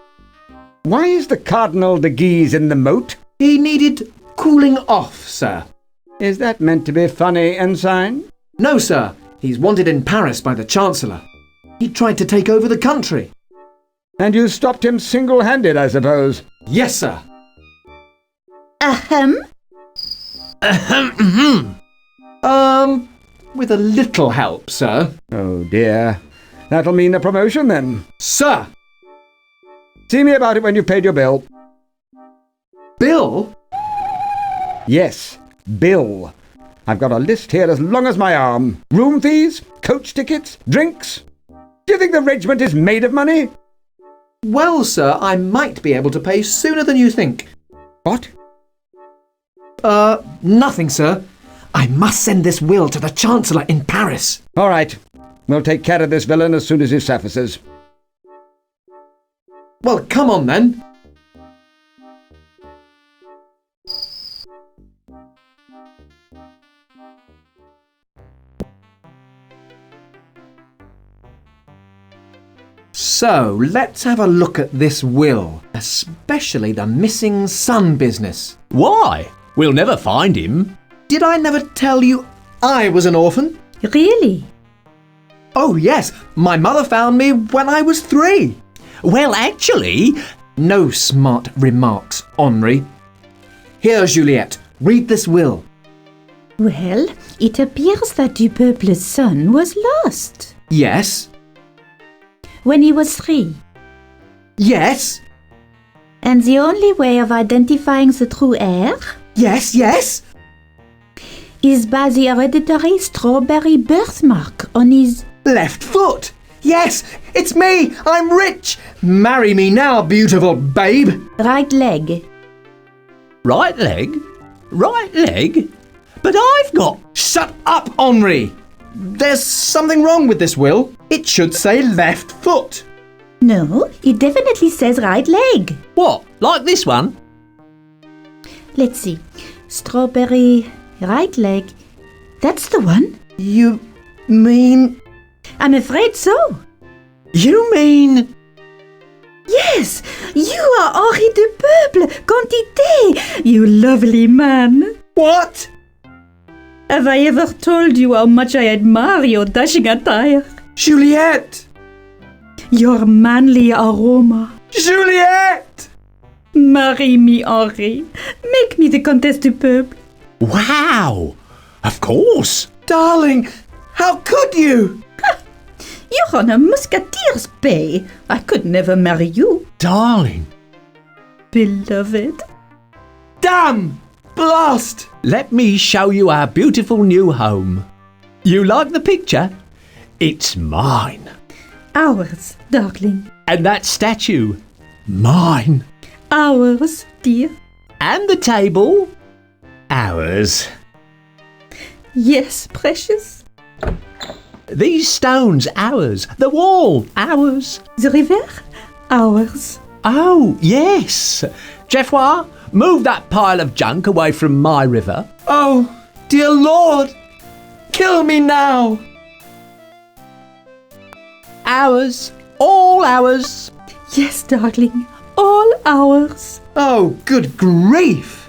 Why is the Cardinal de Guise in the moat? He needed cooling off, sir. Is that meant to be funny, Ensign? No, sir. He's wanted in Paris by the Chancellor. He tried to take over the country. And you stopped him single-handed, I suppose? Yes, sir. Ahem. With a little help, sir. Oh dear. That'll mean a promotion then. Sir! See me about it when you've paid your bill. Bill? Yes, bill. I've got a list here as long as my arm. Room fees, coach tickets, drinks. Do you think the regiment is made of money? Well, sir, I might be able to pay sooner than you think. What? Nothing, sir. I must send this will to the Chancellor in Paris. All right. We'll take care of this villain as soon as he surfaces. Well, come on then. So, let's have a look at this will, especially the missing son business. Why? We'll never find him. Did I never tell you I was an orphan? Really? Oh, yes. My mother found me when I was 3. Well, actually... No smart remarks, Henri. Here, Juliette, read this will. Well, it appears that Du Peuple's son was lost. Yes. When he was 3. Yes. And the only way of identifying the true heir? Yes, yes. Is by the hereditary strawberry birthmark on his... left foot. Yes, it's me. I'm rich. Marry me now, beautiful babe. Right leg. Right leg? Right leg? But I've got... Shut up, Henri. There's something wrong with this will. It should say left foot. No, it definitely says right leg. What? Like this one? Let's see. Strawberry, right leg. That's the one. You mean... I'm afraid so. You mean... Yes, you are Henri de Peuple, Quantité, you lovely man. What? Have I ever told you how much I admire your dashing attire? Juliette! Your manly aroma. Juliette! Marry me, Henri. Make me the Comtesse du Peuple. Wow! Of course! Darling, how could you? You're on a musketeer's pay. I could never marry you. Darling! Beloved. Damn! Blast! Let me show you our beautiful new home. You like the picture? It's mine. Ours, darling. And that statue? Mine. Ours, dear. And the table? Ours. Yes, precious. These stones, ours. The wall, ours. The river, ours. Oh, yes. Geoffroy, move that pile of junk away from my river. Oh, dear Lord! Kill me now! Ours. All ours. Yes, darling. All ours. Oh, good grief!